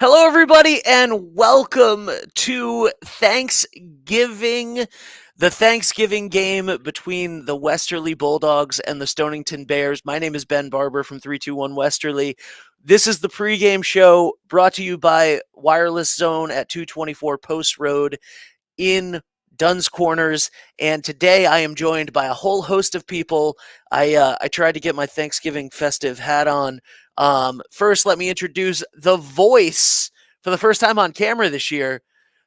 Hello, everybody, and welcome to Thanksgiving, the Thanksgiving game between the Westerly Bulldogs and the Stonington Bears. My name is Ben Barber from 321 Westerly. This is the pregame show brought to you by Wireless Zone at 224 Post Road in Dunn's Corners, and today I am joined by a whole host of people. I tried to get my Thanksgiving festive hat on. First, let me introduce the voice for the first time on camera this year.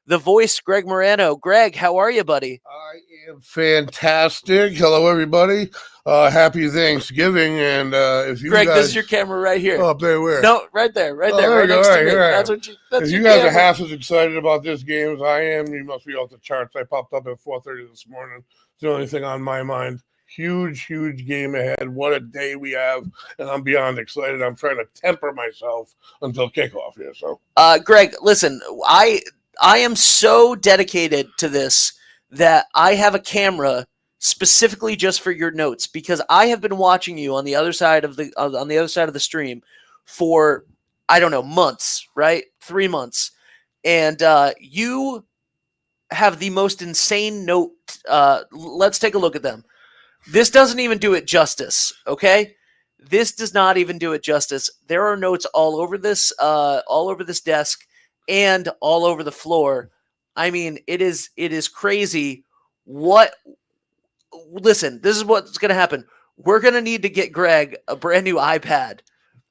The voice, Greg Morano. Greg, how are you, buddy? I am fantastic. Hello, everybody. Happy Thanksgiving. And if you Greg, guys, this is your camera right here. up there, where? No, right there, right Oh, there, there right we go. next All to right, me. all right. That's what you. That's If your you guys camera. are half as excited about this game as I am, you must be off the charts. I popped up at 4:30 this morning. It's the only thing on my mind. Huge game ahead. What a day we have, and I'm beyond excited. I'm trying to temper myself until kickoff here. So, Greg, listen, I am so dedicated to this that I have a camera specifically just for your notes because I have been watching you on the other side of the stream for I don't know months, right? 3 months, and you have the most insane note. Let's take a look at them. This doesn't even do it justice, okay? This does not even do it justice. There are notes all over this desk and all over the floor. I mean, it is crazy. What? Listen, this is what's going to happen. We're going to need to get Greg a brand new iPad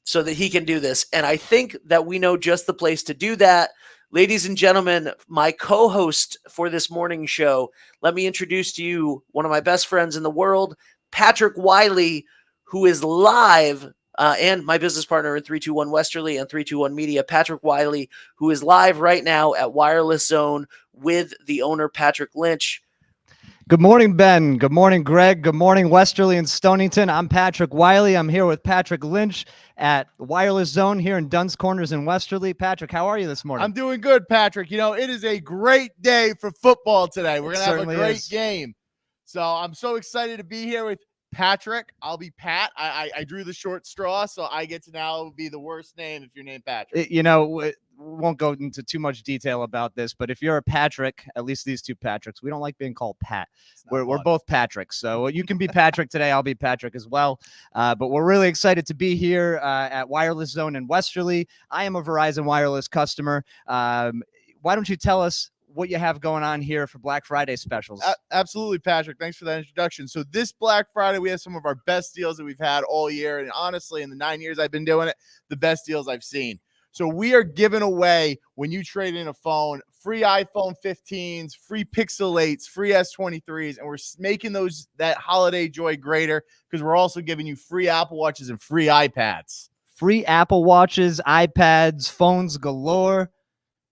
so that he can do this, and I think that we know just the place to do that. Ladies and gentlemen, my co-host for this morning show, let me introduce to you one of my best friends in the world, Patrick Wiley, who is live, and my business partner in 321 Westerly and 321 Media, Patrick Wiley, who is live right now at Wireless Zone with the owner, Patrick Lynch. Good morning, Ben. Good morning, Greg. Good morning, Westerly and Stonington. I'm Patrick Wiley. I'm here with Patrick Lynch at Wireless Zone here in Dunn's Corners in Westerly. Patrick, how are you this morning? I'm doing good, Patrick. You know, it is a great day for football today. We're going to have a great game. So I'm so excited to be here with Patrick. I'll be Pat. I drew the short straw, so I get to now be the worst name if you're named Patrick. You know, we won't go into too much detail about this, but if you're a Patrick, at least these two Patricks, we don't like being called Pat. We're both Patricks. So you can be Patrick today. I'll be Patrick as well. But we're really excited to be here at Wireless Zone in Westerly. I am a Verizon Wireless customer. Why don't you tell us what you have going on here for Black Friday specials? Absolutely, Patrick. Thanks for that introduction. So this Black Friday, we have some of our best deals that we've had all year. And honestly, in the 9 years I've been doing it, the best deals I've seen. So we are giving away, when you trade in a phone, free iPhone 15s, free Pixel 8s, free S23s, and we're making that holiday joy greater because we're also giving you free Apple Watches and free iPads. Free Apple Watches, iPads, phones galore.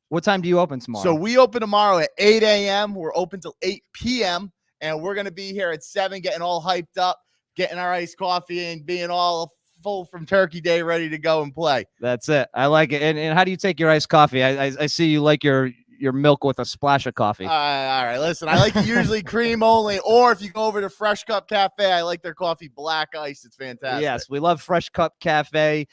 What time do you open tomorrow? So we open tomorrow at 8 a.m. We're open till 8 p.m. And we're going to be here at 7, getting all hyped up, getting our iced coffee and being all full from Turkey Day, ready to go and play. That's it. I like it. And how do you take your iced coffee? I see you like your milk with a splash of coffee. All right. Listen, I like usually cream only, or if you go over to Fresh Cup Cafe, I like their coffee black ice. It's fantastic. Yes, we love Fresh Cup Cafe.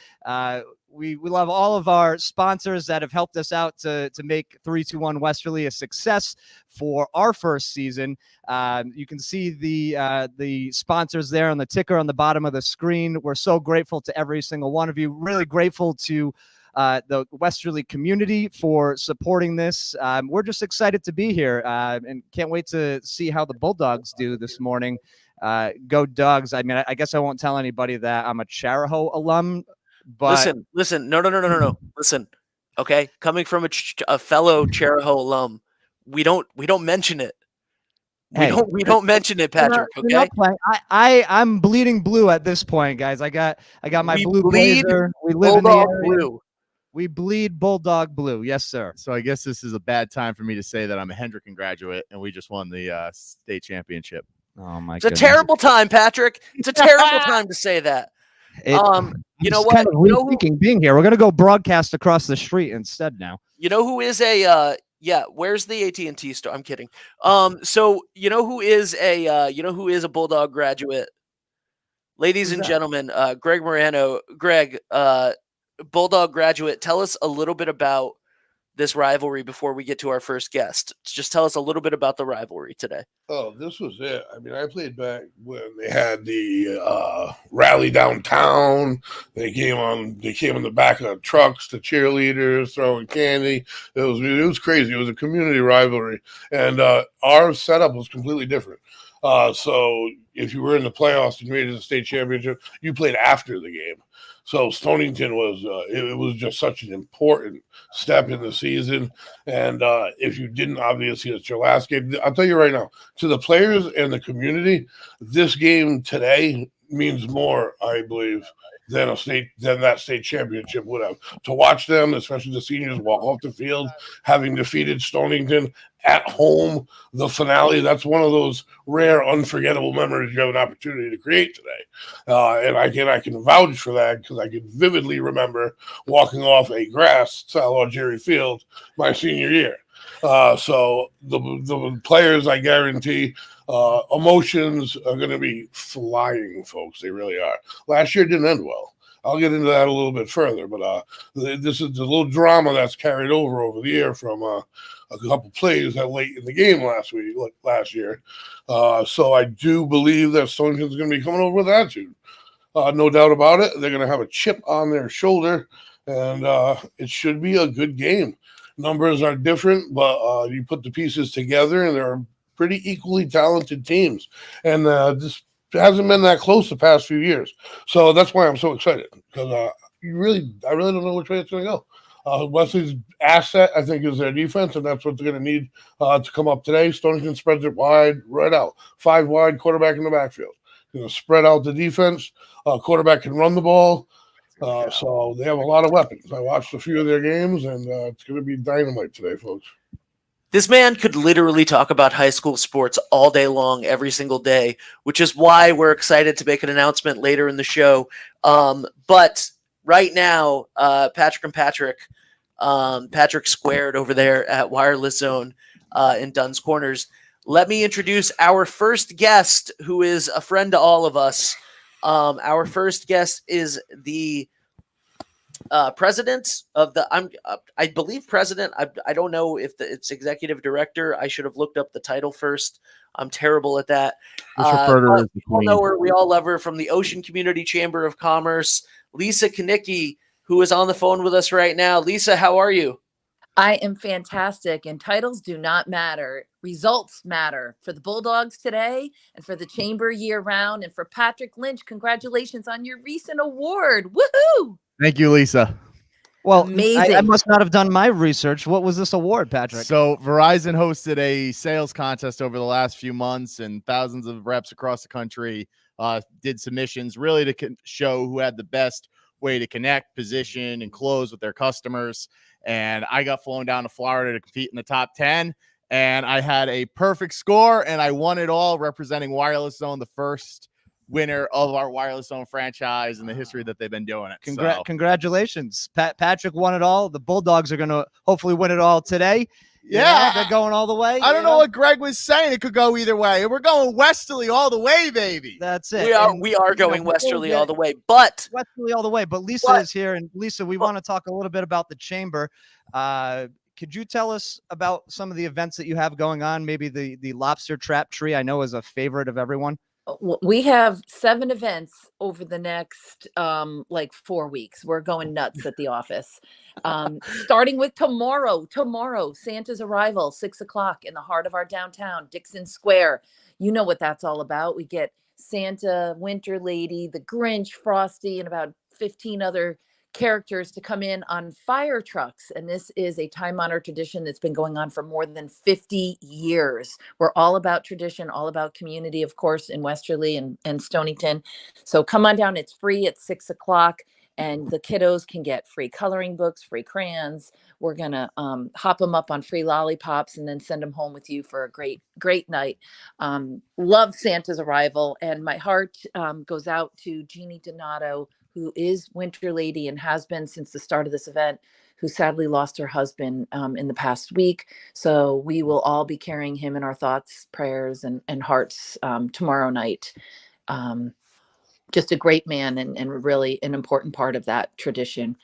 We love all of our sponsors that have helped us out to make 321 Westerly a success for our first season. You can see the sponsors there on the ticker on the bottom of the screen. We're so grateful to every single one of you. Really grateful to the Westerly community for supporting this. We're just excited to be here and can't wait to see how the Bulldogs do this morning. Go Dogs. I mean, I guess I won't tell anybody that I'm a Charahoe alum. But listen, no. Listen, okay. Coming from a fellow Charahoe alum, we don't mention it. We don't mention it, Patrick. Okay. I'm bleeding blue at this point, guys. I got my blue blazer. We live in the area. Blue. We bleed Bulldog blue. Yes, sir. So I guess this is a bad time for me to say that I'm a Hendricken graduate and we just won the state championship. Oh my! It's a terrible time, Patrick. It's a terrible time to say that. You know what? Kind of rethinking being here. We're gonna go broadcast across the street instead now. You know who is a where's the AT&T store? I'm kidding. So you know who is a Bulldog graduate? Ladies and gentlemen, Greg Morano. Greg, Bulldog graduate, tell us a little bit about this rivalry before we get to our first guest. Just tell us a little bit about the rivalry today. Oh, this was it. I mean, I played back when they had the rally downtown. They came in the back of trucks, the cheerleaders throwing candy. It was crazy. It was a community rivalry, and our setup was completely different. So if you were in the playoffs and you made it to the state championship, you played after the game. So Stonington was it was just such an important step in the season. And if you didn't, obviously, it's your last game. I'll tell you right now, to the players and the community, this game today means more, I believe, than that state championship would have. To watch them, especially the seniors, walk off the field, having defeated Stonington at home, the finale, that's one of those rare, unforgettable memories you have an opportunity to create today. And I can vouch for that because I can vividly remember walking off a grass Sal Jerry Field my senior year. So the players, I guarantee, emotions are going to be flying, folks. They really are. Last year didn't end well. I'll get into that a little bit further, but this is the little drama that's carried over the year from a couple plays that late in the game last year. So I do believe that Stonington's going to be coming over with attitude. No doubt about it. They're going to have a chip on their shoulder, and it should be a good game. Numbers are different, but you put the pieces together, and they're pretty equally talented teams. And this hasn't been that close the past few years. So that's why I'm so excited, because I really don't know which way it's going to go. Wesley's asset, I think, is their defense, and that's what they're going to need to come up today. Stonington spreads it wide, right out. 5 wide, quarterback in the backfield. Going to spread out the defense. Quarterback can run the ball. So they have a lot of weapons. I watched a few of their games, and it's going to be dynamite today, folks. This man could literally talk about high school sports all day long, every single day, which is why we're excited to make an announcement later in the show. But right now, Patrick and Patrick squared over there at Wireless Zone in Dunn's Corners. Let me introduce our first guest, who is a friend to all of us. Our first guest is the president of the I believe president. I don't know if it's executive director. I should have looked up the title first. I'm terrible at that. Just refer to her as the We all queen. know her. We all love her, from the Ocean Community Chamber of Commerce, Lisa Kiki, who is on the phone with us right now. Lisa, how are you? I am fantastic, and titles do not matter. Results matter for the Bulldogs today and for the Chamber year round. And for Patrick Lynch, congratulations on your recent award. Woohoo! Thank you, Lisa. Well, Amazing. I must not have done my research. What was this award, Patrick? So Verizon hosted a sales contest over the last few months, and thousands of reps across the country did submissions really to show who had the best way to connect, position, and close with their customers. And I got flown down to Florida to compete in the top 10, and I had a perfect score, and I won it all, representing Wireless Zone, the first winner of our Wireless Zone franchise in the history that they've been doing it. Congratulations. Patrick won it all. The Bulldogs are going to hopefully win it all today. Yeah, they're going all the way. I don't know what Greg was saying. It could go either way. We're going Westerly all the way, baby. That's it. We are going Westerly all the way, but Westerly all the way. But Lisa is here, and Lisa, we want to talk a little bit about the chamber. Could you tell us about some of the events that you have going on? Maybe the lobster trap tree, I know, is a favorite of everyone. We have 7 events over the next 4 weeks. We're going nuts at the office. Starting with tomorrow, Santa's arrival, 6:00 in the heart of our downtown, Dixon Square. You know what that's all about. We get Santa, Winter Lady, the Grinch, Frosty, and about 15 other characters to come in on fire trucks. And this is a time-honored tradition that's been going on for more than 50 years. We're all about tradition, all about community, of course, in Westerly and Stonington. So come on down. It's free at 6:00, and the kiddos can get free coloring books, free crayons. We're going to hop them up on free lollipops and then send them home with you for a great night. Love Santa's arrival. And my heart goes out to Jeannie Donato, who is Winter Lady and has been since the start of this event, who sadly lost her husband in the past week. So we will all be carrying him in our thoughts, prayers, and hearts tomorrow night. Just a great man and really an important part of that tradition.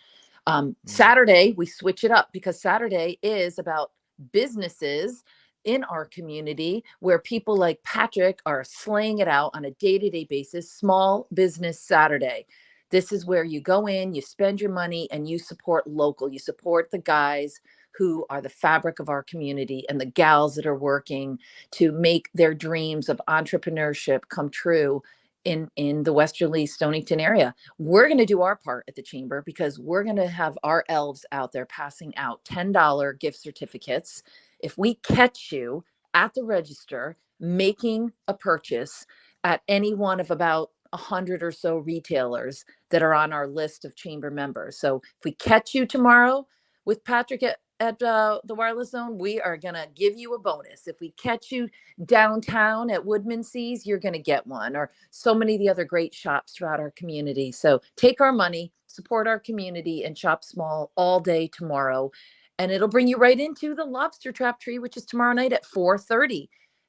Saturday, we switch it up because Saturday is about businesses in our community where people like Patrick are slaying it out on a day-to-day basis. Small Business Saturday. This is where you go in, you spend your money, and you support local. You support the guys who are the fabric of our community and the gals that are working to make their dreams of entrepreneurship come true in the Westerly Stonington area. We're going to do our part at the chamber because we're going to have our elves out there passing out $10 gift certificates. If we catch you at the register making a purchase at any one of about 100 or so retailers that are on our list of chamber members. So if we catch you tomorrow with Patrick at the Wireless Zone, we are going to give you a bonus. If we catch you downtown at Woodmansey's, you're going to get one, or so many of the other great shops throughout our community. So take our money, support our community, and shop small all day tomorrow. And it'll bring you right into the Lobster Trap Tree, which is tomorrow night at 4:30.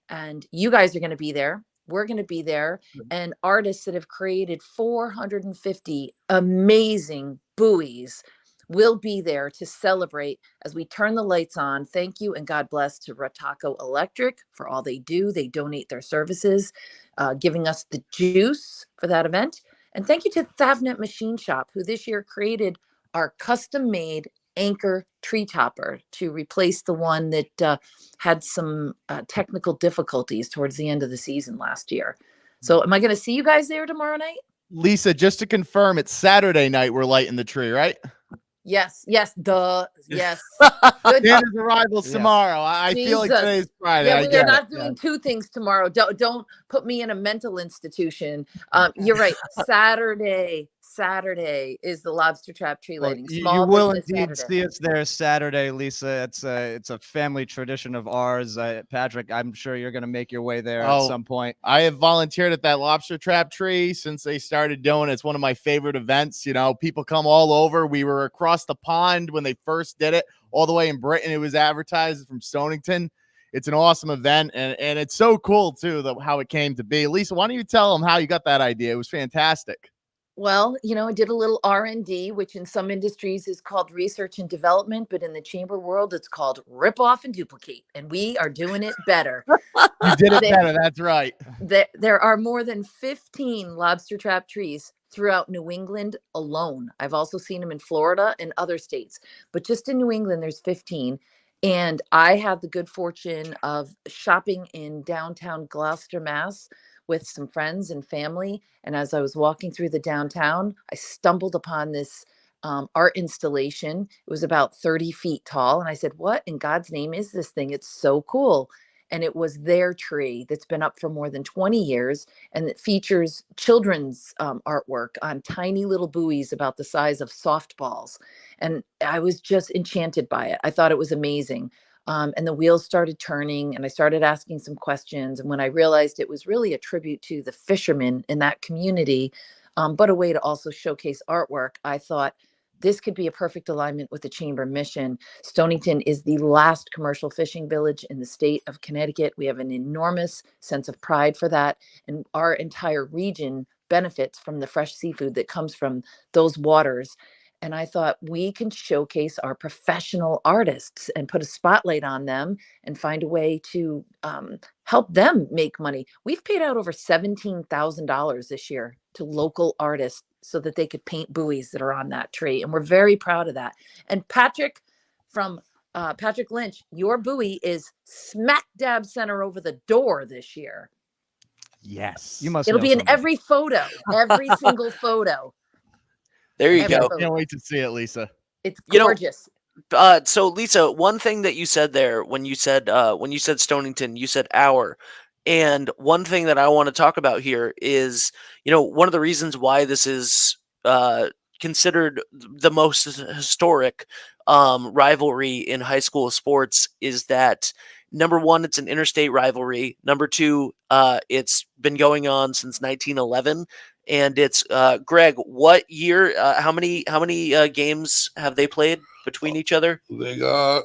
And you guys are going to be there. We're going to be there. And artists that have created 450 amazing buoys will be there to celebrate as we turn the lights on. Thank you and God bless to Rataco Electric for all they do. They donate their services, giving us the juice for that event. And thank you to Thavnet Machine Shop, who this year created our custom-made anchor tree topper to replace the one that had some technical difficulties towards the end of the season last year. So am I going to see you guys there tomorrow night? Lisa, just to confirm, it's Saturday night we're lighting the tree, right? Yes. Yes. Good. Santa's arrivals tomorrow. I feel like Jesus. today's Friday. Yeah, I we're get not it. doing two things tomorrow. Don't put me in a mental institution. You're right. Saturday is the Lobster Trap Tree Well, lighting. you Small will Business indeed Saturday. see us there Saturday, Lisa. It's a family tradition of ours. Patrick, I'm sure you're going to make your way there at some point. I have volunteered at that Lobster Trap Tree since they started doing it. It's one of my favorite events. You know, people come all over. We were across the pond when they first did it, all the way in Britain. It was advertised from Stonington. It's an awesome event, and it's so cool, too, how it came to be. Lisa, why don't you tell them how you got that idea? It was fantastic. Well, I did a little R&D, which in some industries is called research and development, but in the chamber world, it's called rip off and duplicate. And we are doing it better. You did it better. That's right. There are more than 15 lobster trap trees throughout New England alone. I've also seen them in Florida and other states, but just in New England, there's 15. And I had the good fortune of shopping in downtown Gloucester, Mass, with some friends and family. And as I was walking through the downtown, I stumbled upon this art installation. It was about 30 feet tall. And I said, what in God's name is this thing? It's so cool. And it was their tree that's been up for more than 20 years. And it features children's artwork on tiny little buoys about the size of softballs. And I was just enchanted by it. I thought it was amazing. And the wheels started turning and I started asking some questions. And when I realized it was really a tribute to the fishermen in that community, but a way to also showcase artwork, I thought this could be a perfect alignment with the chamber mission. Stonington is the last commercial fishing village in the state of Connecticut. We have an enormous sense of pride for that. And our entire region benefits from the fresh seafood that comes from those waters. And I thought we can showcase our professional artists and put a spotlight on them and find a way to help them make money. We've paid out over $17,000 this year to local artists so that they could paint buoys that are on that tree. And we're very proud of that. And Patrick from Patrick Lynch, your buoy is smack dab center over the door this year. Yes. You must. It'll be in every photo, every single photo. There you go. Can't wait to see it, Lisa. It's gorgeous. So Lisa, one thing that you said there when you said Stonington, you said our. And one thing that I want to talk about here is, one of the reasons why this is considered the most historic rivalry in high school sports is that, number one, it's an interstate rivalry. Number two, it's been going on since 1911. And it's Greg. What year? How many games have they played between each other? They got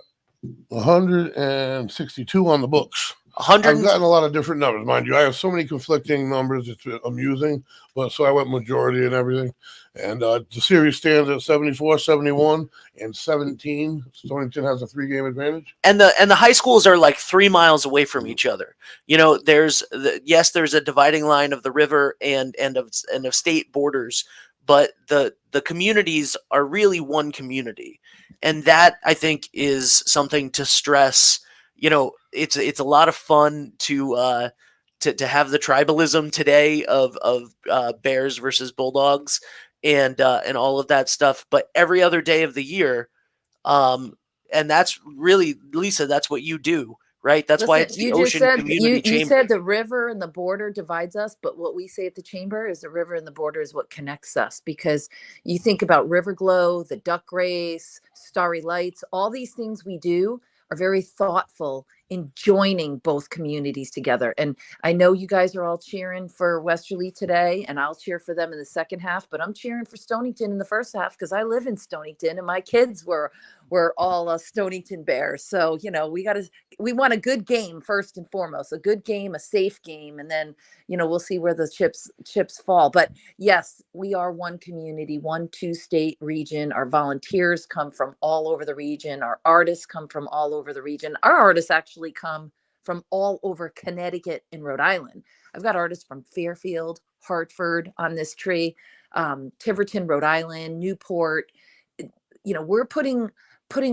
162 on the books. 100. I've gotten a lot of different numbers, mind you. I have so many conflicting numbers; it's amusing. But so I went majority and everything, And the series stands at 74-71 and 17. Stonington has a 3-game advantage. And the high schools are like 3 miles away from each other. You know, there's a dividing line of the river and of state borders, but the communities are really one community. And that, I think, is something to stress. You know, it's a lot of fun to have the tribalism today of Bears versus Bulldogs and all of that stuff. But every other day of the year, and that's really, Lisa, that's what you do, right? That's why it's the Ocean Community Chamber. You said the river and the border divides us, but what we say at the chamber is the river and the border is what connects us, because you think about River Glow, the duck race, Starry Lights, all these things we do are very thoughtful in joining both communities together. And I know you guys are all cheering for Westerly today, and I'll cheer for them in the second half, but I'm cheering for Stonington in the first half because I live in Stonington and my kids were all Stonington Bears. So, you know, we want a good game first and foremost, a good game, a safe game, and then, you know, we'll see where the chips fall. But yes, we are one community, one 2-state region. Our volunteers come from all over the region. Our artists come from all over the region. Our artists actually come from all over Connecticut and Rhode Island. I've got artists from Fairfield, Hartford on this tree, Tiverton, Rhode Island, Newport. You know, we're putting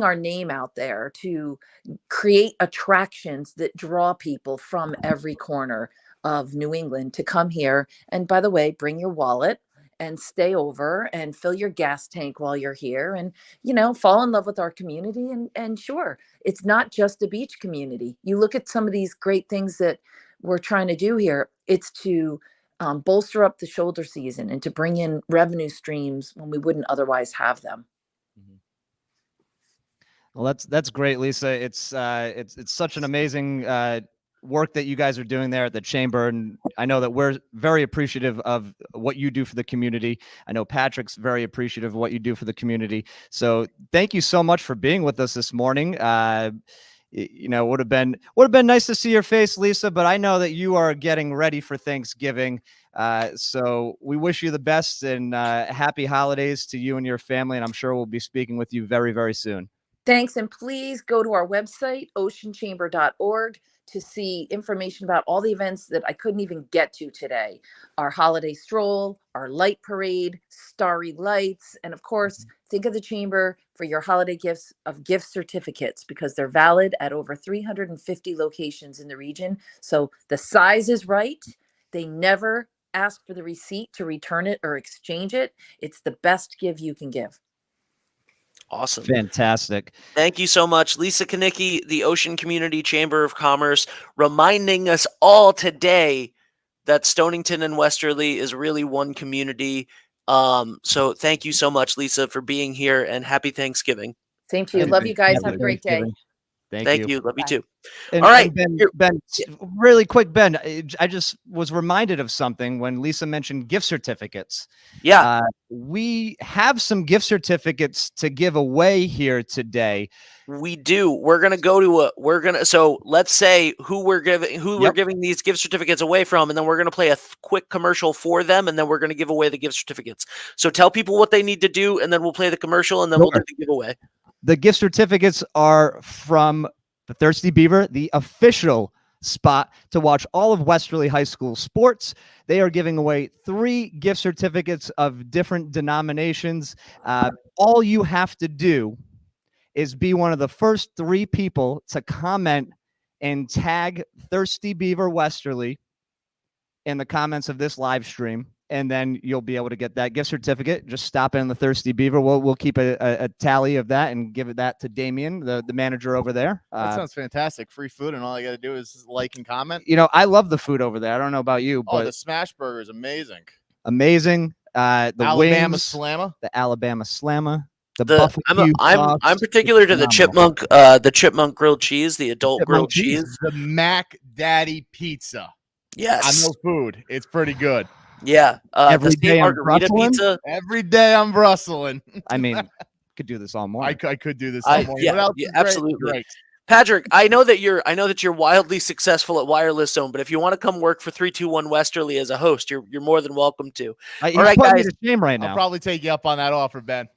our name out there to create attractions that draw people from every corner of New England to come here. And by the way, bring your wallet and stay over and fill your gas tank while you're here and, you know, fall in love with our community. And sure, it's not just a beach community. You look at some of these great things that we're trying to do here. It's to bolster up the shoulder season and to bring in revenue streams when we wouldn't otherwise have them. Well, that's great, Lisa. It's such an amazing work that you guys are doing there at the chamber, and I know that we're very appreciative of what you do for the community. I know Patrick's very appreciative of what you do for the community. So thank you so much for being with us this morning. You know, would have been nice to see your face, Lisa, but I know that you are getting ready for Thanksgiving. So we wish you the best and happy holidays to you and your family, and I'm sure we'll be speaking with you very, very soon. Thanks. And please go to our website, oceanchamber.org, to see information about all the events that I couldn't even get to today. Our holiday stroll, our light parade, Starry Lights, and of course, think of the chamber for your holiday gifts of gift certificates because they're valid at over 350 locations in the region. So the size is right. They never ask for the receipt to return it or exchange it. It's the best gift you can give. Awesome. Fantastic. Thank you so much, Lisa Kiki, the Ocean Community Chamber of Commerce, reminding us all today that Stonington and Westerly is really one community. So thank you so much, Lisa, for being here, and happy Thanksgiving. Same to you. Love you guys. Have a great day. Thank you. Love you too. And, all right. And Ben, really quick, Ben, I just was reminded of something when Lisa mentioned gift certificates. Yeah. We have some gift certificates to give away here today. We do. We're going to go to so let's say who we're giving these gift certificates away from, and then we're going to play a quick commercial for them, and then we're going to give away the gift certificates. So tell people what they need to do, and then we'll play the commercial, and then we'll do the giveaway. The gift certificates are from the Thirsty Beaver, the official spot to watch all of Westerly High School sports. They are giving away 3 gift certificates of different denominations. All you have to do is be one of the first 3 people to comment and tag Thirsty Beaver Westerly in the comments of this live stream. And then you'll be able to get that gift certificate. Just stop in the Thirsty Beaver. We'll keep a tally of that and give that to Damien, the manager over there. That sounds fantastic. Free food, and all I got to do is like and comment. You know, I love the food over there. I don't know about you, but the smash burger is amazing. Amazing. The Alabama wings, Slammer, the Alabama Slammer, I'm particular to the chipmunk grilled cheese, the adult grilled cheese, the Mac Daddy Pizza. Yes, I know food. It's pretty good. Yeah, every day margarita pizza. Every day I'm rustling. I mean, could do this all morning. I could do this all morning. Yeah, absolutely. Great. Patrick, I know that you're wildly successful at Wireless Zone, but if you want to come work for 321 Westerly as a host, you're more than welcome to. He's All right, putting guys. me to shame right I'll now. probably take you up on that offer, Ben.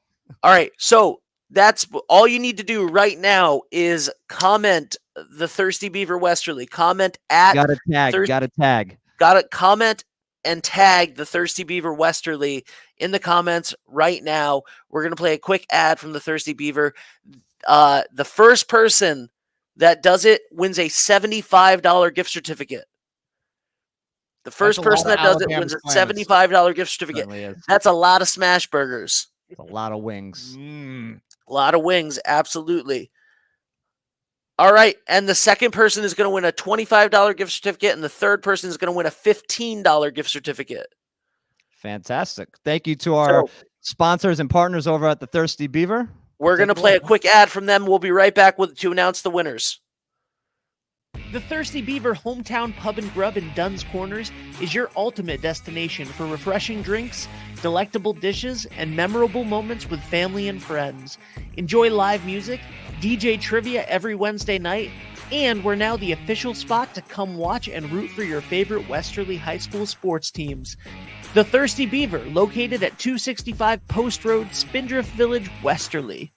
All right, so that's all you need to do right now is comment the Thirsty Beaver Westerly. Comment at Got to tag. Got to comment and tag the Thirsty Beaver Westerly in the comments right now. We're gonna play a quick ad from the Thirsty Beaver. The first person that does it wins a $75 gift certificate. The first person that does it wins a $75 gift certificate. That's a lot of smash burgers. It's a lot of wings. A lot of wings, absolutely. All right, and the second person is going to win a $25 gift certificate, and the third person is going to win a $15 gift certificate. Fantastic. Thank you to our sponsors and partners over at the Thirsty Beaver. We're going to play a quick ad from them. We'll be right back to announce the winners. The Thirsty Beaver Hometown Pub and Grub in Dunn's Corners is your ultimate destination for refreshing drinks, delectable dishes, and memorable moments with family and friends. Enjoy live music, DJ trivia every Wednesday night, and we're now the official spot to come watch and root for your favorite Westerly High School sports teams. The Thirsty Beaver, located at 265 Post Road, Spindrift Village, Westerly.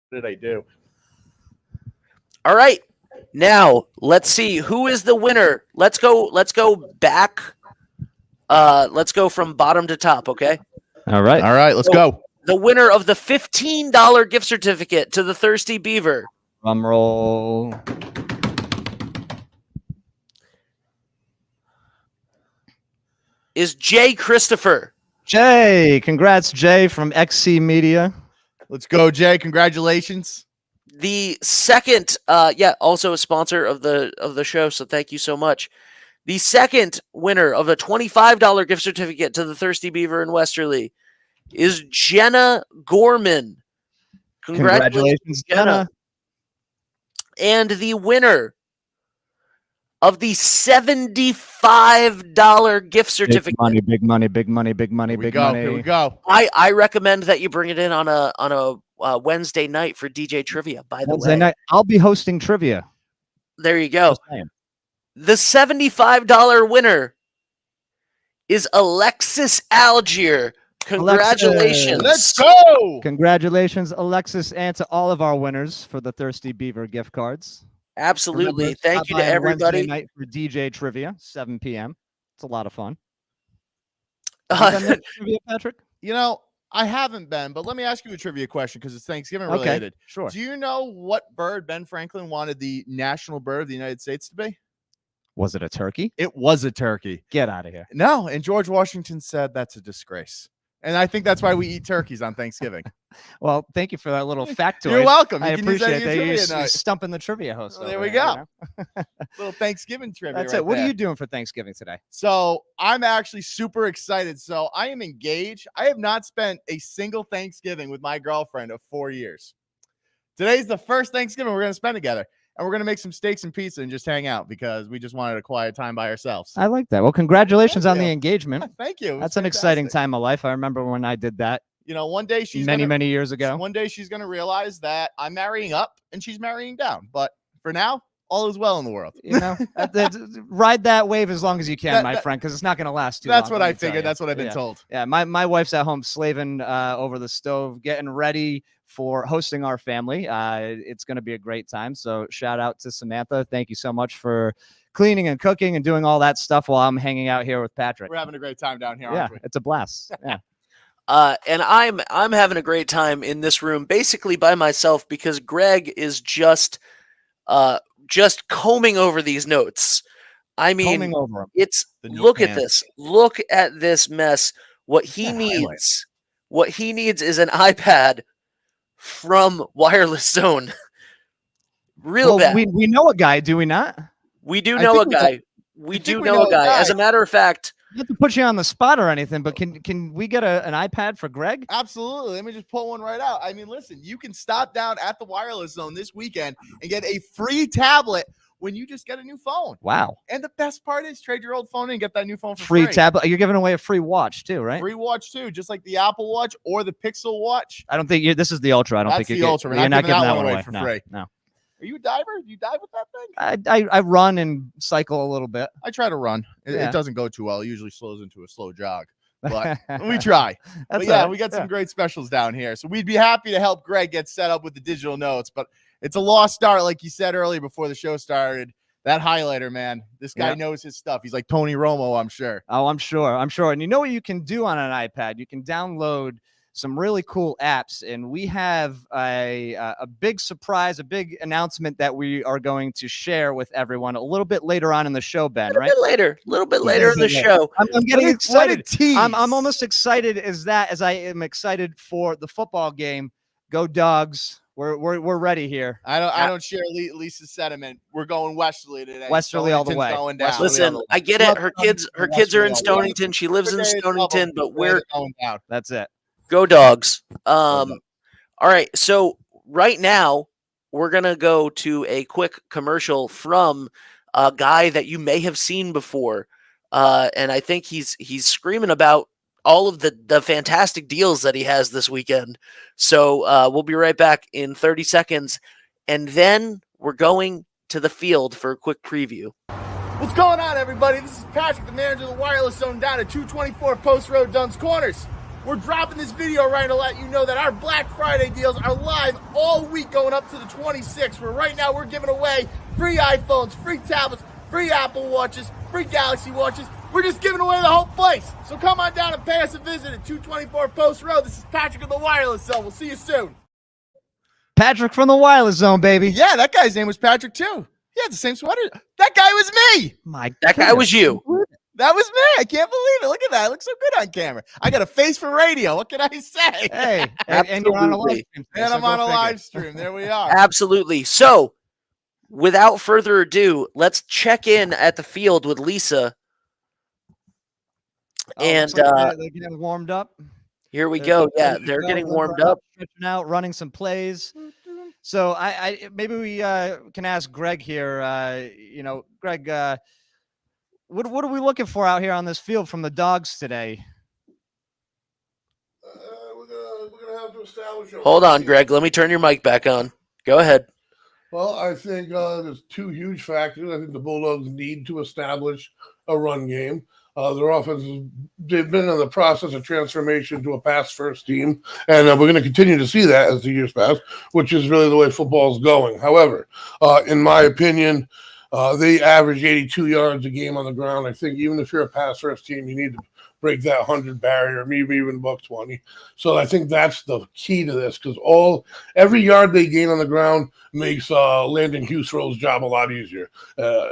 What did I do? All right. Now, let's see who is the winner. Let's go back. Let's go from bottom to top, okay? All right, let's go. The winner of the $15 gift certificate to the Thirsty Beaver. Drum roll. Is Jay Christopher. Jay, congrats, Jay from XC Media. Let's go, Jay. Congratulations. The second, also a sponsor of the show, so thank you so much. The second winner of a $25 gift certificate to the Thirsty Beaver in Westerly is Jenna Gorman. Congratulations, Jenna. And the winner of the $75 gift certificate. Big money. Here we go. I recommend that you bring it in on a Wednesday night for DJ trivia. By the Wednesday way, night, I'll be hosting trivia. There you go. The $75 winner is Alexis Algier. Congratulations. Let's go. Congratulations, Alexis, and to all of our winners for the Thirsty Beaver gift cards. Absolutely. Remember, Thank you to everybody. Wednesday night for DJ trivia, 7 p.m. It's a lot of fun. Have you done that trivia, Patrick? You know, I haven't been, but let me ask you a trivia question because it's Thanksgiving related. Okay, sure. Do you know what bird Ben Franklin wanted the national bird of the United States to be? Was it a turkey? It was a turkey. Get out of here. No, and George Washington said that's a disgrace. And I think that's why we eat turkeys on Thanksgiving. Well, thank you for that little factoid. You're welcome. I You can use that appreciate in your that. trivia You're night. stumping the trivia host. Well, there over we there, go. Little Thanksgiving trivia. That's right it. What there. are you doing for Thanksgiving today? So I'm actually super excited. So I am engaged. I have not spent a single Thanksgiving with my girlfriend of 4 years. Today's the first Thanksgiving we're going to spend together. And we're going to make some steaks and pizza and just hang out because we just wanted a quiet time by ourselves. I like that. Well, congratulations Thank on you. the engagement. Thank you. That's an exciting time of life. I remember when I did that You know, one day she's many years ago. One day she's going to realize that I'm marrying up and she's marrying down. But for now, all is well in the world. You know, ride that wave as long as you can, my That- friend, because it's not going to last too long. That's what let I me tell figured. you. That's what I've been Yeah. told. Yeah, my wife's at home slaving over the stove, getting ready for hosting our family. It's going to be a great time. So shout out to Samantha. Thank you so much for cleaning and cooking and doing all that stuff while I'm hanging out here with Patrick. We're having a great time down here, Yeah, aren't we? it's a blast. Yeah. And I'm having a great time in this room, basically by myself, because Greg is just combing over these notes. I mean, Combing over 'em. it's The new look at pants. this. Look at this mess. What he needs is an iPad from Wireless Zone. Real Well, bad. we know a guy, do we not? We do I know a think we know- guy. We think do we know know a a guy. As a guy. matter of fact, Not to put you on the spot or anything, but can we get an iPad for Greg? Absolutely. Let me just pull one right out. I mean, listen, you can stop down at the Wireless Zone this weekend and get a free tablet when you just get a new phone. Wow. And the best part is trade your old phone in and get that new phone for Free free. tablet. You're giving away a free watch too, right? Free watch too, just like the Apple Watch or the Pixel Watch. I don't think this is the Ultra. I don't That's think the Ultra. you're not giving that one away for no, free. No. Are you a diver? Do you dive with that thing? I run and cycle a little bit. I try to run. Yeah. It doesn't go too well. It usually slows into a slow jog. But we try. But yeah, we got some great specials down here. So we'd be happy to help Greg get set up with the digital notes. But it's a lost art, like you said earlier before the show started. That highlighter, man, this guy knows his stuff. He's like Tony Romo, I'm sure. Oh, I'm sure. And you know what you can do on an iPad? You can download some really cool apps, and we have a big surprise, a big announcement that we are going to share with everyone a little bit later on in the show, Ben. A little bit later in the show. I'm getting excited. What a tease. I'm almost excited as I am excited for the football game. Go Dogs! We're ready here. I don't share Lisa's sentiment. We're going Westerly today. Westerly all the way. Going down. Listen, I get it. Her kids are in Stonington. She lives in Stonington, but we're going down. That's it. Go Dogs. All right. So right now we're gonna go to a quick commercial from a guy that you may have seen before, and I think he's screaming about all of the fantastic deals that he has this weekend. So we'll be right back in 30 seconds, and then we're going to the field for a quick preview. What's going on, everybody? This is Patrick, the manager of the Wireless Zone down at 224 Post Road, Dunn's Corners. We're dropping this video right to let you know that our Black Friday deals are live all week going up to the 26th, where right now we're giving away free iPhones, free tablets, free Apple Watches, free Galaxy Watches. We're just giving away the whole place. So come on down and pay us a visit at 224 Post Road. This is Patrick of the Wireless Zone. We'll see you soon. Patrick from the Wireless Zone, baby. Yeah, that guy's name was Patrick too. He had the same sweater. That guy was me. That guy was you. That was me. I can't believe it. Look at that. It looks so good on camera. I got a face for radio. What can I say? Hey, and you're on a live stream. And I'm on a live stream. There we are. Absolutely. So without further ado, let's check in at the field with Lisa. And they're getting warmed up. Here we go. Yeah, they're getting warmed up. Stretching out, running some plays. So I maybe we can ask Greg here. Greg, what are we looking for out here on this field from the Dogs today? We're gonna have to establish. Hold on, Greg. Let me turn your mic back on. Go ahead. Well, I think there's two huge factors. I think the Bulldogs need to establish a run game. Their offense, they've been in the process of transformation to a pass-first team, and we're going to continue to see that as the years pass, which is really the way football is going. However, in my opinion, they average 82 yards a game on the ground. I think even if you're a pass-first team, you need to break that 100 barrier, maybe even $120. So I think that's the key to this, because every yard they gain on the ground makes Landon Husrow's job a lot easier.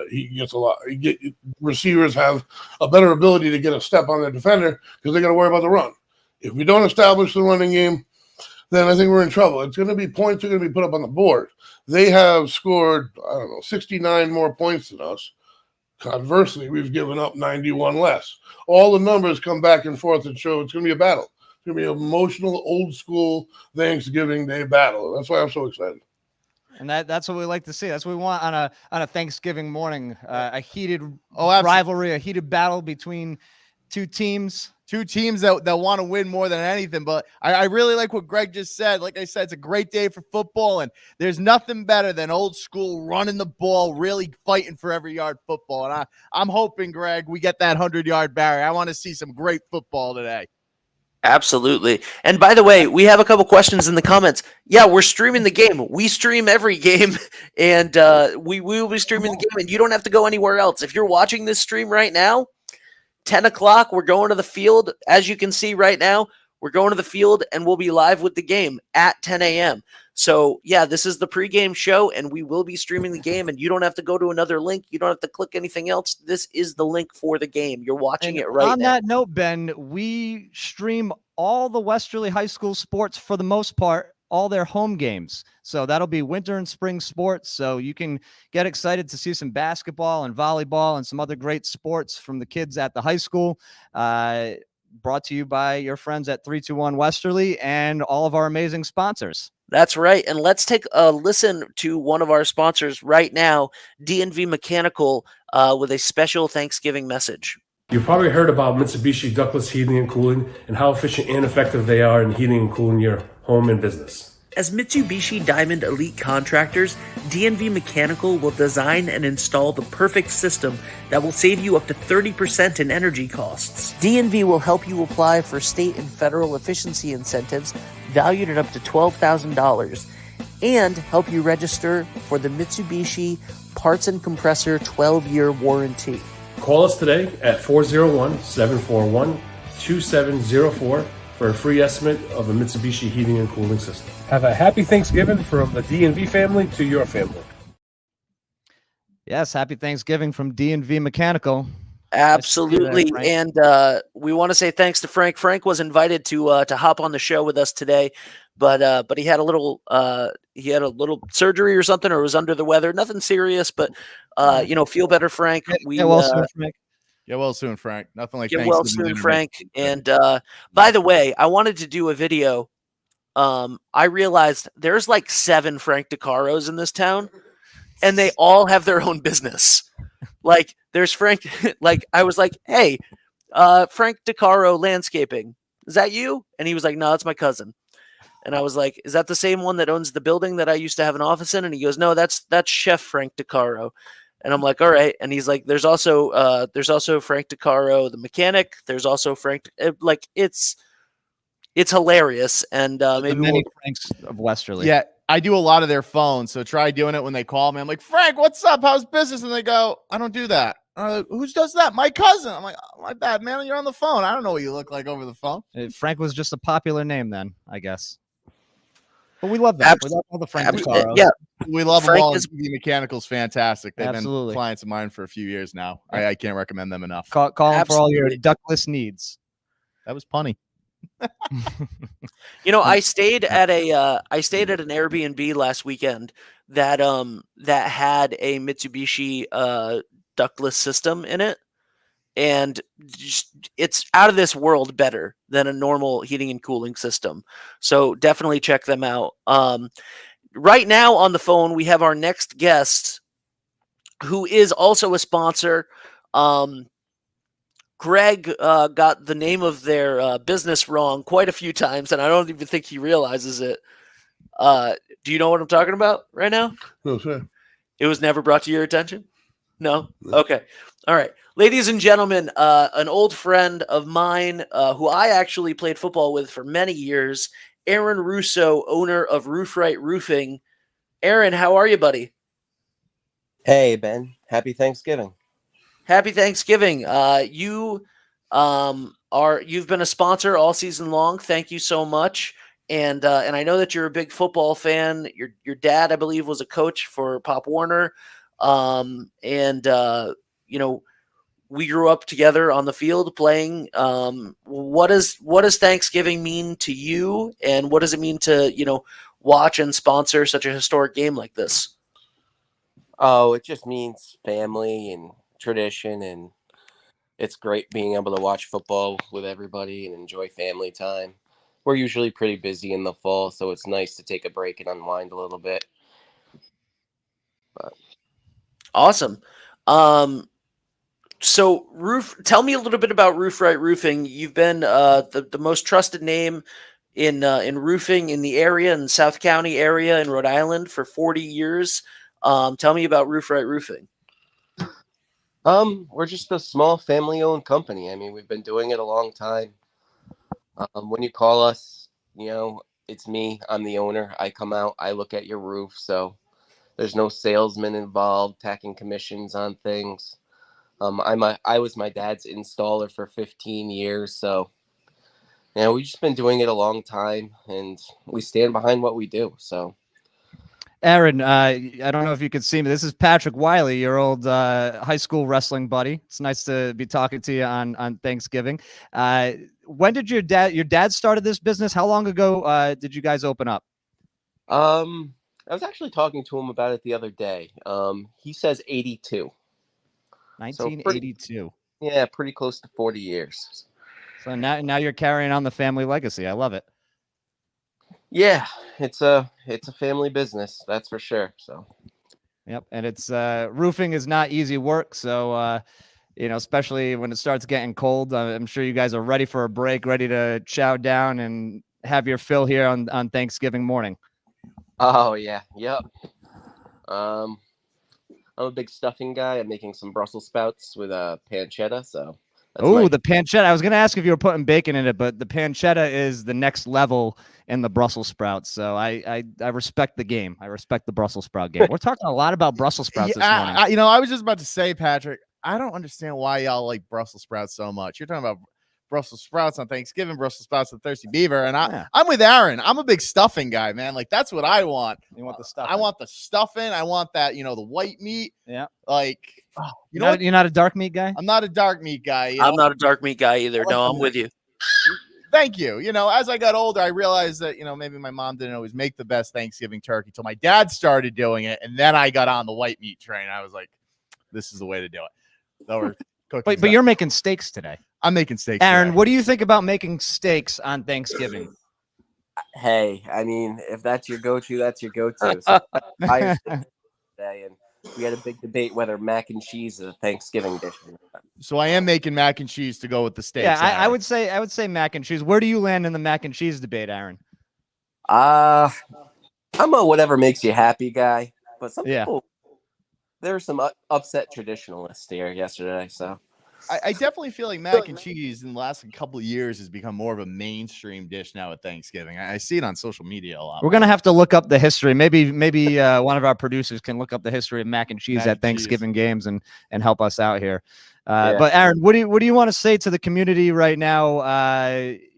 He gets receivers have a better ability to get a step on their defender because they got to worry about the run. If we don't establish the running game, then I think we're in trouble. It's going to be points are going to be put up on the board. They have scored, 69 more points than us. Conversely, we've given up 91 less. All the numbers come back and forth and show it's going to be a battle. It's going to be an emotional, old-school Thanksgiving Day battle. That's why I'm so excited. And that's what we like to see. That's what we want on a Thanksgiving morning. A heated rivalry, a heated battle between two teams that want to win more than anything. But I really like what Greg just said. Like I said, it's a great day for football, and there's nothing better than old school running the ball, really fighting for every yard football. And I'm hoping, Greg, we get that 100-yard barrier. I want to see some great football today. Absolutely. And by the way, we have a couple questions in the comments. Yeah, we're streaming the game. We stream every game, and we will be streaming the game, and you don't have to go anywhere else. If you're watching this stream right now, 10 o'clock, we're going to the field. As you can see right now, we're going to the field, and we'll be live with the game at 10 a.m. So, yeah, this is the pregame show, and we will be streaming the game, and you don't have to go to another link. You don't have to click anything else. This is the link for the game. You're watching it right now. On that note, Ben, we stream all the Westerly High School sports for the most part, all their home games. So that'll be winter and spring sports. So you can get excited to see some basketball and volleyball and some other great sports from the kids at the high school. Brought to you by your friends at 321 Westerly and all of our amazing sponsors. That's right. And let's take a listen to one of our sponsors right now, D&V Mechanical, with a special Thanksgiving message. You've probably heard about Mitsubishi ductless heating and cooling and how efficient and effective they are in heating and cooling your home and business. As Mitsubishi Diamond Elite contractors, D&V Mechanical will design and install the perfect system that will save you up to 30% in energy costs. D&V will help you apply for state and federal efficiency incentives valued at up to $12,000 and help you register for the Mitsubishi Parts and Compressor 12-year warranty. Call us today at 401-741-2704 for a free estimate of a Mitsubishi heating and cooling system. Have a happy Thanksgiving from the D&V family to your family. Yes, happy Thanksgiving from D&V Mechanical. Absolutely. Frank. And we want to say thanks to Frank. Frank was invited to hop on the show with us today, but he had a little surgery or something, or was under the weather. Nothing serious, but feel better, Frank. Get well soon, Frank. Get well soon, Frank. Nothing like Get well Thanksgiving soon, dinner. Frank. And by the way, I wanted to do a video. I realized there's like 7 Frank DeCaros in this town, and they all have their own business. Like there's Frank, like I was like, hey, Frank DeCaro Landscaping, is that you? And he was like, no, it's my cousin. And I was like, is that the same one that owns the building that I used to have an office in? And he goes, no, that's Chef Frank DeCaro. And I'm like, all right. And he's like, there's also Frank DeCaro, the mechanic. There's also Frank, like it's hilarious. And maybe many Franks of Westerly. Yeah, I do a lot of their phones, so try doing it when they call me. I'm like, Frank, what's up? How's business? And they go, I don't do that. Who does that? My cousin. I'm like, oh, my bad, man. You're on the phone. I don't know what you look like over the phone. Frank was just a popular name then, I guess. But we love that. We love all the Frank DeCaros. Yeah, we love Frank them all. is- The Mechanical's fantastic. They've Absolutely. been clients of mine for a few years now. I can't recommend them enough. Call them for all your Absolutely. ductless needs. That was punny. I stayed at an Airbnb last weekend that had a Mitsubishi ductless system in it, and it's out of this world better than a normal heating and cooling system. So definitely check them out. Right now on the phone we have our next guest, who is also a sponsor. Greg got the name of their business wrong quite a few times, and I don't even think he realizes it. Do you know what I'm talking about right now? No, sir. It was never brought to your attention? No? Okay. All right. Ladies and gentlemen, an old friend of mine who I actually played football with for many years, Aaron Russo, owner of Roof Right Roofing. Aaron, how are you, buddy? Hey, Ben. Happy Thanksgiving. Happy Thanksgiving. You've been a sponsor all season long. Thank you so much. And I know that you're a big football fan. Your dad, I believe, was a coach for Pop Warner. We grew up together on the field playing. What does Thanksgiving mean to you, and what does it mean to watch and sponsor such a historic game like this? Oh, it just means family and tradition, and it's great being able to watch football with everybody and enjoy family time. We're usually pretty busy in the fall, so it's nice to take a break and unwind a little bit. Awesome. So tell me a little bit about Roof Right Roofing. You've been the most trusted name in roofing in the area, in South County area in Rhode Island for 40 years. Tell me about Roof Right Roofing. We're just a small family-owned company. I mean, we've been doing it a long time. When you call us, it's me. I'm the owner. I come out. I look at your roof. So there's no salesman involved, tacking commissions on things. I was my dad's installer for 15 years. So, we've just been doing it a long time, and we stand behind what we do. So. Aaron, I don't know if you can see me. This is Patrick Wiley, your old high school wrestling buddy. It's nice to be talking to you on Thanksgiving. When did your dad started this business? How long ago did you guys open up? I was actually talking to him about it the other day. He says 82. 1982. So pretty close to 40 years. So now you're carrying on the family legacy. I love it. Yeah, it's a family business, that's for sure. So Yep, and it's roofing is not easy work, so especially when it starts getting cold. I'm sure you guys are ready for a break, ready to chow down and have your fill here on Thanksgiving morning. oh yeah, yep. Um I'm a big stuffing guy. I'm making some Brussels sprouts with pancetta, so that's Oh, my the pancetta. I was going to ask if you were putting bacon in it, but the pancetta is the next level in the Brussels sprouts. So I respect the game. I respect the Brussels sprout game. We're talking a lot about Brussels sprouts this morning. I was just about to say, Patrick, I don't understand why y'all like Brussels sprouts so much. You're talking about Brussels sprouts on Thanksgiving, Brussels sprouts with Thirsty Beaver, and I'm with Aaron. I'm a big stuffing guy, man. Like that's what I want. You want the stuff? I want the stuffing. I want that, the white meat. Yeah. Like, you're not a dark meat guy? I'm not a dark meat guy. I'm not a dark meat guy either. like No, I'm with you. Thank you. As I got older, I realized that, maybe my mom didn't always make the best Thanksgiving turkey till my dad started doing it. And then I got on the white meat train. I was like, this is the way to do it. So we're cooking But you're making steaks today. I'm making steaks. Aaron, today. what do you think about making steaks on Thanksgiving? Hey, I mean, if that's your go-to, that's your go-to. So I today, and we had a big debate whether mac and cheese is a Thanksgiving dish. So I am making mac and cheese to go with the steaks. Yeah, I would say mac and cheese. Where do you land in the mac and cheese debate, Aaron? I'm a whatever makes you happy guy, but some people, there were some upset traditionalists here yesterday. So I definitely feel like mac and cheese in the last couple of years has become more of a mainstream dish now at Thanksgiving. I see it on social media a lot. We're gonna have to look up the history. Maybe one of our producers can look up the history of mac and cheese at Thanksgiving games and help us out here. But Aaron, what do you want to say to the community right now?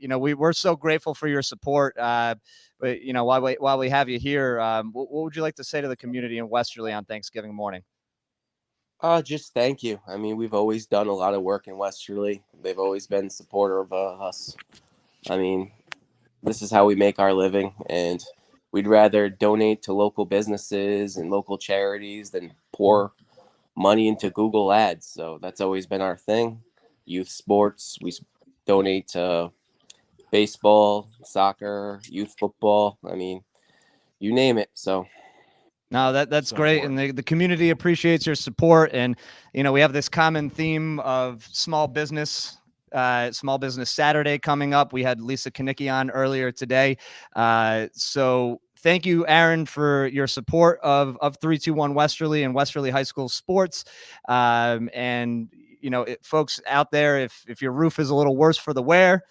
We're so grateful for your support. But while we have you here, what would you like to say to the community in Westerly on Thanksgiving morning? Just thank you. I mean, we've always done a lot of work in Westerly. They've always been supportive of us. I mean, this is how we make our living, and we'd rather donate to local businesses and local charities than pour money into Google ads. So that's always been our thing. Youth sports, we donate to baseball, soccer, youth football. I mean, you name it. So no, that's great. And the community appreciates your support. And, we have this common theme of small business Saturday coming up. We had Lisa Kiki on earlier today. So thank you, Aaron, for your support of 321 Westerly and Westerly High School sports. Folks out there, if your roof is a little worse for the wear,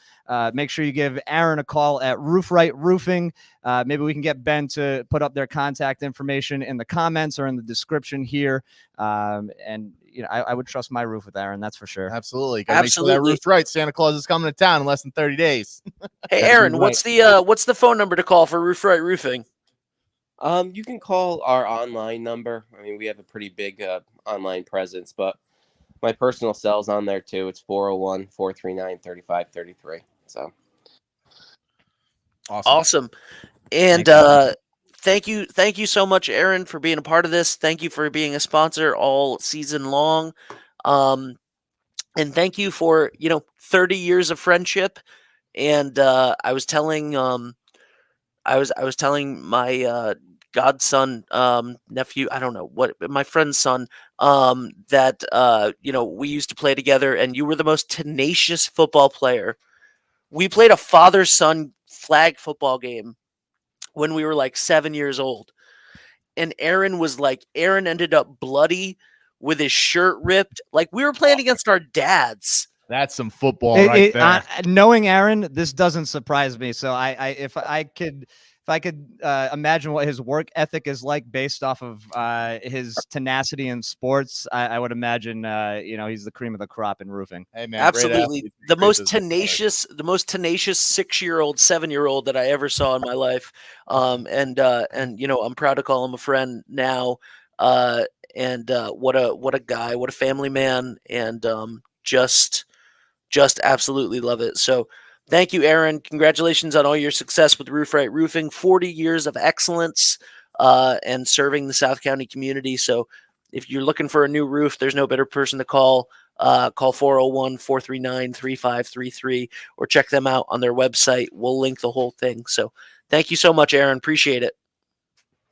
make sure you give Aaron a call at Roof Right Roofing. Maybe we can get Ben to put up their contact information in the comments or in the description here. I would trust my roof with Aaron. That's for sure. Absolutely. Gotta make sure that roof's right. Santa Claus is coming to town in less than 30 days. Hey, Aaron, what's the phone number to call for Roof Right Roofing? You can call our online number. I mean, we have a pretty big online presence, but my personal cell's on there too. It's 401-439-3533. So awesome. And thank you so much, Aaron, for being a part of this. Thank you for being a sponsor all season long. And thank you for 30 years of friendship. And I was telling my godson, nephew, I don't know what, my friend's son, that we used to play together, and you were the most tenacious football player. We played a father-son flag football game when we were like 7 years old, and Aaron ended up bloody with his shirt ripped. Like, we were playing against our dads. That's some football right there. Knowing Aaron, this doesn't surprise me. So if I could imagine what his work ethic is like based off of his tenacity in sports, I would imagine he's the cream of the crop in roofing. Hey man, absolutely the most tenacious 6-year-old, 7-year-old that I ever saw in my life. And I'm proud to call him a friend now. What a guy, what a family man, and just absolutely love it. So thank you, Aaron. Congratulations on all your success with Roof Right Roofing. 40 years of excellence and serving the South County community. So if you're looking for a new roof, there's no better person to call Call 401-439-3533 or check them out on their website. We'll link the whole thing. So thank you so much, Aaron. Appreciate it.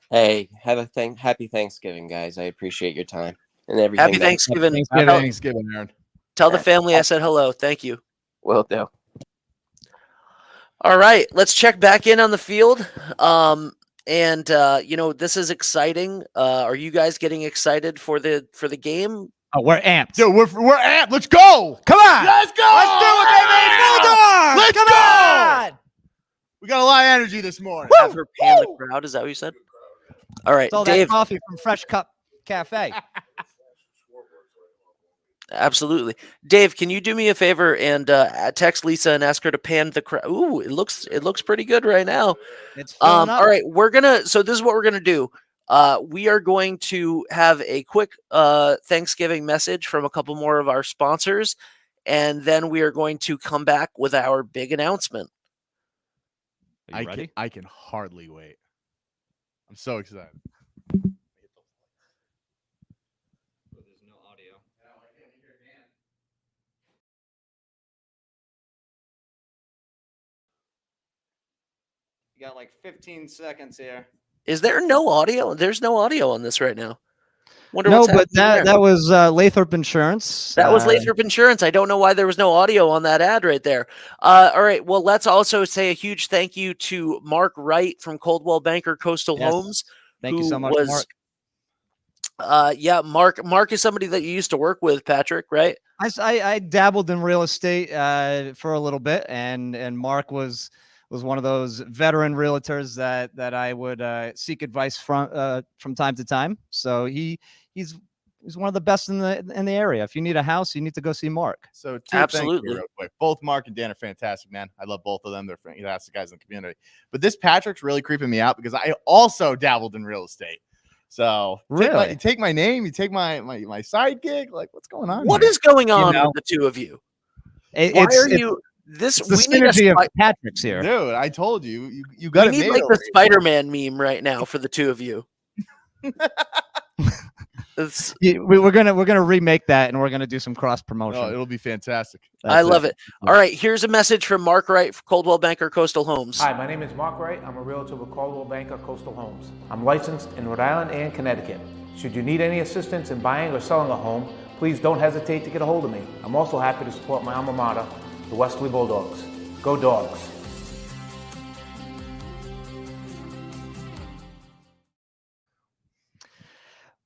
Hey, happy Thanksgiving, guys. I appreciate your time and everything. Happy Thanksgiving. Happy Thanksgiving, Aaron. Tell the family I said hello. Thank you. Will do. All right, let's check back in on the field. This is exciting. Are you guys getting excited for the game? Oh, we're amped. Dude, we're amped. Let's go. Come on. Let's go. Let's do it, baby. Bulldogs. Let's Come go. on. We got a lot of energy this morning. Have her pan the crowd. Is that what you said? All right, It's all Dave. that coffee from Fresh Cup Cafe. Absolutely, Dave. Can you do me a favor and text Lisa and ask her to pan the crowd? Ooh, it looks pretty good right now. It's filling up. All right, so this is what we're gonna do. We are going to have a quick Thanksgiving message from a couple more of our sponsors, and then we are going to come back with our big announcement. Are you ready? I can hardly wait. I'm so excited. There's no audio. You got like 15 seconds here. Is there no audio? There's no audio on this right now. Wonder No, what's but happening there. that was Lathrop Insurance. That was Lathrop Insurance. I don't know why there was no audio on that ad right there. All right. Well, let's also say a huge thank you to Mark Wright from Coldwell Banker Coastal Homes. Thank you so much, Mark. Mark is somebody that you used to work with, Patrick, right? I dabbled in real estate for a little bit, and Mark was one of those veteran realtors that I would seek advice from time to time. So he's one of the best in the area. If you need a house, you need to go see Mark. So Absolutely. real quick. Both Mark and Dan are fantastic, man. I love both of them. They're fantastic guys in the community. But this Patrick's really creeping me out because I also dabbled in real estate. So really, you take my name, you take my side gig. Like, what's going on? What is going on with the two of you? Why are you? It's the synergy of Patrick's here, dude. I told you, you got to need like the Spider-Man meme right now for the two of you. We're gonna remake that, and we're gonna do some cross promotion. Oh, it'll be fantastic. I love it. All right, here's a message from Mark Wright for Coldwell Banker Coastal Homes. Hi, my name is Mark Wright. I'm a realtor with Coldwell Banker Coastal Homes. I'm licensed in Rhode Island and Connecticut. Should you need any assistance in buying or selling a home, please don't hesitate to get a hold of me. I'm also happy to support my alma mater, the Westerly Bulldogs. Go Dogs!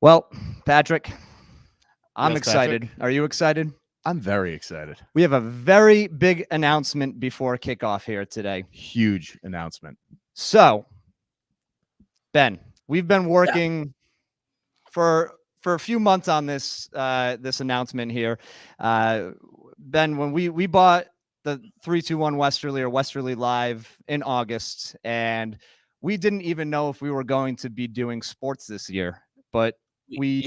Well, Patrick, I'm Yes, excited. Patrick? Are you excited? I'm very excited. We have a very big announcement before kickoff here today. Huge announcement. So, Ben, we've been working for a few months on this announcement here. Ben, when we bought the 321 Westerly or Westerly Live in August, and we didn't even know if we were going to be doing sports this year, but we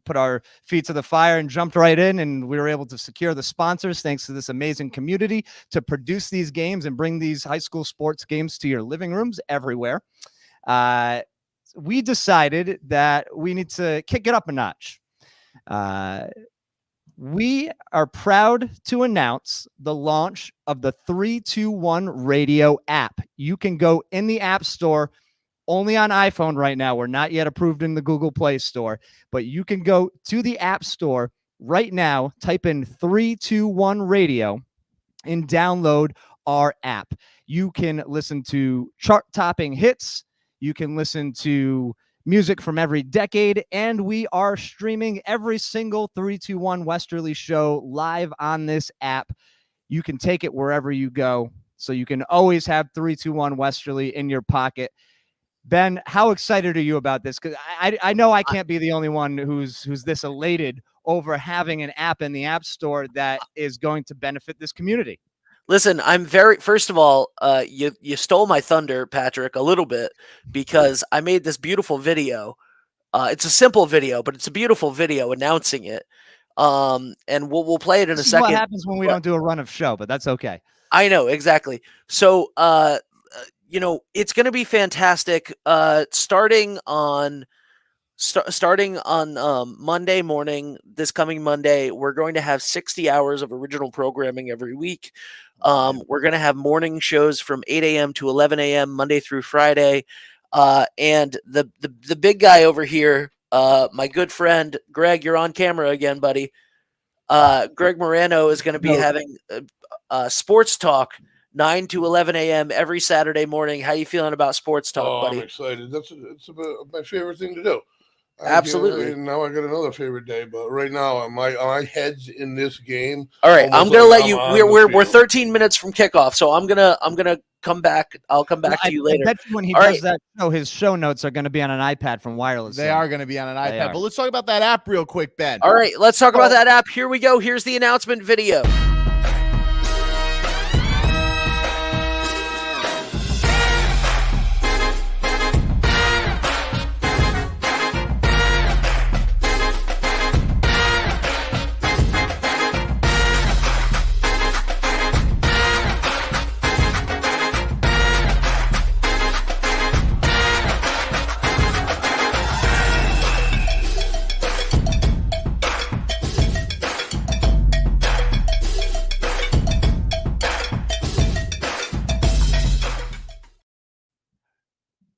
put our feet to the fire and jumped right in, and we were able to secure the sponsors thanks to this amazing community to produce these games and bring these high school sports games to your living rooms everywhere. We decided that we need to kick it up a notch. We are proud to announce the launch of the 321 Radio app. You can go in the App Store. Only on iPhone right now. We're not yet approved in the Google Play Store, but you can go to the App Store right now, type in 321 Radio, and download our app. You can listen to chart-topping hits. You can listen to music from every decade, and we are streaming every single 321 Westerly show live on this app. You can take it wherever you go, so you can always have 321 Westerly in your pocket. Ben, how excited are you about this? Because I know I can't be the only one who's this elated over having an app in the App Store that is going to benefit this community. Listen, first of all, you stole my thunder, Patrick, a little bit, because I made this beautiful video. It's a simple video, but it's a beautiful video announcing it. And we'll play it in a second. What happens when we don't do a run of show, but that's okay. I know, exactly. So, it's going to be fantastic. Starting on starting on Monday morning, this coming Monday, we're going to have 60 hours of original programming every week. We're going to have morning shows from 8 a.m. to 11 a.m. Monday through Friday. And the big guy over here, my good friend Greg, you're on camera again, buddy. Greg Morano is going to be having sports talk 9 to 11 a.m. every Saturday morning. How you feeling about sports talk, buddy? I'm excited. It's about my favorite thing to do. Absolutely. Now I got another favorite day, but right now my head's in this game. All right, I'm gonna let you. We're 13 13 minutes from kickoff, so I'm gonna come back. I'll come back to you later. I bet you when he All does right. that show, his show notes are going to be on an iPad from Wireless. They Zone. are going to be on an They iPad. are. But let's talk about that app real quick, Ben. All right, let's talk about that app. Here we go. Here's the announcement video.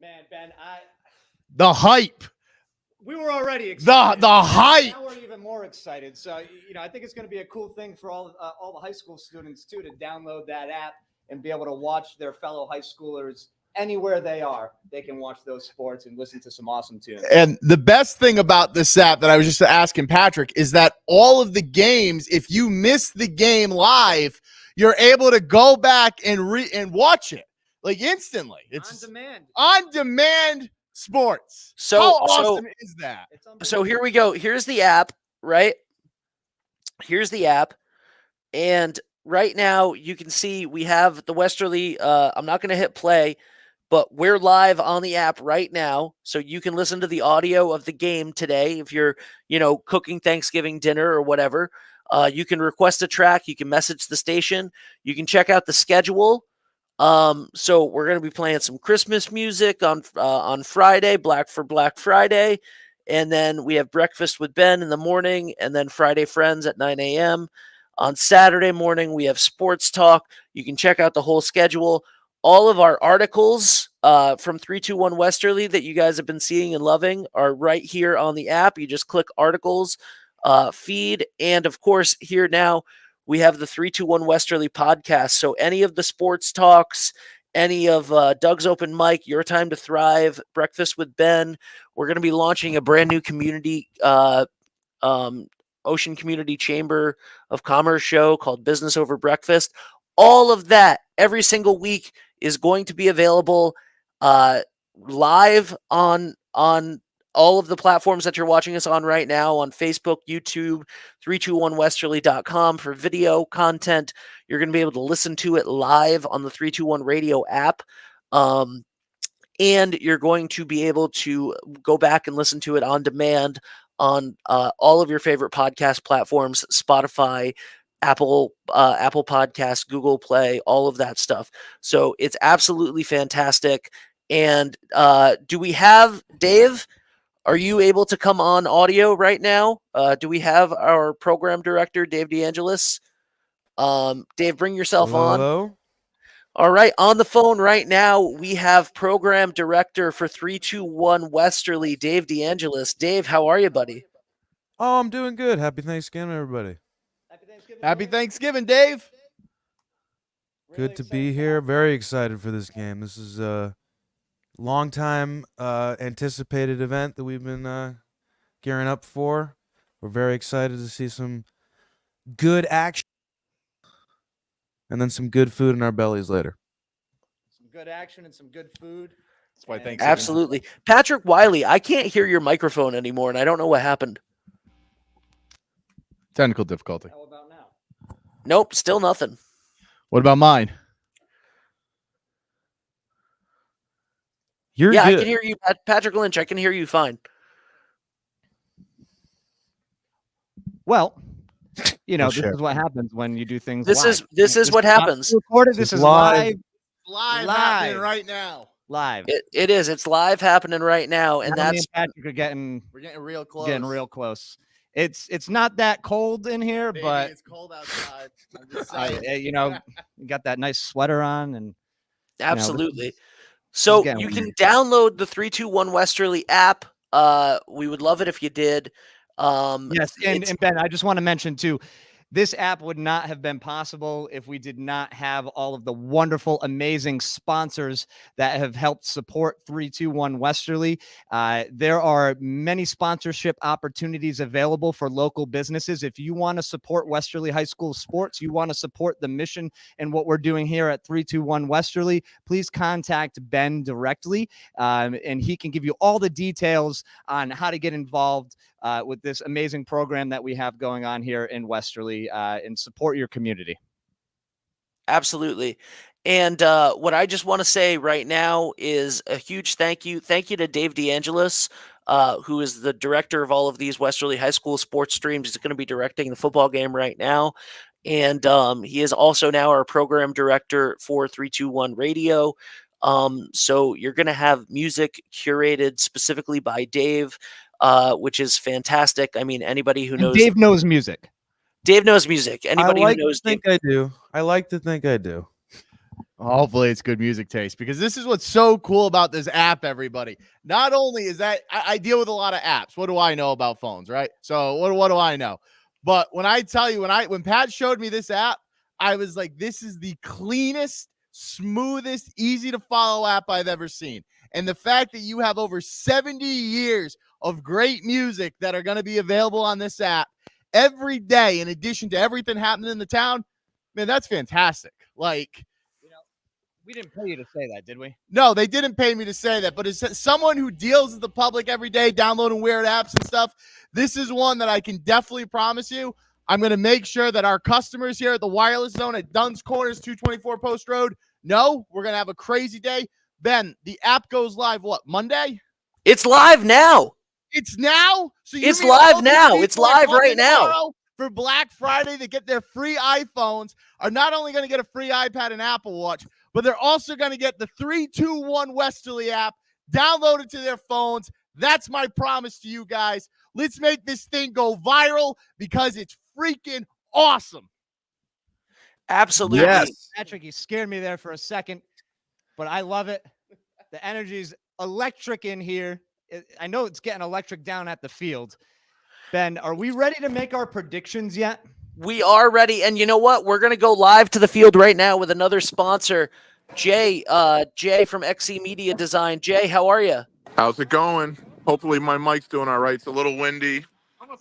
Man, Ben, The hype. we were already excited. The hype. Now we're even more excited. So, I think it's going to be a cool thing for all the high school students too to download that app and be able to watch their fellow high schoolers anywhere they are. They can watch those sports and listen to some awesome tunes. And the best thing about this app that I was just asking Patrick is that all of the games, if you miss the game live, you're able to go back and watch it like instantly. It's on demand sports. So- how so- awesome is that? So here we go. Here's the app, right? Here's the app. And right now you can see we have the Westerly. I'm not going to hit play, but we're live on the app right now. So you can listen to the audio of the game today. If you're, cooking Thanksgiving dinner or whatever, you can request a track. You can message the station. You can check out the schedule. So we're going to be playing some Christmas music on Friday, Black Friday. And then we have breakfast with Ben in the morning, and then Friday Friends at 9 a.m. On Saturday morning, we have sports talk. You can check out the whole schedule. All of our articles from 321 Westerly that you guys have been seeing and loving are right here on the app. You just click articles, feed, and of course, here now we have the 321 Westerly podcast. So any of the sports talks, any of Doug's Open Mic, Your Time to Thrive, Breakfast with Ben, we're going to be launching a brand new community Ocean Community Chamber of Commerce show called Business Over Breakfast. All of that every single week is going to be available live on all of the platforms that you're watching us on right now, on Facebook, YouTube, 321westerly.com for video content. You're going to be able to listen to it live on the 321 radio app. And you're going to be able to go back and listen to it on demand on all of your favorite podcast platforms, Spotify, Apple Podcasts, Google Play, all of that stuff. So it's absolutely fantastic. And do we have Dave? Are you able to come on audio right now? Do we have our program director, Dave DeAngelis? Dave, bring yourself on. Hello? All right, on the phone right now, we have program director for 321 Westerly, Dave DeAngelis. Dave, how are you, buddy? Oh, I'm doing good. Happy Thanksgiving, everybody. Happy Thanksgiving, Dave. Good to be here. Very excited for this game. This is a long time anticipated event that we've been gearing up for. We're very excited to see some good action and then some good food in our bellies later. Some good action and some good food. That's why thanks. Absolutely. Patrick Wiley, I can't hear your microphone anymore, and I don't know what happened. Technical difficulty. How about now? Nope, still nothing. What about mine? You're Yeah, good. I can hear you, Patrick Lynch. I can hear you fine. Well, this sure. is what happens when you do things This live. is what not happens. Recorded. This This is is live. Live Live. happening right now. Live. It is. It's live happening right now, and Now me that's and Patrick are getting real close. Getting real close. It's not that cold in here, Baby, but it's cold outside. I'm just I, saying. you got that nice sweater on, and absolutely. this So getting you can weird. download the 321 Westerly app. We would love it if you did. Yes, and it's- Ben, I just want to mention too, this app would not have been possible if we did not have all of the wonderful, amazing sponsors that have helped support 321 Westerly. There are many sponsorship opportunities available for local businesses. If you want to support Westerly High School sports, you want to support the mission and what we're doing here at 321 Westerly, please contact Ben directly, and he can give you all the details on how to get involved with this amazing program that we have going on here in Westerly, and support your community. Absolutely. And what I just want to say right now is a huge thank you. Thank you to Dave DeAngelis, who is the director of all of these Westerly High School sports streams. He's going to be directing the football game right now. And he is also now our program director for 321 Radio. So you're going to have music curated specifically by Dave, which is fantastic. I mean, anybody who knows Dave knows music. Dave knows music. Anybody I like who knows to think I do. I like to think I do. Hopefully it's good music taste, because this is what's so cool about this app, everybody. Not only is that I deal with a lot of apps. What do I know about phones, right? So what do I know? But when I tell you, when Pat showed me this app, I was like, this is the cleanest, smoothest, easy to follow app I've ever seen. And the fact that you have over 70 years of great music that are going to be available on this app every day, in addition to everything happening in the town, man, that's fantastic. Like, we didn't pay you to say that, did we? No, they didn't pay me to say that. But as someone who deals with the public every day, downloading weird apps and stuff, this is one that I can definitely promise you. I'm going to make sure that our customers here at the Wireless Zone at Dunn's Corners, 224 Post Road, know we're going to have a crazy day. Ben, the app goes live, what, Monday? it's live now. It's now? So It's mean live all these now. It's people are live coming right now. tomorrow for Black Friday to get their free iPhones are not only going to get a free iPad and Apple Watch, but they're also going to get the 321 Westerly app downloaded to their phones. That's my promise to you guys. Let's make this thing go viral because it's freaking awesome. Absolutely. Yes. Patrick, you scared me there for a second, but I love it. The energy's electric in here. I know it's getting electric down at the field. Ben, are we ready to make our predictions yet? We are ready. And you know what? We're going to go live to the field right now with another sponsor, Jay from XC Media Design. Jay, how are you? How's it going? Hopefully my mic's doing all right. It's a little windy.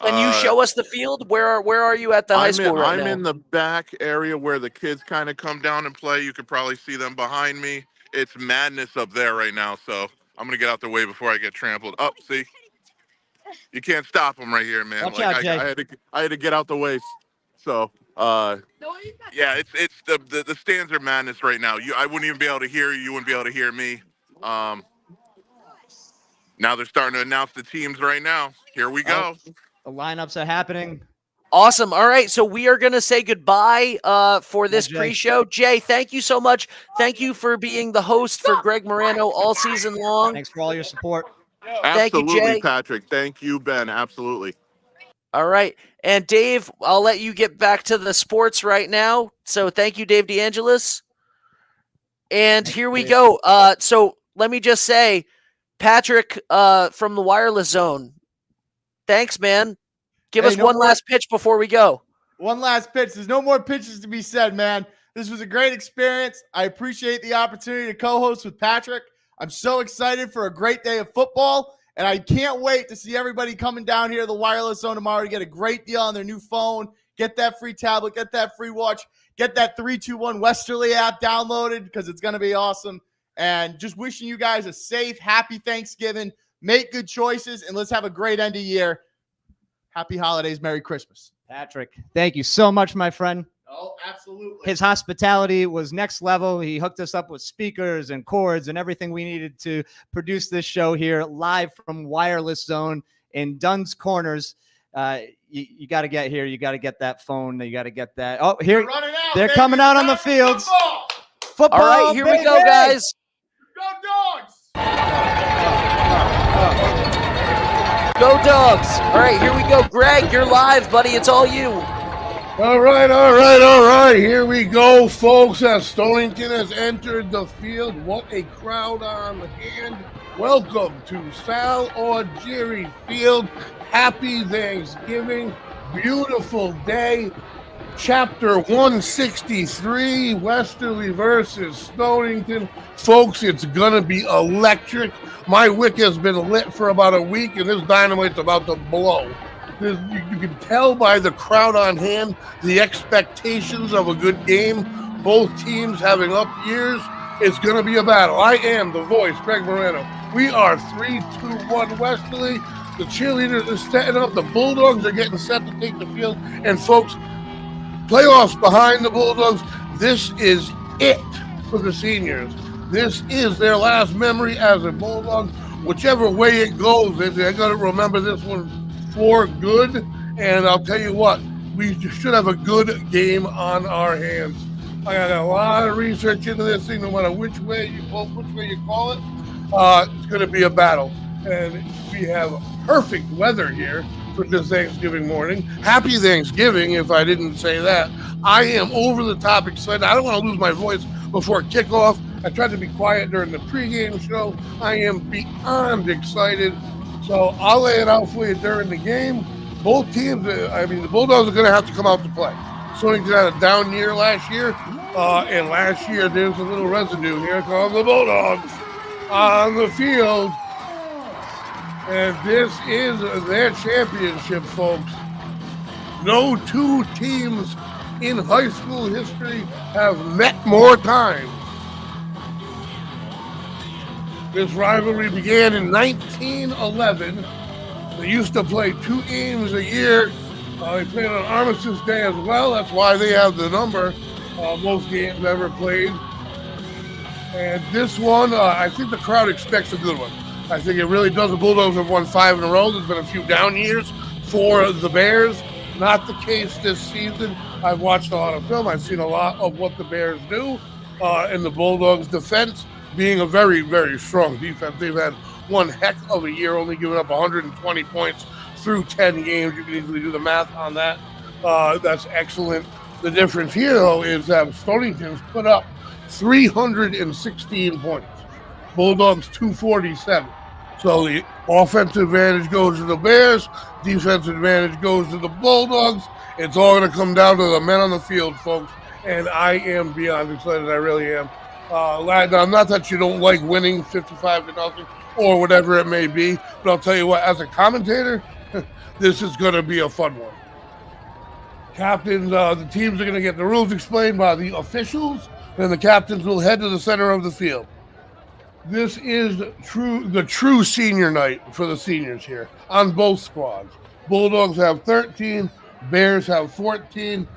Can you show us the field? Where are you at the high school right now? I'm in the back area where the kids kind of come down and play. You could probably see them behind me. It's madness up there right now, so I'm going to get out the way before I get trampled. Oh, see? You can't stop them right here, man. Watch out, Jay. I had to get out the way. So, yeah, it's the stands are madness right now. I wouldn't even be able to hear you. You wouldn't be able to hear me. Now they're starting to announce the teams right now. Here we go. The lineups are happening. Awesome. All right. So we are going to say goodbye for this Jay. pre-show. Jay, thank you so much. Thank you for being the host for Greg Morano all season long. Thanks for all your support. Thank you, Absolutely, Jay. Patrick. Thank you, Ben. Absolutely. All right. And Dave, I'll let you get back to the sports right now. So thank you, Dave DeAngelis. And here we go. So let me just say, Patrick from the Wireless Zone, thanks, man. Give us one last pitch before we go. One last pitch. There's no more pitches to be said, man. This was a great experience. I appreciate the opportunity to co-host with Patrick. I'm so excited for a great day of football, and I can't wait to see everybody coming down here to the Wireless Zone tomorrow to get a great deal on their new phone, get that free tablet, get that free watch, get that 321 Westerly app downloaded because it's going to be awesome. And just wishing you guys a safe, happy Thanksgiving. Make good choices, and let's have a great end of year. Happy holidays. Merry Christmas. Patrick, thank you so much, my friend. Oh, absolutely. His hospitality was next level. He hooked us up with speakers and cords and everything we needed to produce this show here live from Wireless Zone in Dunn's Corners. You got to get here. You got to get that phone. You got to get that. Oh, here they're coming out on the fields. Football, all right, here we go, baby! guys. Go Dogs! Go Dogs. All right, here we go. Greg, you're live, buddy. It's all you. All right. Here we go, folks, as Stonington has entered the field. What a crowd on hand. Welcome to Sal or Jerry Field. Happy Thanksgiving. Beautiful day. Chapter 163, Westerly versus Stonington. Folks, it's going to be electric. My wick has been lit for about a week, and this dynamite's about to blow. You can tell by the crowd on hand the expectations of a good game. Both teams having up years. It's going to be a battle. I am the voice, Greg Moreno. We are 3-2-1 Westerly. The cheerleaders are setting up. The Bulldogs are getting set to take the field. And, folks, playoffs behind the Bulldogs. This is it for the seniors. This is their last memory as a Bulldog. Whichever way it goes, they're going to remember this one for good. And I'll tell you what, we should have a good game on our hands. I got a lot of research into this thing. No matter which way you call it, it's going to be a battle. And we have perfect weather here for this Thanksgiving morning. Happy Thanksgiving, if I didn't say that. I am over the top excited. I don't want to lose my voice before kickoff. I tried to be quiet during the pregame show. I am beyond excited. So I'll lay it out for you during the game. Both teams, the Bulldogs are going to have to come out to play. Stonington had a down year last year. And last year, there's a little residue. Here come the Bulldogs on the field. And this is their championship, folks. No two teams in high school history have met more times. This rivalry began in 1911. They used to play 2 games a year. They played on Armistice Day as well. That's why they have the number. Most games ever played. And this one, I think the crowd expects a good one. I think it really does. The Bulldogs have won 5 in a row. There's been a few down years for the Bears. Not the case this season. I've watched a lot of film. I've seen a lot of what the Bears do. And the Bulldogs' defense being a very, very strong defense. They've had one heck of a year, only giving up 120 points through 10 games. You can easily do the math on that. That's excellent. The difference here, though, is that Stonington's put up 316 points. Bulldogs 247. So the offensive advantage goes to the Bears. Defensive advantage goes to the Bulldogs. It's all going to come down to the men on the field, folks. And I am beyond excited. I really am. Now, not that you don't like winning 55-0 or whatever it may be, but I'll tell you what, as a commentator, this is going to be a fun one. Captains, the teams are going to get the rules explained by the officials, and the captains will head to the center of the field. This is the true senior night for the seniors here on both squads. Bulldogs have 13, Bears have 14.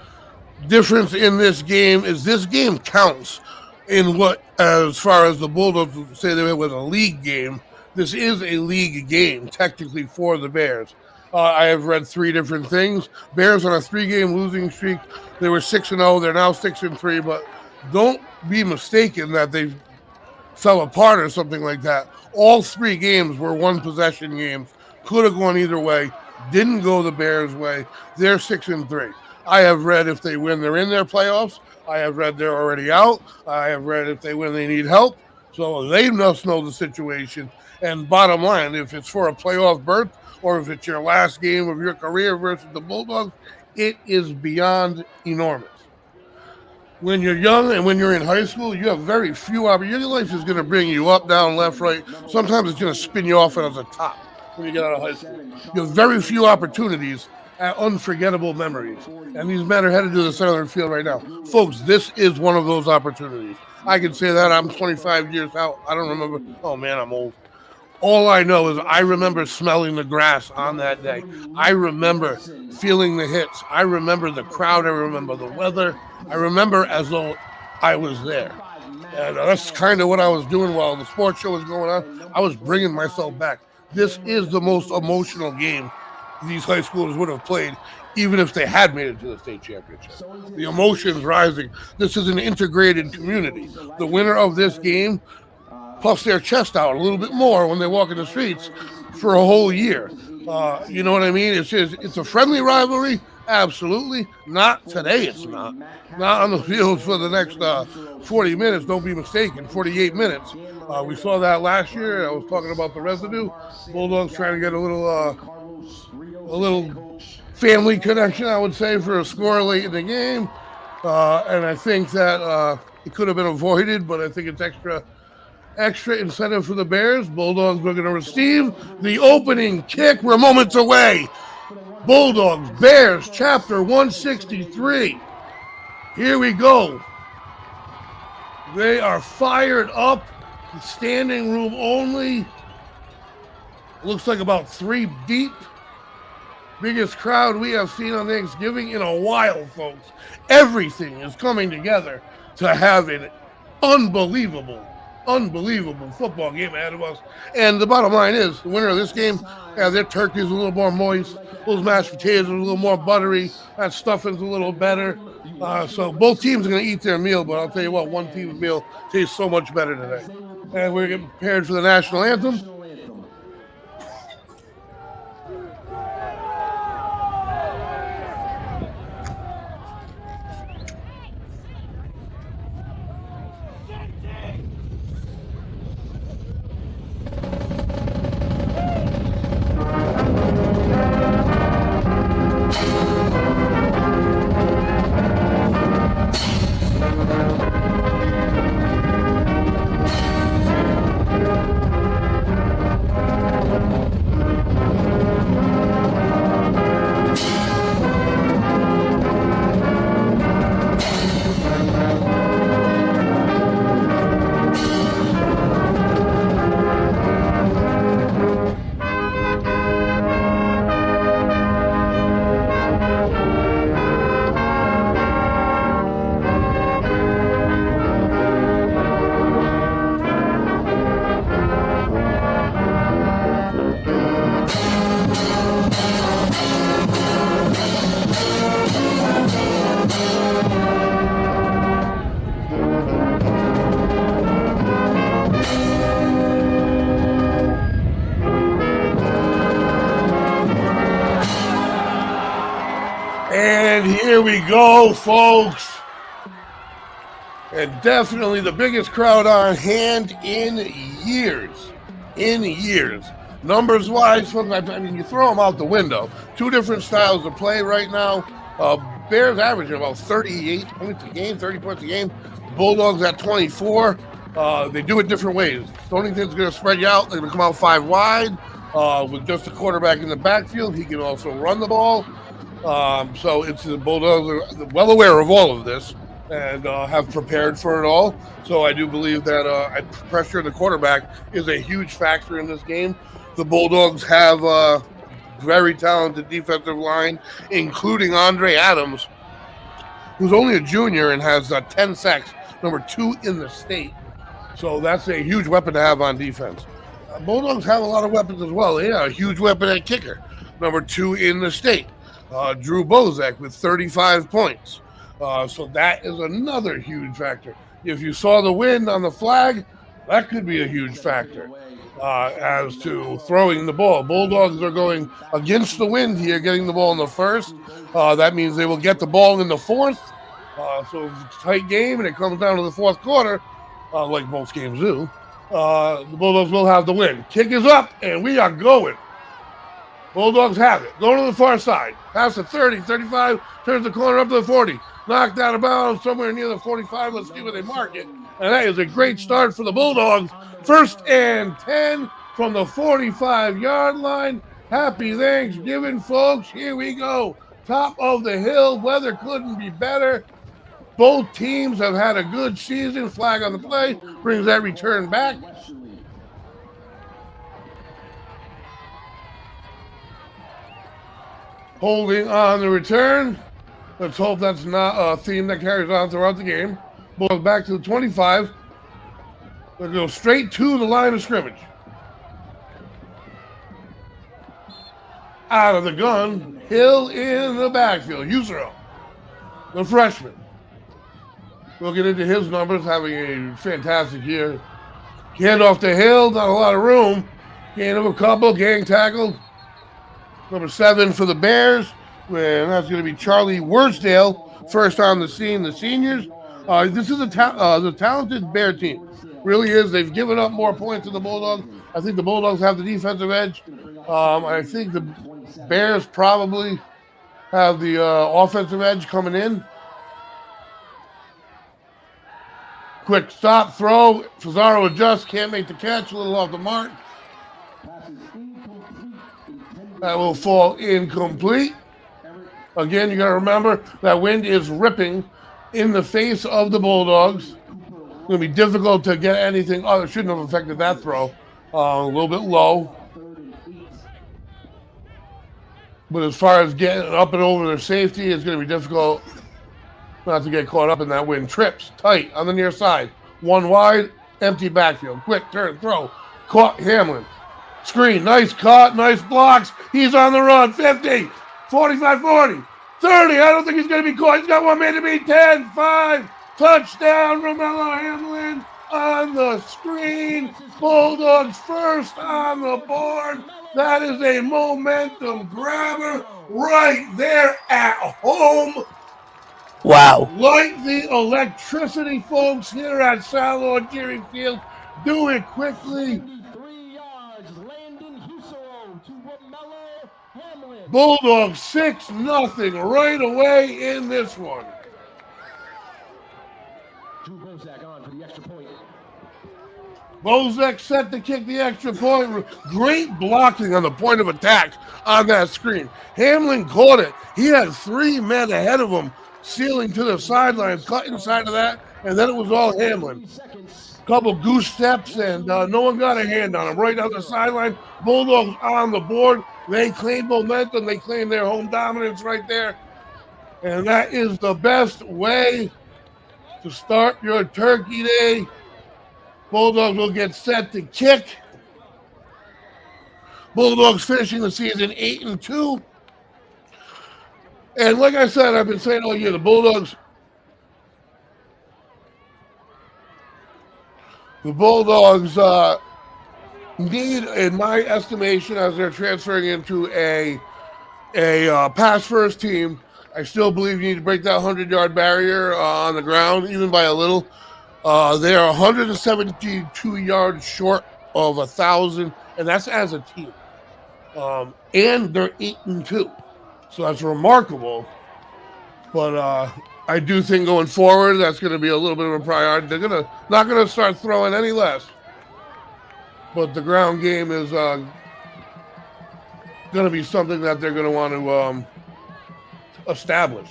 Difference in this game is this game counts in what, as far as the Bulldogs say they were a league game, this is a league game technically for the Bears. I have read 3 different things. Bears on a 3-game losing streak. They were 6-0. They're now 6-3. But don't be mistaken that they fell apart or something like that. All 3 games were one-possession games. Could have gone either way. Didn't go the Bears' way. They're 6-3. I have read if they win, they're in their playoffs. I have read they're already out. I have read if they win, they need help. So they must know the situation. And bottom line, if it's for a playoff berth or if it's your last game of your career versus the Bulldogs, it is beyond enormous. When you're young and when you're in high school, you have very few opportunities. Your life is going to bring you up, down, left, right. Sometimes it's going to spin you off as a top when you get out of high school. You have very few opportunities at unforgettable memories. And these men are headed to the center of the field right now. Folks, this is one of those opportunities. I can say that. I'm 25 years out. I don't remember. Oh, man, I'm old. All I know is I remember smelling the grass on that day. I remember feeling the hits. I remember the crowd. I remember the weather. I remember as though I was there. And that's kind of what I was doing while the sports show was going on. I was bringing myself back. This is the most emotional game these high schoolers would have played, even if they had made it to the state championship. The emotions rising. This is an integrated community. The winner of this game puffs their chest out a little bit more when they walk in the streets. for a whole year. You know what I mean? It's a friendly rivalry. Absolutely. Not today, it's not. Not on the field for the next 40 minutes. Don't be mistaken. 48 minutes. We saw that last year. I was talking about the residue. Bulldogs trying to get a little family connection, I would say, for a score late in the game. And I think that it could have been avoided, but I think it's extra incentive for the Bears. Bulldogs are going to receive the opening kick. We're moments away. Bulldogs, Bears, chapter 163. Here we go. They are fired up. Standing room only. Looks like about 3 deep. Biggest crowd we have seen on Thanksgiving in a while, folks. Everything is coming together to have an unbelievable football game ahead of us. And the bottom line is, the winner of this game, their turkey's a little more moist. Those mashed potatoes are a little more buttery. That stuffing's a little better. So both teams are going to eat their meal, but I'll tell you what, one team's meal tastes so much better today. And we're getting prepared for the national anthem. And here we go, folks. And definitely the biggest crowd on hand in years. Numbers-wise, folks, I mean, you throw them out the window. 2 different styles of play right now. Bears averaging about 38 points a game, 30 points a game. Bulldogs at 24. They do it different ways. Stonington's going to spread you out. They're going to come out 5 wide with just a quarterback in the backfield. He can also run the ball. So it's the Bulldogs are well aware of all of this and have prepared for it all. So I do believe that pressure of the quarterback is a huge factor in this game. The Bulldogs have a very talented defensive line, including Andre Adams, who's only a junior and has 10 sacks, number 2 in the state. So that's a huge weapon to have on defense. Bulldogs have a lot of weapons as well. They have a huge weapon at kicker, number 2 in the state. Drew Bozak with 35 points. So that is another huge factor. If you saw the wind on the flag, that could be a huge factor as to throwing the ball. Bulldogs are going against the wind here, getting the ball in the first. That means they will get the ball in the fourth. So it's a tight game, and it comes down to the fourth quarter, like most games do. The Bulldogs will have the win. Kick is up, and we are going. Bulldogs have it. Going to the far side. Pass the 30, 35, turns the corner up to the 40. Knocked out of bounds somewhere near the 45. Let's see where they mark it. And that is a great start for the Bulldogs. 1st and 10 from the 45-yard line. Happy Thanksgiving, folks. Here we go. Top of the hill. Weather couldn't be better. Both teams have had a good season. Flag on the play. Brings that return back. Holding on the return. Let's hope that's not a theme that carries on throughout the game. Ball back to the 25. They'll go straight to the line of scrimmage. Out of the gun. Hill in the backfield. Usero, the freshman. We'll get into his numbers, having a fantastic year. Hand off to Hill, not a lot of room. Gain of a couple, gang tackle. Number 7 for the Bears. And that's going to be Charlie Worsdale, first on the scene, the seniors. This is the talented Bear team. Really is. They've given up more points than the Bulldogs. I think the Bulldogs have the defensive edge. I think the Bears probably have the offensive edge coming in. Quick stop, throw. Fazaro adjusts, can't make the catch, a little off the mark. That will fall incomplete. Again, you got to remember that wind is ripping in the face of the Bulldogs. It's going to be difficult to get anything. Oh, it shouldn't have affected that throw. A little bit low. But as far as getting up and over their safety, it's going to be difficult not to get caught up in that wind. Trips, tight, on the near side. One wide, empty backfield. Quick turn, throw. Caught Hamlin. Screen, nice cut, nice blocks. He's on the run, 50, 45, 40, 30. I don't think he's going to be caught. He's got one man to beat, 10, 5. Touchdown, Romello Hamlin on the screen. Bulldogs first on the board. That is a momentum grabber right there at home. Wow. Like the electricity, folks, here at Sal Jerry Field. Do it quickly. Bulldogs 6-0 right away in this one. Bozek set to kick the extra point. Great blocking on the point of attack on that screen. Hamlin caught it. He had 3 men ahead of him, sealing to the sideline, cut inside of that, and then it was all Hamlin. Couple goose steps, and no one got a hand on him. Right down the sideline, Bulldogs on the board. They claim momentum. They claim their home dominance right there. And that is the best way to start your Turkey Day. Bulldogs will get set to kick. Bulldogs finishing the season 8-2. And like I said, I've been saying all year, the Bulldogs need, in my estimation, as they're transferring into a pass-first team, I still believe you need to break that 100-yard barrier on the ground, even by a little. They are 172 yards short of 1,000, and that's as a team. And they're 8-2, so that's remarkable. But I do think going forward, that's going to be a little bit of a priority. They're not going to start throwing any less. But the ground game is going to be something that they're going to want to establish.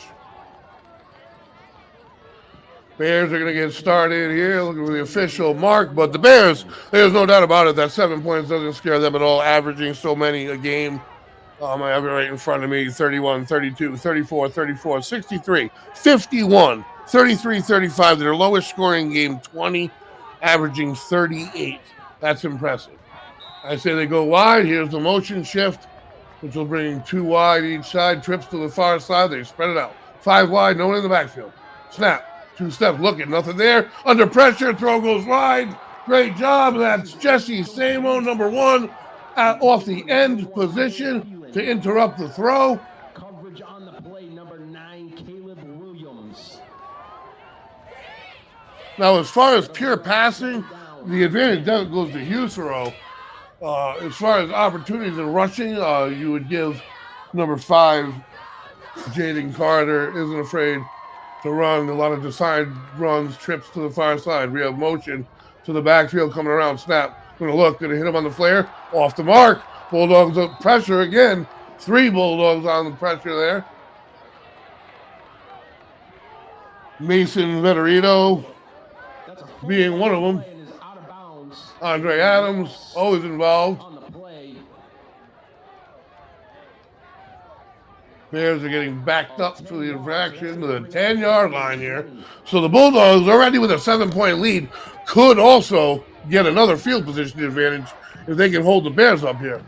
Bears are going to get started here, looking for the official mark. But the Bears, there's no doubt about it, that 7 points doesn't scare them at all, averaging so many a game. I have it right in front of me, 31, 32, 34, 34, 63, 51, 33, 35. Their lowest scoring game, 20, averaging 38. That's impressive. I say they go wide. Here's the motion shift, which will bring 2 wide each side. Trips to the far side. They spread it out. 5 wide, no one in the backfield. Snap. 2 steps, looking, nothing there. Under pressure, throw goes wide. Great job. That's Jesse Samo, number 1, off the end position to interrupt the throw. Coverage on the play, number 9, Caleb Williams. Now, as far as pure passing, the advantage goes to Husero. As far as opportunities in rushing, you would give number 5, Jaden Carter, isn't afraid to run a lot of design runs, trips to the far side. We have motion to the backfield coming around, snap. Going to hit him on the flare, off the mark. Bulldogs up pressure again. 3 Bulldogs on the pressure there. Mason Veterito being one of them. Andre Adams, always involved. Bears are getting backed up to the infraction to the 10-yard line here. So the Bulldogs, already with a 7-point lead, could also get another field position advantage if they can hold the Bears up here.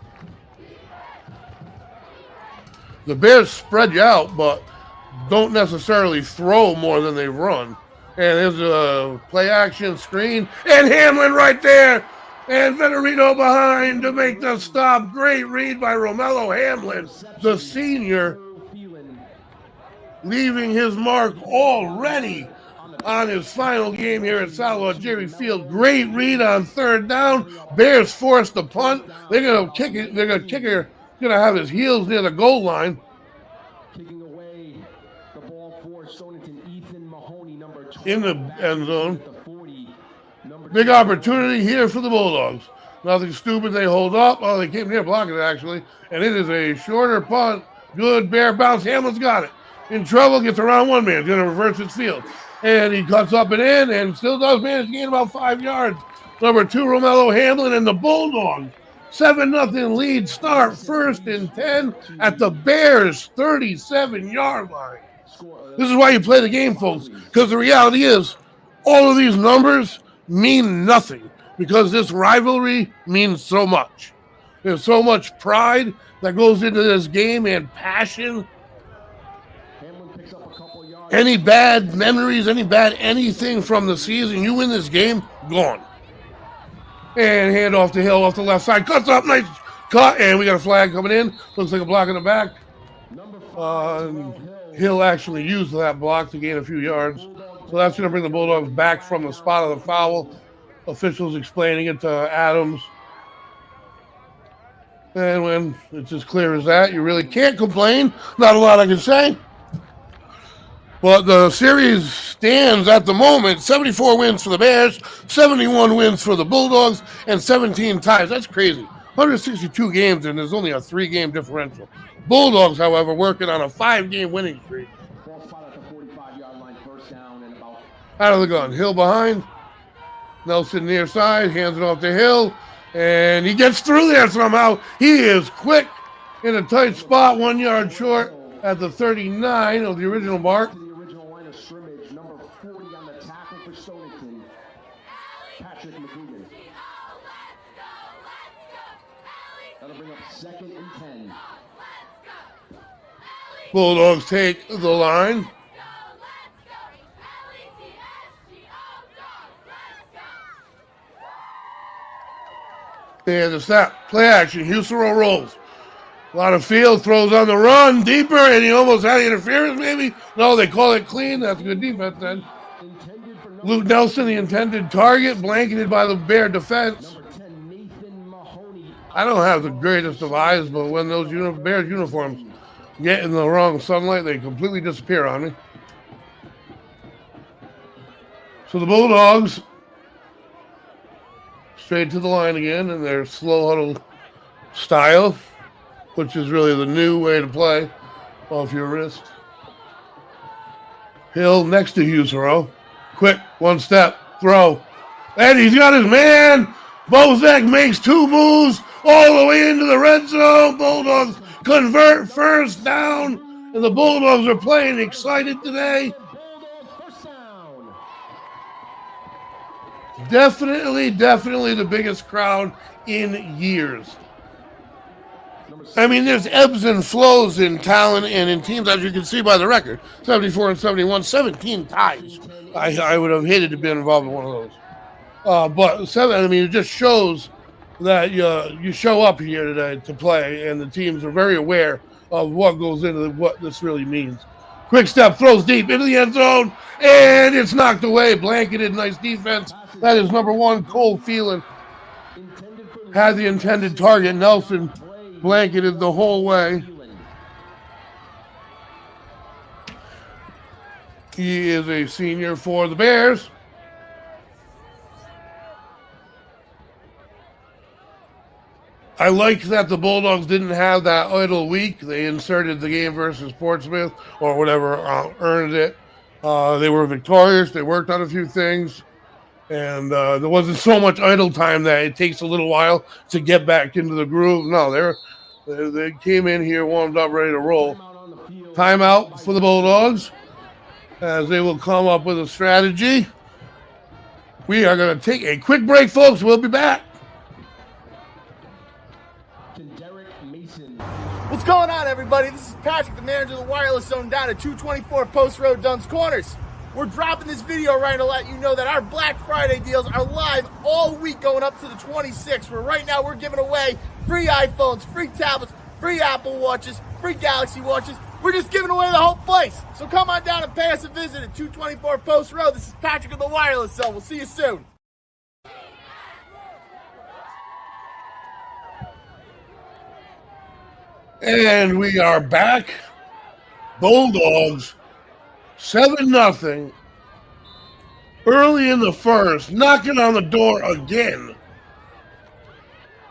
The Bears spread you out, but don't necessarily throw more than they run. And there's a play action screen, and Hamlin right there And Venerino behind to make the stop. Great read by Romello Hamlin, the senior, leaving his mark already on his final game here at Salvador Jerry Field. Great read on third down. Bears force the punt. They're gonna kick it. They're gonna kick her. Gonna have his heels near the goal line. Kicking away the ball for Stonington, Ethan Mahoney, number 12, In the end zone. at the 40. Big opportunity here for the Bulldogs. Nothing stupid. They hold up. Oh, they came near blocking it, actually. And it is a shorter punt. Good bear bounce. Hamlin's got it. In trouble, gets around one man. He's going to reverse his field. And he cuts up and in and still does manage to gain about 5 yards. Number 2, Romello Hamlin, and the Bulldogs. 7-0 lead start, 1st and 10 at the Bears' 37-yard line. This is why you play the game, folks, because the reality is all of these numbers mean nothing because this rivalry means so much. There's so much pride that goes into this game and passion. Any bad memories, any bad anything from the season, you win this game, gone. And hand off to Hill off the left side. Cuts up, nice cut, and we got a flag coming in. Looks like a block in the back. Hill actually used that block to gain a few yards. So that's going to bring the Bulldogs back from the spot of the foul. Officials explaining it to Adams. And when it's as clear as that, you really can't complain. Not a lot I can say. But the series stands at the moment, 74 wins for the Bears, 71 wins for the Bulldogs, and 17 ties. That's crazy. 162 games, and there's only a 3-game differential. Bulldogs, however, working on a 5-game winning streak. Out of the gun. Hill behind. Nelson near side, hands it off to Hill, and he gets through there somehow. He is quick in a tight spot, 1 yard short at the 39 of the original mark. Scrimmage, number 40 on the tackle for Stonington, Patrick McGugan. That'll bring up 2nd and 10. Bulldogs take the line. And the snap, play action, Houston rolls. A lot of field, throws on the run, deeper, and he almost had interference maybe. No, they call it clean. That's a good defense then. Luke Nelson, the intended target, blanketed by the Bear defense. I don't have the greatest of eyes, but when those Bears uniforms get in the wrong sunlight, they completely disappear on me. So the Bulldogs straight to the line again in their slow huddle style, which is really the new way to play off your wrist. Hill next to Husero. Quick, one step, throw. And he's got his man. Bozek makes 2 moves all the way into the red zone. Bulldogs convert, first down. And the Bulldogs are playing excited today. Definitely the biggest crowd in years. I mean, there's ebbs and flows in talent and in teams, as you can see by the record. 74 and 71, 17 ties. I would have hated to be involved in one of those. But 7, I mean, it just shows that you show up here today to play, and the teams are very aware of what goes into what this really means. Quick step, throws deep into the end zone, and it's knocked away. Blanketed, nice defense. That is number 1, Cole Phelan. Had the intended target. Nelson blanketed the whole way. He is a senior for the Bears. I like that the Bulldogs didn't have that idle week. They inserted the game versus Portsmouth or whatever, earned it. They were victorious. They worked on a few things. And there wasn't so much idle time that it takes a little while to get back into the groove. No, they came in here, warmed up, ready to roll. Timeout for the Bulldogs as they will come up with a strategy. We are going to take a quick break, folks. We'll be back. What's going on, everybody? This is Patrick, the manager of the Wireless Zone down at 224 Post Road, Dunn's Corners. we're dropping this video right to let you know that our Black Friday deals are live all week going up to the 26th, where right now we're giving away free iPhones, free tablets, free Apple Watches, free Galaxy Watches. We're just giving away the whole place. So come on down and pay us a visit at 224 Post Road. This is Patrick of the Wireless Cell. We'll see you soon. And we are back. Bulldogs 7-0. Early in the first, knocking on the door again.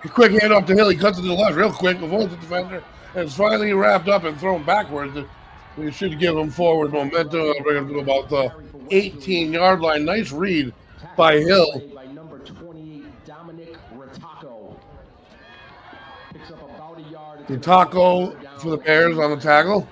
A quick hand off the hill. He cuts it to the left real quick, avoids the defender, and it's finally wrapped up and thrown backwards. We should give him forward momentum. Bring him to about the 18-yard line. Nice read by Hill. By number 28, Dominic Rataco. Picks up about a yard. Rataco for the Bears on the tackle.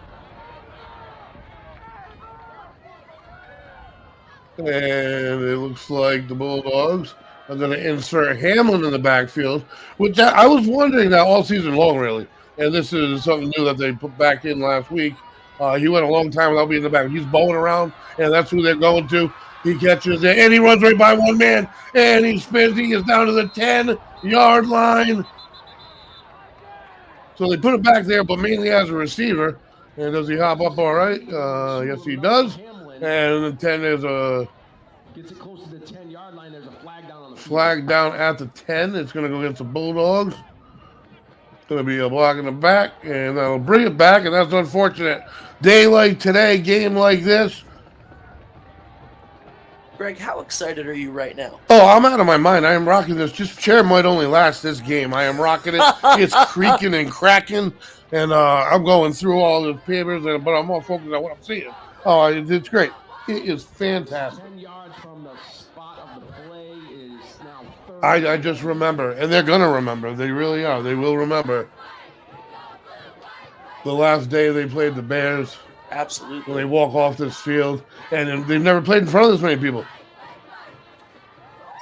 And it looks like the Bulldogs are going to insert Hamlin in the backfield, which I was wondering that all season long, really. And this is something new that they put back in last week. He went a long time without being in the back. He's bowling around, and that's who they're going to. He catches it, and he runs right by one man, and he spins. He is down to the 10-yard line. So they put it back there, but mainly as a receiver. And does he hop up all right? Yes, he does. And the 10 is a Gets it close to the 10-yard line. There's a flag down on the flag down at the 10. It's going to go against the Bulldogs. It's going to be a block in the back, and that'll bring it back, and that's unfortunate. Day like today, game like this. Greg, how excited are you right now? Oh, I'm out of my mind. I am rocking this. This chair might only last this game. I am rocking it. It's creaking and cracking, and I'm going through all the papers, but I'm more focused on what I'm seeing. Oh, it's great. It is fantastic. 10 yards from the spot of the play is now third. I just remember, and they're going to remember. They really are. They will remember the last day they played the Bears. Absolutely. When they walk off this field, and they've never played in front of this many people.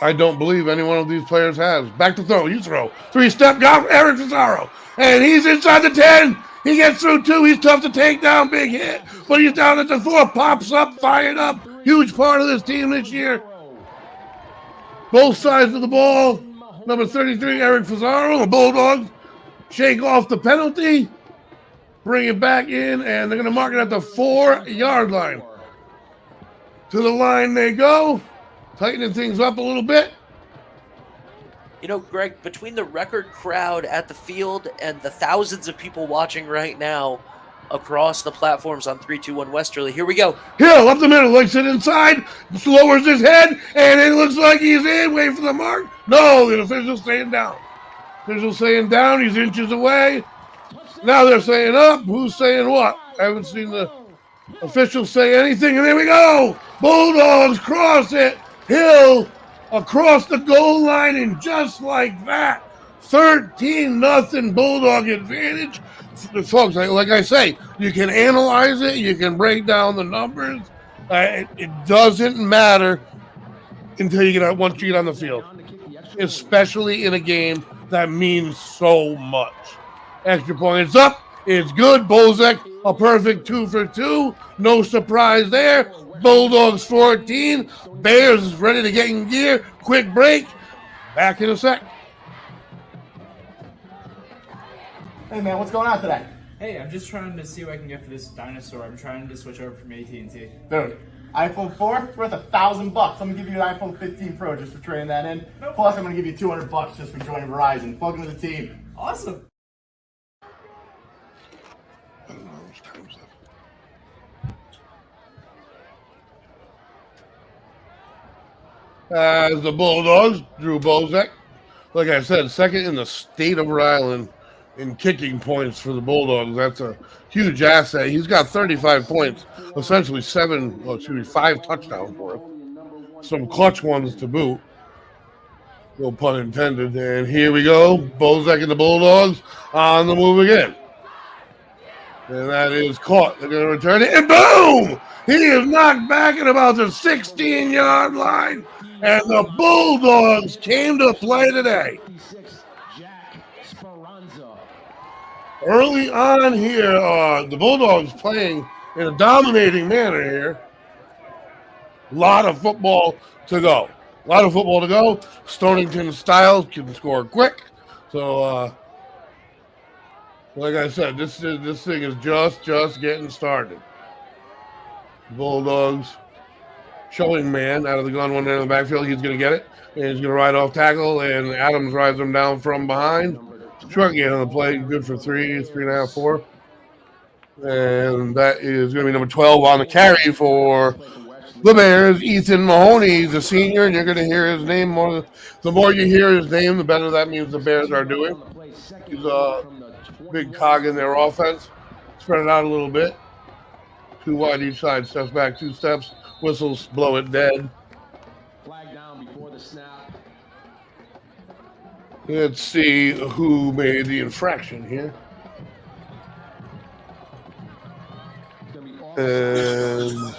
I don't believe any one of these players has. Back to throw. You throw. 3-step golf. Eric Cesaro. And he's inside the 10. He gets through 2. He's tough to take down. Big hit. But he's down at the 4. Pops up. Fired up. Huge part of this team this year. Both sides of the ball. Number 33, Eric Cesaro. The Bulldogs shake off the penalty. Bring it back in. And they're going to mark it at the 4-yard line. To the line they go. Tightening things up a little bit. You know, Greg, between the record crowd at the field and the thousands of people watching right now across the platforms on 321 Westerly, here we go. Hill up the middle, looks it inside, lowers his head, and it looks like he's in. Wait for the mark. No, the official's saying down. Official's saying down. He's inches away. Now they're saying up. Who's saying what? I haven't seen the officials say anything, and there we go. Bulldogs cross it. Hill across the goal line, and just like that, 13-0 Bulldog advantage. Folks, like I say, you can analyze it, you can break down the numbers. It doesn't matter until you get out, once you get on the field, especially in a game that means so much. Extra points up. It's good. Bozek, a perfect 2 for 2. No surprise there. Bulldogs 14. Bears is ready to get in gear. Quick break. Back in a sec. Hey man, what's going on today? Hey, I'm just trying to see what I can get for this dinosaur. I'm trying to switch over from AT&T. Dude, iPhone 4, it's worth $1,000. I'm gonna give you an iPhone 15 Pro just for trading that in. Nope. Plus, I'm gonna give you $200 just for joining Verizon. Welcome to the team. Awesome. As the Bulldogs, Drew Bozek, like I said, second in the state of Rhode Island in kicking points for the Bulldogs. That's a huge asset. He's got 35 points, essentially 5 touchdowns for him. Some clutch ones to boot. No pun intended. And here we go. Bozek and the Bulldogs on the move again. And that is caught. They're going to return it. And boom! He is knocked back at about the 16-yard line. And the Bulldogs came to play today. Early on here, the Bulldogs playing in a dominating manner here. A lot of football to go. Stonington Styles can score quick. So, like I said, this thing is just getting started. Bulldogs showing man out of the gun, one man in the backfield. He's going to get it. And he's going to ride off tackle, and Adams rides him down from behind. Short gain on the play. Good for 3.5, 4. And that is going to be number 12 on the carry for the Bears. Ethan Mahoney. He's a senior, and you're going to hear his name more. The more you hear his name, the better that means the Bears are doing. He's a big cog in their offense. Spread it out a little bit. 2 wide each side. Steps back 2 steps. Whistles, blow it dead. Flag down before the snap. Let's see who made the infraction here. And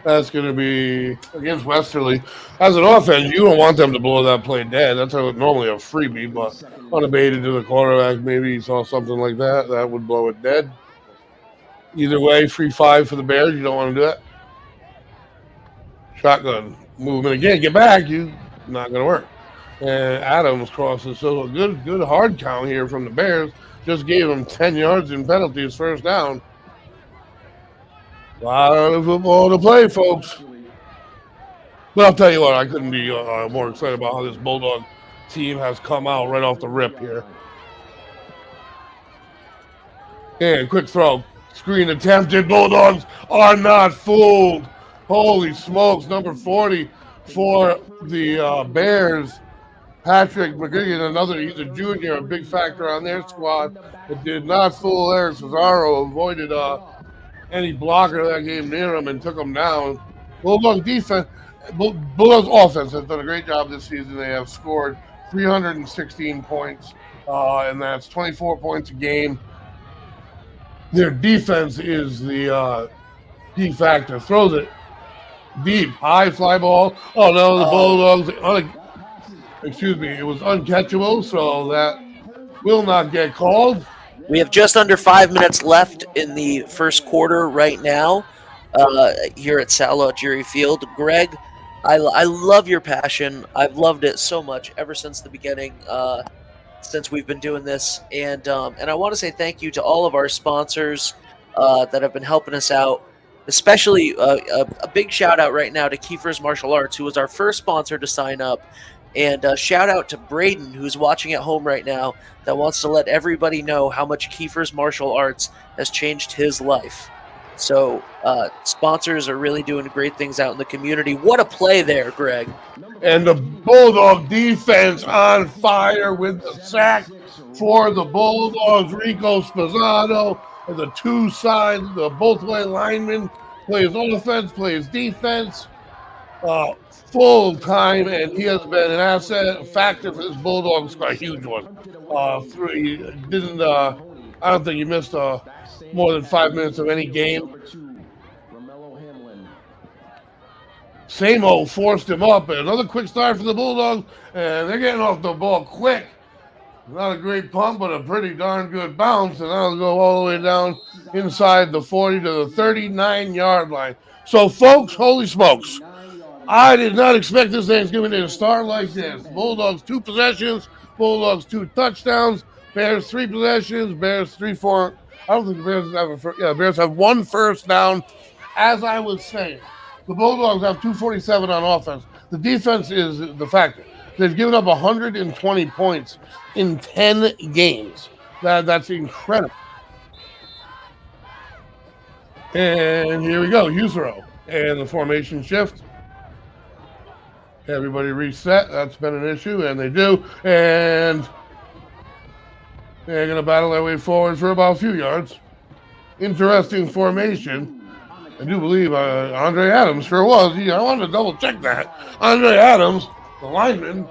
that's going to be against Westerly. As an offense, you don't want them to blow that play dead. That's normally a freebie, but unabated to the quarterback, maybe he saw something like that. That would blow it dead. Either way, free 5 for the Bears. You don't want to do that. Shotgun movement again. Get back. Not going to work. And Adams crosses. So a good hard count here from the Bears. Just gave them 10 yards in penalties, first down. A lot of football to play, folks. But I'll tell you what, I couldn't be more excited about how this Bulldog team has come out right off the rip here. And quick throw. Screen attempted. Bulldogs are not fooled. Holy smokes. Number 40 for the Bears. Patrick McGuigan, he's a junior, a big factor on their squad. It did not fool Eric Cesaro. Avoided any blocker that came near him and took him down. Bulldogs offense has done a great job this season. They have scored 316 points, and that's 24 points a game. Their defense is the key factor. Throws it deep, high fly ball. Oh no, the Bulldogs, it was uncatchable, so that will not get called. We have just under 5 minutes left in the first quarter right now here at Sal Jury Field. Greg, I love your passion. I've loved it so much ever since the beginning, since we've been doing this. And I want to say thank you to all of our sponsors that have been helping us out, especially a big shout out right now to Kiefer's Martial Arts, who was our first sponsor to sign up. And shout out to Braden, who's watching at home right now, that wants to let everybody know how much Kiefer's Martial Arts has changed his life. So sponsors are really doing great things out in the community. What a play there, Greg. And the Bulldog defense on fire with the sack for the Bulldogs. Rico Spezzano and the 2 sides, the both-way lineman plays offense, plays defense. Full time, and he has been an asset, a factor for this Bulldogs squad, a huge one. I don't think he missed more than 5 minutes of any game. Samo forced him up, and another quick start for the Bulldogs, and they're getting off the ball quick. Not a great pump, but a pretty darn good bounce, and that'll go all the way down inside the 40 to the 39-yard line. So, folks, holy smokes. I did not expect this Thanksgiving Day to start like this. Bulldogs 2 possessions, Bulldogs 2 touchdowns, Bears 3 possessions, Bears 3-4. I don't think the Bears have the Bears have 1 first down. As I was saying, the Bulldogs have 247 on offense. The defense is the factor. They've given up 120 points in 10 games. That's incredible. And here we go, Usero. And the formation shift. Everybody reset. That's been an issue, and they do. And they're going to battle their way forward for about a few yards. Interesting formation. I do believe Andre Adams sure was. I wanted to double-check that. Andre Adams, the lineman,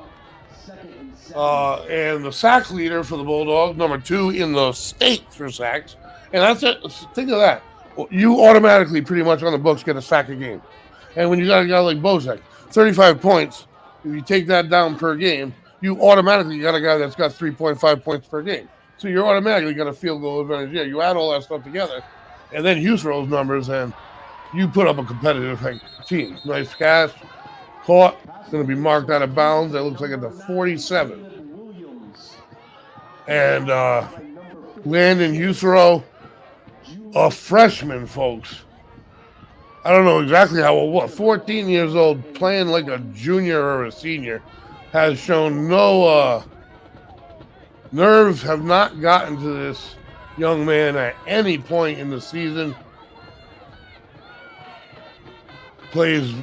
and the sacks leader for the Bulldogs, number 2 in the state for sacks. And that's it. Think of that. You automatically pretty much on the books get a sack a game. And when you got a guy like Bozek, 35 points, if you take that down per game, you automatically got a guy that's got 3.5 points per game. So you're automatically got a field goal advantage. Yeah, you add all that stuff together, and then Husserl's numbers, and you put up a competitive team. Nice catch, caught, going to be marked out of bounds. That looks like at the 47. And Landon Husero, a freshman, folks. I don't know exactly how old, 14 years old, playing like a junior or a senior, has shown no nerves have not gotten to this young man at any point in the season. Plays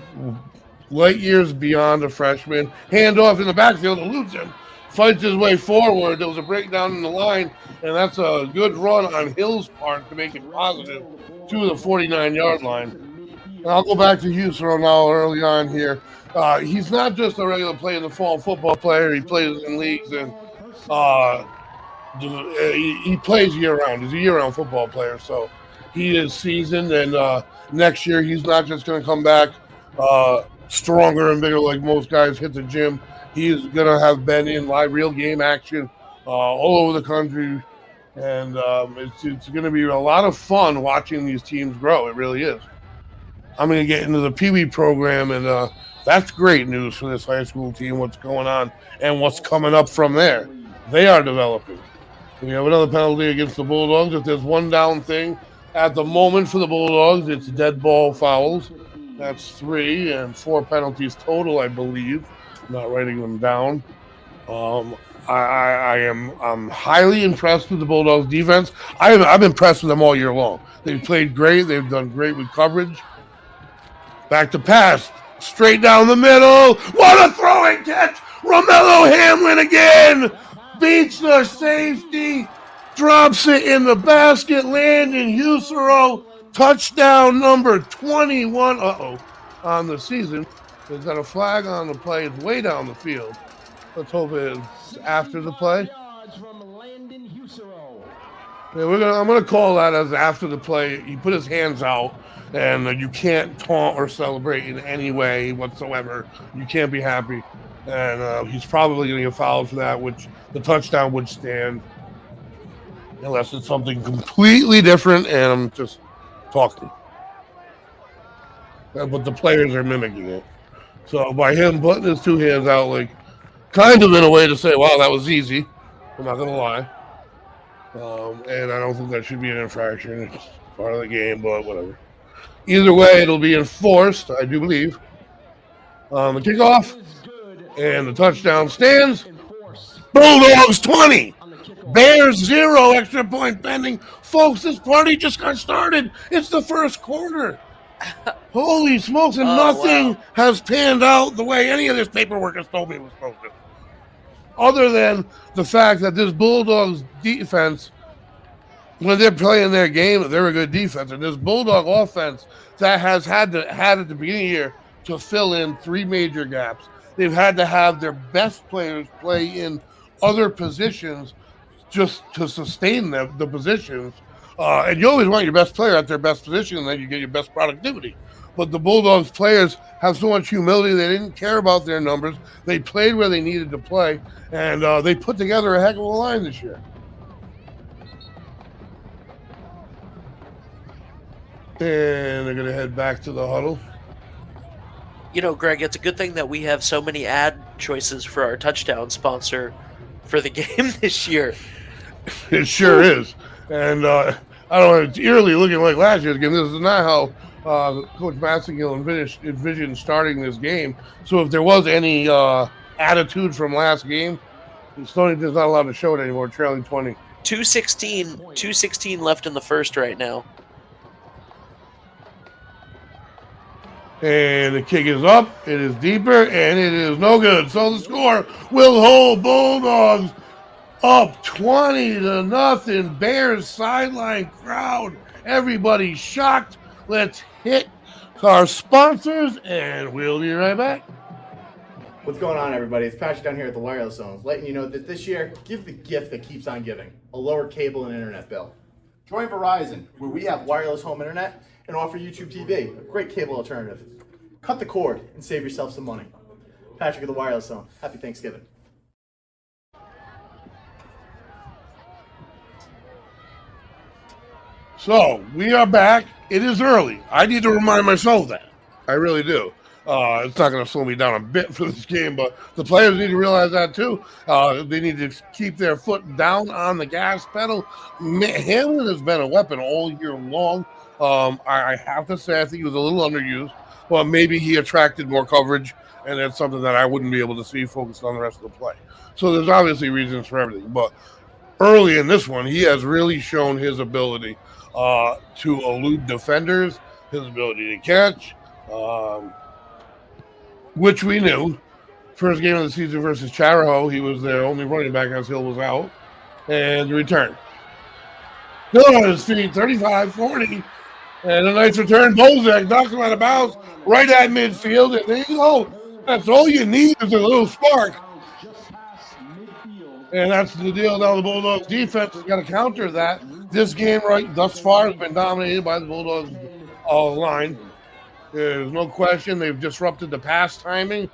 light years beyond a freshman. Handoff in the backfield to Luton. Fights his way forward. There was a breakdown in the line, and that's a good run on Hill's part to make it positive to the 49-yard line. And I'll go back to Houston now early on here. He's not just a regular play in the fall football player. He plays in leagues, and he plays year-round. He's a year-round football player, so he is seasoned. And next year, he's not just going to come back stronger and bigger like most guys hit the gym. He's going to have been in live real game action all over the country. And it's going to be a lot of fun watching these teams grow. It really is. I'm going to get into the Pee Wee program, and that's great news for this high school team, what's going on and what's coming up from there. They are developing. We have another penalty against the Bulldogs. If there's one down thing at the moment for the Bulldogs, it's dead ball fouls. That's 3 and 4 penalties total, I believe. I'm not writing them down. I'm highly impressed with the Bulldogs defense. I'm impressed with them all year long. They've played great. They've done great with coverage. Back to pass. Straight down the middle. What a throwing catch. Romello Hamlin again. Beats the safety. Drops it in the basket. Landon Husero. Touchdown number 21. On the season. There's got a flag on the play. It's way down the field. Let's hope it's after the play. Yeah, I'm gonna call that as after the play. He put his hands out, and you can't taunt or celebrate in any way whatsoever. You can't be happy, and he's probably gonna get fouled for that, which the touchdown would stand, unless it's something completely different. And I'm just talking, but the players are mimicking it. So by him putting his 2 hands out, like kind of in a way to say, "Wow, that was easy." I'm not gonna lie. And I don't think that should be an infraction. It's part of the game, but whatever. Either way, it'll be enforced, I do believe. The kickoff and the touchdown stands. Bulldogs 20. Bears 0. Extra point pending. Folks, this party just got started. It's the first quarter. Holy smokes, and nothing has panned out the way any of this paperwork has told me it was supposed to. Other than the fact that this Bulldogs defense, when they're playing their game, they're a good defense. And this Bulldog offense that has had at the beginning of the year to fill in 3 major gaps. They've had to have their best players play in other positions just to sustain the positions. And you always want your best player at their best position, and then you get your best productivity. But the Bulldogs players have so much humility. They didn't care about their numbers. They played where they needed to play, and they put together a heck of a line this year. And they're going to head back to the huddle. You know, Greg, it's a good thing that we have so many ad choices for our touchdown sponsor for the game this year. It sure is. And I don't know, it's eerily looking like last year's game. This is not how Coach Massengill envisioned starting this game. So if there was any attitude from last game, Stonington's not allowed to show it anymore, trailing 20. 2:16 left in the first right now. And the kick is up, it is deeper, and it is no good. So the score will hold Bulldogs up 20-0. Bears sideline crowd. Everybody's shocked. Let's hit our sponsors, and we'll be right back. What's going on, everybody? It's Patrick down here at the Wireless Zone, letting you know that this year, give the gift that keeps on giving, a lower cable and internet bill. Join Verizon, where we have wireless home internet and offer YouTube TV, a great cable alternative. Cut the cord and save yourself some money. Patrick at the Wireless Zone. Happy Thanksgiving. So we are back, it is early. I need to remind myself that. I really do. It's not going to slow me down a bit for this game, but the players need to realize that too. They need to keep their foot down on the gas pedal. Hamlin has been a weapon all year long. I have to say, I think he was a little underused. Well, maybe he attracted more coverage, and that's something that I wouldn't be able to see focused on the rest of the play. So there's obviously reasons for everything. But early in this one, he has really shown his ability to elude defenders, his ability to catch, which we knew. First game of the season versus Charahoe, he was their only running back as Hill was out. And the return. Still on his feet, 35-40. And a nice return. Bozak knocks him out of bounds right at midfield. And there you go. That's all you need is a little spark. And that's the deal. Now the Bulldogs defense has got to counter that. This game right thus far has been dominated by the Bulldogs line. There's no question they've disrupted the pass timing.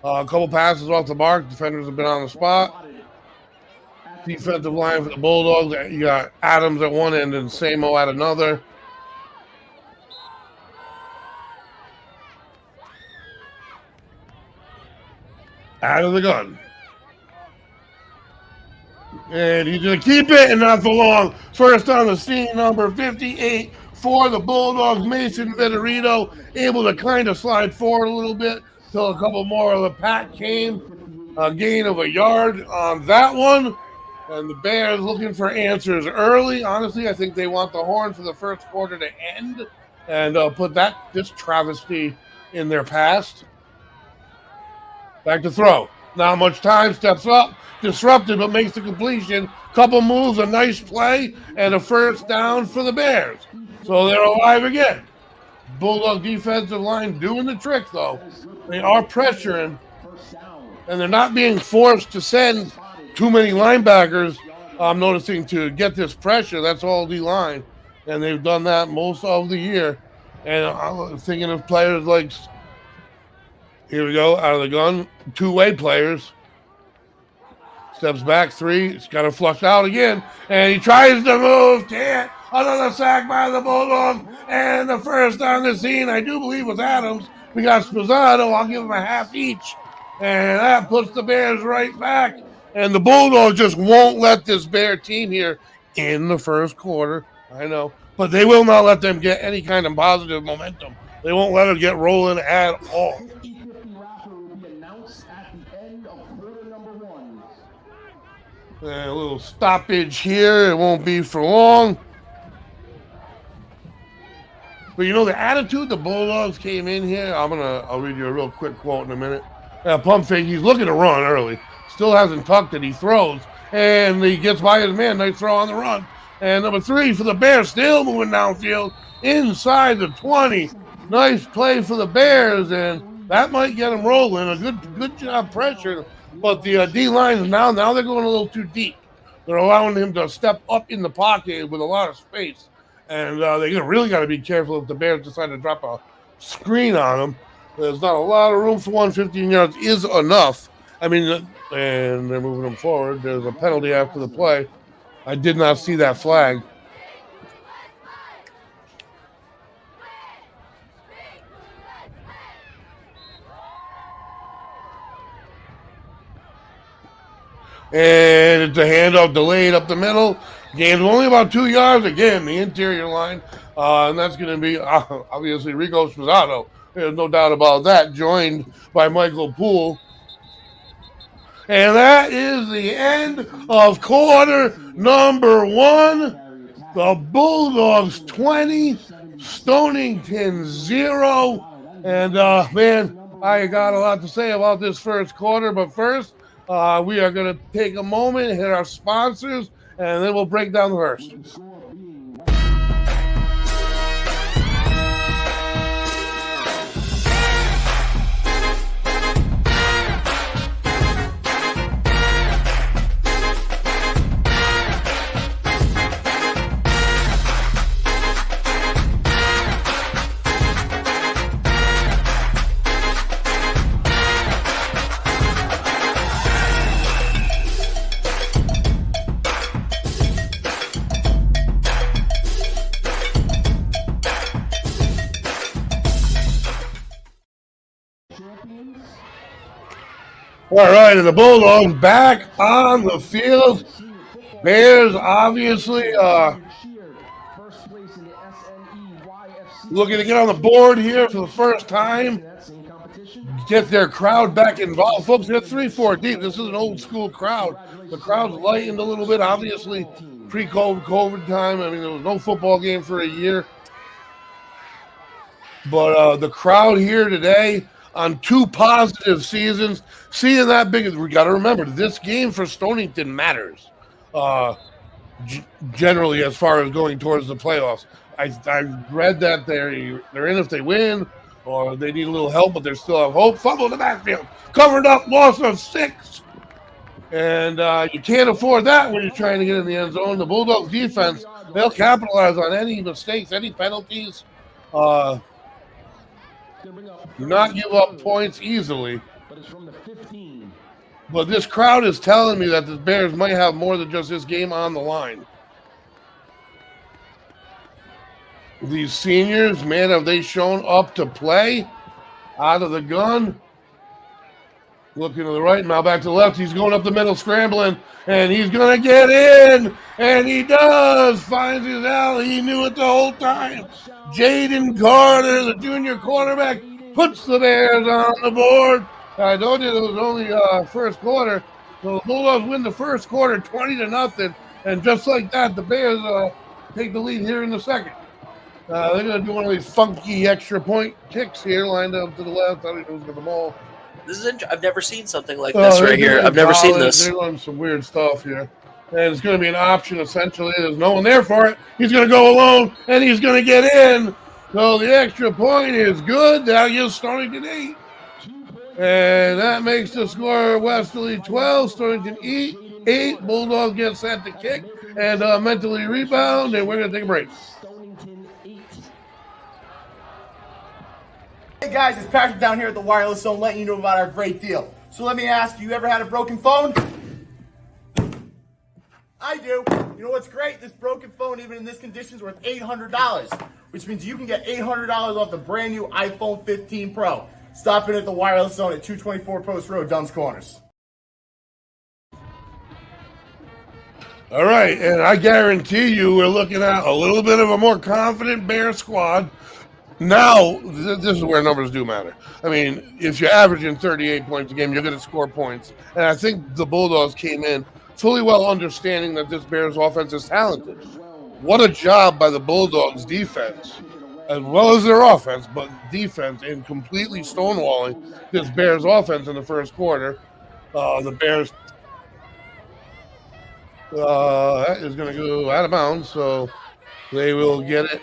A couple passes off the mark. Defenders have been on the spot. Defensive line for the Bulldogs. You got Adams at one end and Samo at another. Out of the gun. And he's going to keep it and not for long. First on the scene, number 58 for the Bulldogs, Mason Vitorino, able to kind of slide forward a little bit till a couple more of the pack came. A gain of a yard on that one. And the Bears looking for answers early. Honestly, I think they want the horn for the first quarter to end and put this travesty in their past. Back to throw. Not much time. Steps up. Disrupted, but makes the completion. Couple moves, a nice play, and a first down for the Bears. So they're alive again. Bulldog defensive line doing the trick, though. They are pressuring, and they're not being forced to send too many linebackers, I'm noticing, to get this pressure. That's all D-line, and they've done that most of the year. And I'm thinking of players like, here we go, out of the gun, two-way players. Steps back, three. It's got to flush out again. And he tries to move. Can't. Another sack by the Bulldogs. And the first on the scene, I do believe, was Adams. We got Spazzato. I'll give him a half each. And that puts the Bears right back. And the Bulldogs just won't let this Bear team here in the first quarter. I know. But they will not let them get any kind of positive momentum. They won't let them get rolling at all. A little stoppage here. It won't be for long. But you know the attitude the Bulldogs came in here. I'll read you a real quick quote in a minute. Pump fake. He's looking to run early. Still hasn't tucked it. He throws and he gets by his man. Nice throw on the run. And number 3 for the Bears, still moving downfield inside the 20. Nice play for the Bears, and that might get them rolling. A good job pressure. But the D-line now they're going a little too deep. They're allowing him to step up in the pocket with a lot of space. And they really got to be careful if the Bears decide to drop a screen on them. There's not a lot of room for 115 yards is enough. I mean, and they're moving them forward. There's a penalty after the play. I did not see that flag. And it's a handoff delayed up the middle. Gained only about 2 yards. Again, the interior line. And that's going to be, obviously, Rico Spazzato. There's no doubt about that. Joined by Michael Poole. And that is the end of quarter number 1. The Bulldogs 20, Stonington 0. And, man, I got a lot to say about this first quarter. But first, we are going to take a moment, hit our sponsors, and then we'll break down the verse. All right, and the Bulldogs back on the field. Bears obviously looking to get on the board here for the first time. Get their crowd back involved. Folks, they're 3-4 deep. This is an old school crowd. The crowd's lightened a little bit, obviously, pre-COVID time. I mean, there was no football game for a year. But the crowd here today on 2 positive seasons, seeing that big, we got to remember, this game for Stonington matters. Generally, as far as going towards the playoffs. I read that they're in if they win, or they need a little help, but they still have hope. Fumble in the backfield, covered up, loss of 6. And you can't afford that when you're trying to get in the end zone. The Bulldogs defense, they'll capitalize on any mistakes, any penalties. Do not give up points easily. But this crowd is telling me that the Bears might have more than just this game on the line. These seniors, man, have they shown up to play? Out of the gun. Looking to the right, now back to the left. He's going up the middle, scrambling, and he's going to get in. And he does. Finds his alley. He knew it the whole time. Jaden Carter, the junior quarterback, puts the Bears on the board. I told you it was only first quarter. So the Bulldogs win the first quarter 20-0. And just like that, the Bears take the lead here in the second. They're going to do one of these funky extra point kicks here, lined up to the left. I don't know who's going to ball. This is I've never seen something like this right here. I've never seen this. They're doing some weird stuff here. And it's going to be an option, essentially. There's no one there for it. He's going to go alone, and he's going to get in. So the extra point is good. That gives Stonington 8. And that makes the score Westerly 12, Stonington 8. Bulldogs get set to kick and mentally rebound, and we're going to take a break. Hey guys, it's Patrick down here at the Wireless Zone letting you know about our great deal. So let me ask you, ever had a broken phone? I do. You know what's great? This broken phone, even in this condition, is worth $800, which means you can get $800 off the brand new iPhone 15 Pro. Stop in at the Wireless Zone at 224 Post Road, Dunn's Corners. All right, and I guarantee you we're looking at a little bit of a more confident Bear squad. Now, this is where numbers do matter. I mean, if you're averaging 38 points a game, you're going to score points. And I think the Bulldogs came in fully well understanding that this Bears offense is talented. What a job by the Bulldogs defense, as well as their offense, but defense in completely stonewalling this Bears offense in the first quarter. The Bears that is going to go out of bounds, so they will get it.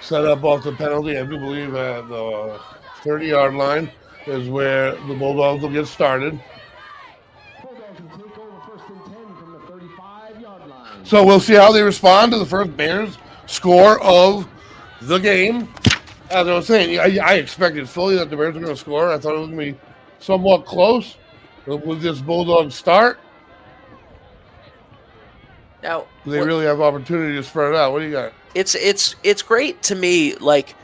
Set up off the penalty. I do believe at the 30-yard line is where the Bulldogs will get started. So we'll see how they respond to the first Bears score of the game. As I was saying, I expected fully that the Bears were going to score. I thought it was going to be somewhat close with this Bulldog start. Now, they really have opportunity to spread it out. What do you got? It's great to me, like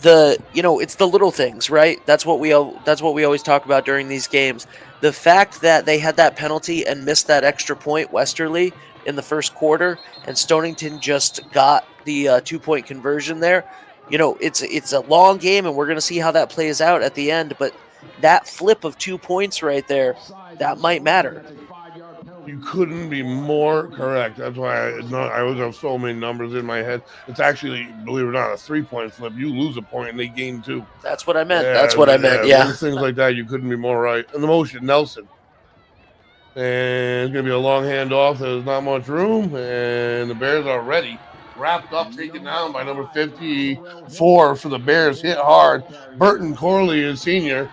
it's the little things, right? That's what we always talk about during these games. The fact that they had that penalty and missed that extra point, Westerly, in the first quarter, and Stonington just got the 2-point conversion there. It's a long game, and we're going to see how that plays out at the end. But that flip of 2 points right there, that might matter. You couldn't be more correct. That's why I always have so many numbers in my head. It's actually, believe it or not, a 3-point flip. You lose a point and they gain 2. That's what I meant. That's what I meant. Yeah. Things like that, you couldn't be more right. And the motion, Nelson. And it's going to be a long handoff. There's not much room. And the Bears are ready. Wrapped up, taken down by number 54 for the Bears. Hit hard. Burton Corley is senior.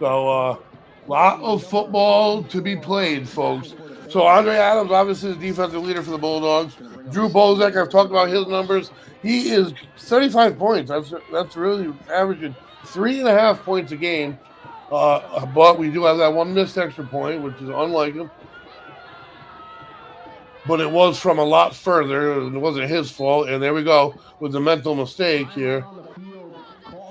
So, lot of football to be played, folks. So Andre Adams, obviously the defensive leader for the Bulldogs. Drew Bozek, I've talked about his numbers. He is 35 points. That's really averaging 3.5 points a game. But we do have that one missed extra point, which is unlike him. But it was from a lot further. It wasn't his fault. And there we go with the mental mistake here.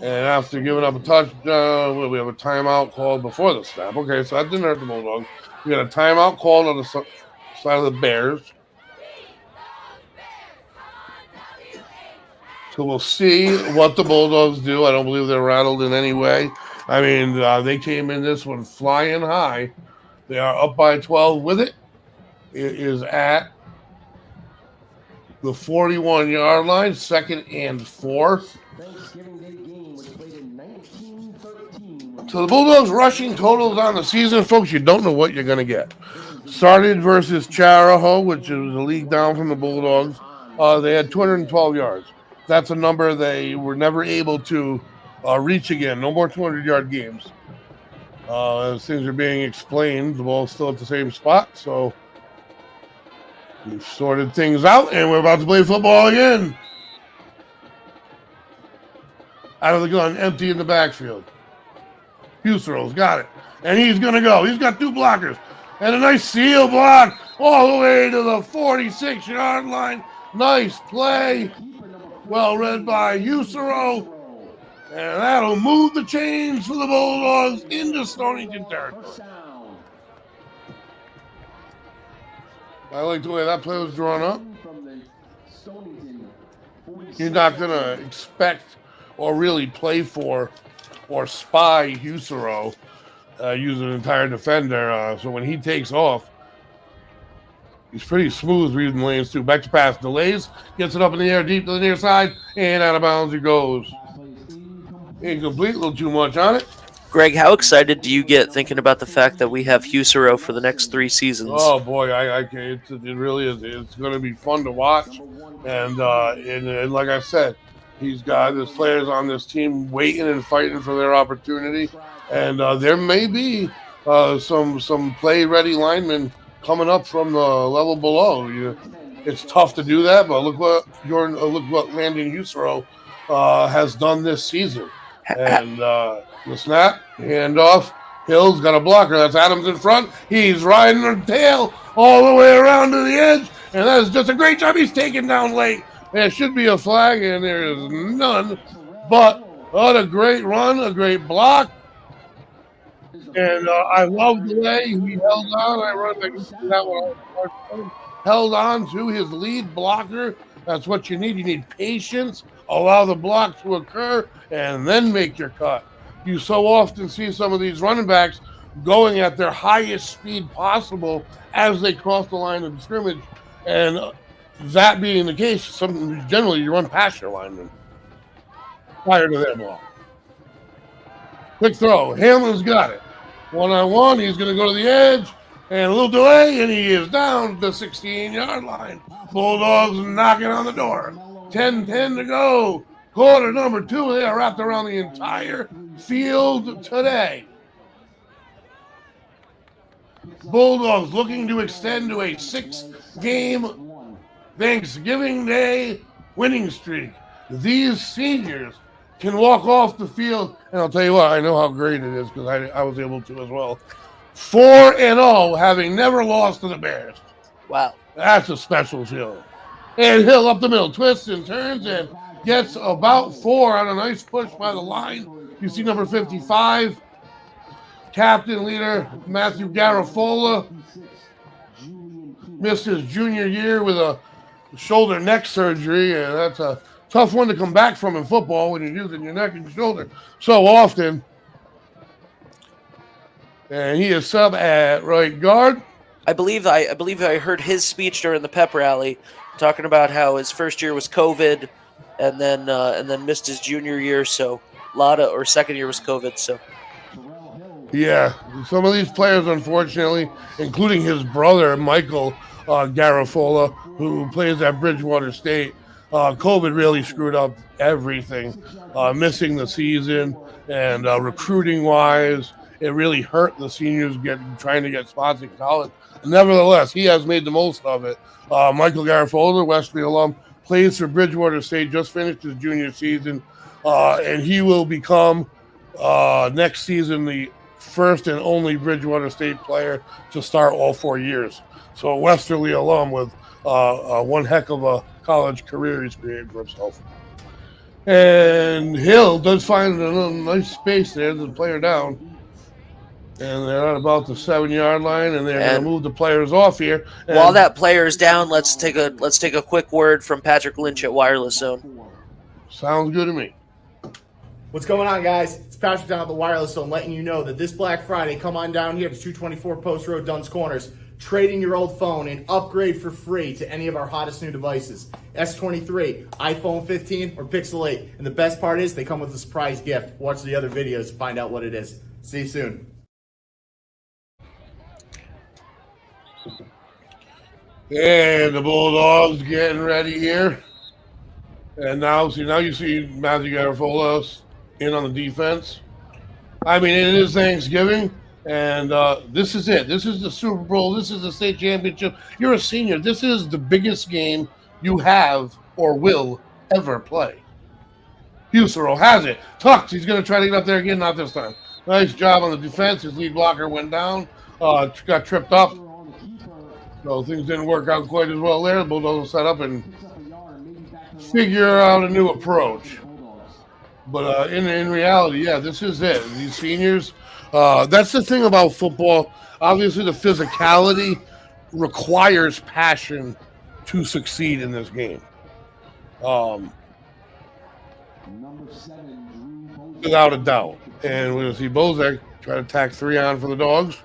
And after giving up a touchdown, we have a timeout called before the snap. Okay, so that didn't hurt the Bulldogs. We got a timeout called on the side of the Bears. So we'll see what the Bulldogs do. I don't believe they're rattled in any way. I mean, they came in this one flying high. They are up by 12 with it. It is at the 41-yard line, 2nd and 4. So the Bulldogs rushing totals on the season, folks, you don't know what you're going to get. Started versus Charahoe, which is a league down from the Bulldogs. They had 212 yards. That's a number they were never able to reach again. No more 200-yard games. As things are being explained, the ball's still at the same spot, so we've sorted things out, and we're about to play football again. Out of the gun, empty in the backfield. Husserl's got it, and he's going to go. He's got 2 blockers, and a nice seal block all the way to the 46-yard line. Nice play. Well read by Husserl, and that'll move the chains for the Bulldogs into Stonington territory. I like the way that play was drawn up. You're not going to expect or really play for or spy Husserl using an entire defender. So when he takes off, he's pretty smooth reading lanes too. Back to pass, delays, gets it up in the air deep to the near side, and out of bounds he goes. Incomplete, a little too much on it. Greg, how excited do you get thinking about the fact that we have Husserl for the next 3 seasons? Oh boy, it really is. It's going to be fun to watch, and like I said, he's got his players on this team waiting and fighting for their opportunity, and there may be some play-ready linemen coming up from the level below. It's tough to do that, but look what Landon Husserl has done this season. And the snap, handoff, Hill's got a blocker. That's Adams in front. He's riding the tail all the way around to the edge, and that is just a great job. He's taken down late. There should be a flag, and there is none. But what a great run, a great block. And I love the way he held on. I run like that one. Held on to his lead blocker. That's what you need. You need patience. Allow the block to occur, and then make your cut. You so often see some of these running backs going at their highest speed possible as they cross the line of scrimmage, and that being the case, generally you run past your lineman prior to their block. Quick throw. Hamlin's got it. One-on-one, he's going to go to the edge, and a little delay, and he is down the 16-yard line. Bulldogs knocking on the door. 10-10 to go. Quarter number 2. They are wrapped around the entire field today. Bulldogs looking to extend to a 6-game Thanksgiving Day winning streak. These seniors can walk off the field, and I'll tell you what, I know how great it is because I was able to as well. 4-0, having never lost to the Bears. Wow. That's a special feeling. And Hill up the middle, twists and turns, and gets about 4 on a nice push by the line. You see number 55, captain leader Matthew Garafola, missed his junior year with a shoulder neck surgery, and that's a tough one to come back from in football when you're using your neck and your shoulder so often. And he is sub at right guard. I believe I heard his speech during the pep rally, talking about how his first year was COVID, and then missed his junior year. So or second year was COVID. So yeah, some of these players, unfortunately, including his brother Michael Garafola, who plays at Bridgewater State, COVID really screwed up everything. Missing the season and recruiting wise, it really hurt the seniors trying to get spots in college. Nevertheless, he has made the most of it. Michael Garafola, Westerly alum, plays for Bridgewater State, just finished his junior season, and he will become next season the first and only Bridgewater State player to start all 4 years. So a Westerly alum with one heck of a college career he's created for himself. And Hill does find a little nice space there to play her down. And they're at about the 7-yard line, and they're going to move the players off here. And while that player is down, let's take a quick word from Patrick Lynch at Wireless Zone. Sounds good to me. What's going on, guys? It's Patrick down at the Wireless Zone, letting you know that this Black Friday, come on down here to 224 Post Road, Dunn's Corners. Trade in your old phone and upgrade for free to any of our hottest new devices. S23, iPhone 15, or Pixel 8. And the best part is they come with a surprise gift. Watch the other videos to find out what it is. See you soon. And the Bulldogs getting ready here. And now you see Matthew Garafolos in on the defense. I mean, it is Thanksgiving, and this is it. This is the Super Bowl. This is the state championship. You're a senior. This is the biggest game you have or will ever play. Husero has it. Tucked. He's going to try to get up there again. Not this time. Nice job on the defense. His lead blocker went down. Got tripped up. So things didn't work out quite as well there. The Bulldogs will set up and figure out a new approach. But in reality, yeah, this is it. These seniors, that's the thing about football. Obviously, the physicality requires passion to succeed in this game. Without a doubt. And we're going to see Bozak try to tack 3 on for the Dogs.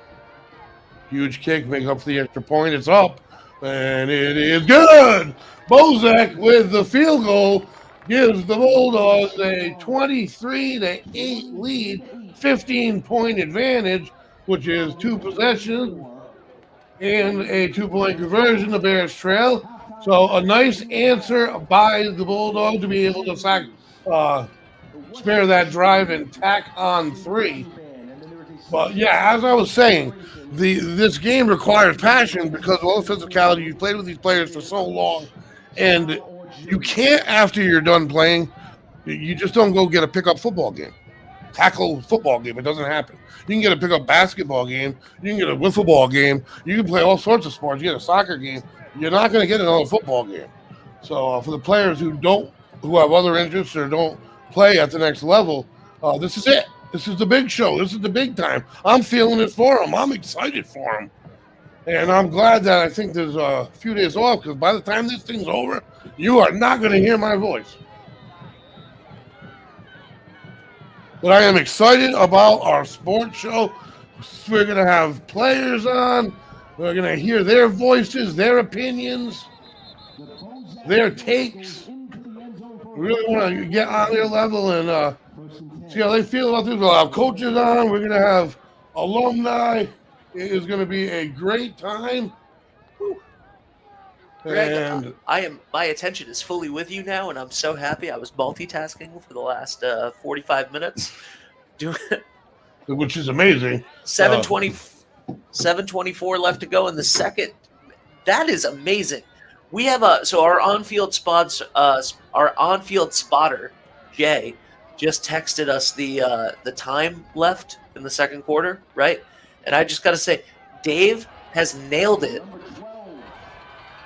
Huge kick, make up for the extra point. It's up, and it is good. Bozak with the field goal gives the Bulldogs a 23-8 lead, 15-point advantage, which is 2 possessions and a 2-point conversion. The Bears trail. So a nice answer by the Bulldogs to be able to spare that drive and tack on 3. But yeah, as I was saying, this game requires passion because of all the physicality. You've played with these players for so long, and you can't, after you're done playing, you just don't go get a pickup football game, tackle football game. It doesn't happen. You can get a pickup basketball game. You can get a wiffle ball game. You can play all sorts of sports. You get a soccer game. You're not going to get another football game. So for the players who have other interests or don't play at the next level, this is it. This is the big show. This is the big time. I'm feeling it for them. I'm excited for them. And I'm glad that I think there's a few days off because by the time this thing's over, you are not going to hear my voice. But I am excited about our sports show. We're going to have players on. We're going to hear their voices, their opinions, their takes. We really want to get on their level and see how they feel about this. We'll have coaches on. We're going to have alumni. It is going to be a great time. Greg, my attention is fully with you now, and I'm so happy. I was multitasking for the last 45 minutes. Which is amazing. 7:24 left to go in the second. That is amazing. We have our on-field spotter, Jay, just texted us the time left in the second quarter, right? And I just got to say, Dave has nailed it.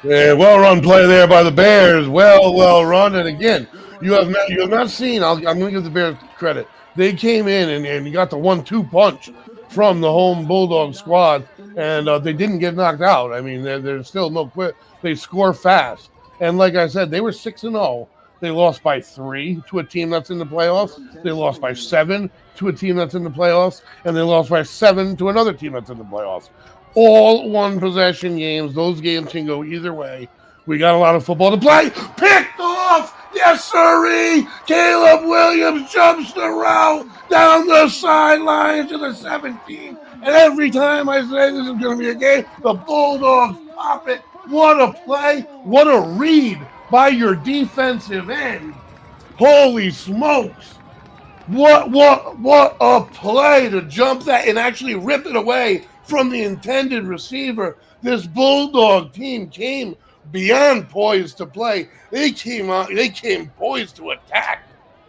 Yeah, well-run play there by the Bears. Well run. And again, you have not seen. I'm going to give the Bears credit. They came in and got the 1-2 punch from the home Bulldog squad, and they didn't get knocked out. I mean, there's still no quit. They score fast, and like I said, they were 6-0. They lost by 3 to a team that's in the playoffs. They lost by 7 to a team that's in the playoffs, and they lost by 7 to another team that's in the playoffs. All one-possession games. Those games can go either way. We got a lot of football to play. Picked off! Yes, sirree! Caleb Williams jumps the route down the sideline to the 17. And every time I say this is going to be a game, the Bulldogs pop it. What a play. What a read by your defensive end. Holy smokes. What a play to jump that and actually rip it away from the intended receiver. This Bulldog team came beyond poised to play. They came poised to attack.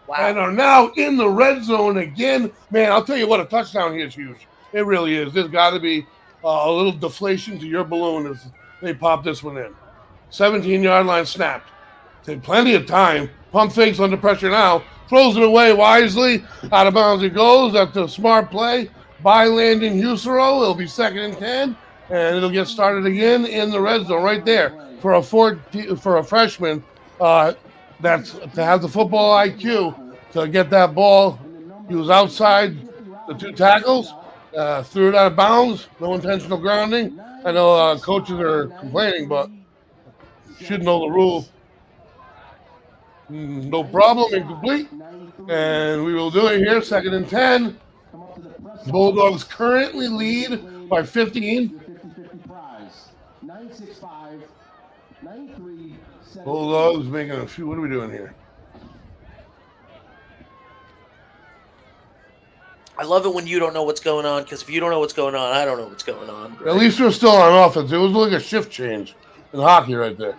Wow. And are now in the red zone again. Man, I'll tell you what, a touchdown here is huge. It really is. There's got to be a little deflation to your balloon as they pop this one in. 17-yard line snapped. Take plenty of time. Pump fakes under pressure now. Throws it away wisely. Out of bounds it goes. That's a smart play by Landon Husero. It'll be 2nd and 10, and it'll get started again in the red zone right there for a freshman. That's to have the football IQ to get that ball. He was outside the 2 tackles, threw it out of bounds. No intentional grounding. I know coaches are complaining, but should know the rule. No problem, incomplete. And we will do it here, 2nd and 10. Bulldogs currently lead by 15. Bulldogs making a few. What are we doing here? I love it when you don't know what's going on, because if you don't know what's going on, I don't know what's going on. At least we're still on offense. It was like a shift change in hockey right there.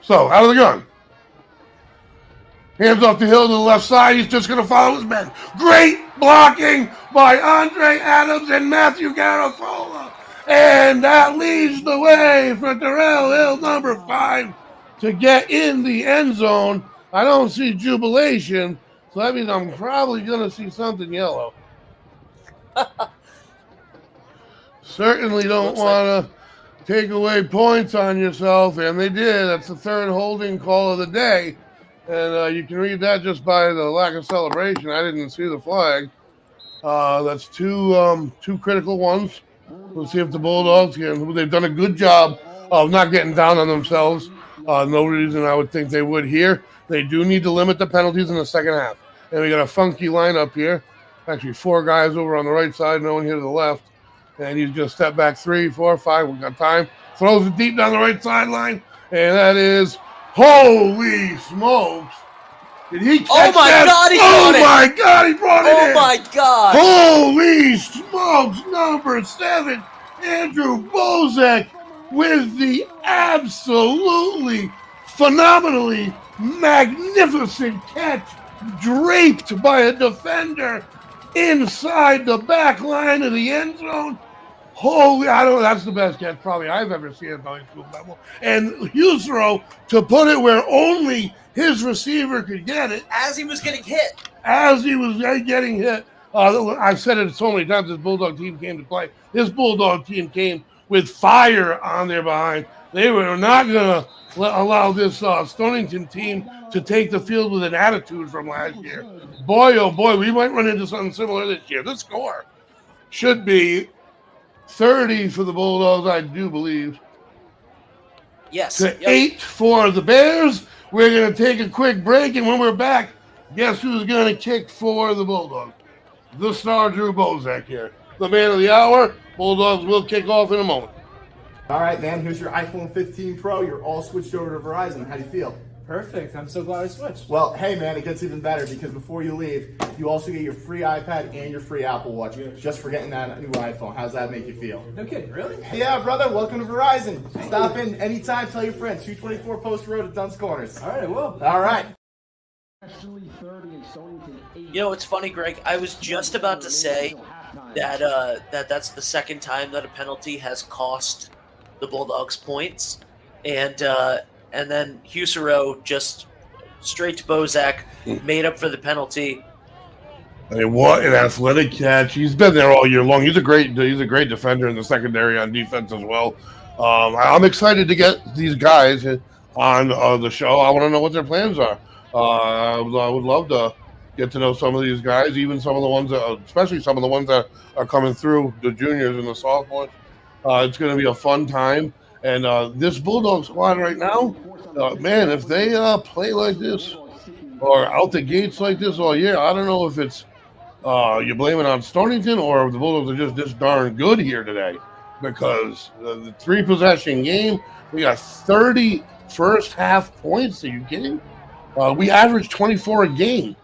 So, out of the gun. Hands off the hill to the left side. He's just going to follow his men. Great blocking by Andre Adams and Matthew Garofola. And that leads the way for Darrell Hill, number 5, to get in the end zone. I don't see jubilation, so that means I'm probably going to see something yellow. Certainly don't want to take away points on yourself, and they did. That's the 3rd holding call of the day. And you can read that just by the lack of celebration. I didn't see the flag. That's two critical ones. We'll see if the Bulldogs can. They've done a good job of not getting down on themselves. No reason I would think they would here. They do need to limit the penalties in the second half. And we got a funky lineup here. Actually, 4 guys over on the right side, no one here to the left. And he's just step back 3, 4, 5. We've got time. Throws it deep down the right sideline. And that is, holy smokes. Did he catch Oh my that? God, he brought it. Oh my God, he brought it in. Oh my God. Holy smokes, number 7, Andrew Bozek with the absolutely phenomenally magnificent catch, draped by a defender inside the back line of the end zone. Holy, I don't know, that's the best catch probably I've ever seen at the high school level. And Husero to put it where only his receiver could get it. As he was getting hit. As he was getting hit. I've said it so many times, this Bulldog team came to play. This Bulldog team came with fire on their behind. They were not going to allow this Stonington team to take the field with an attitude from last year. Boy, oh boy, we might run into something similar this year. The score should be 30 for the Bulldogs, I do believe. Yes. To 8 for the Bears. We're going to take a quick break, and when we're back, guess who's going to kick for the Bulldogs? The star Drew Bozak here. The man of the hour. Bulldogs will kick off in a moment. All right, man, here's your iPhone 15 Pro. You're all switched over to Verizon. How do you feel? Perfect. I'm so glad I switched. Well, hey, man, it gets even better because before you leave, you also get your free iPad and your free Apple Watch just for getting that new iPhone. How's that make you feel? No kidding, really? Yeah, brother, welcome to Verizon. Stop in anytime. Tell your friends. 224 Post Road at Dunn's Corners. All right, I will. All right. You know, it's funny, Greg. I was just about to say that that's the second time that a penalty has cost the Bulldogs points, and then Husero just straight to Bozak made up for the penalty. I mean, what an athletic catch! He's been there all year long. He's a great defender in the secondary on defense as well. I'm excited to get these guys on the show. I want to know what their plans are. I would love to get to know some of these guys, even some of the ones that, especially some of the ones that are coming through, the juniors and the sophomores. It's going to be a fun time. And this Bulldog squad right now, man, if they play like this or out the gates like this all year, I don't know if it's you blame it on Stonington or if the Bulldogs are just this darn good here today. Because the 3-possession game, we got 30 first half points. Are you kidding? We averaged 24 a game.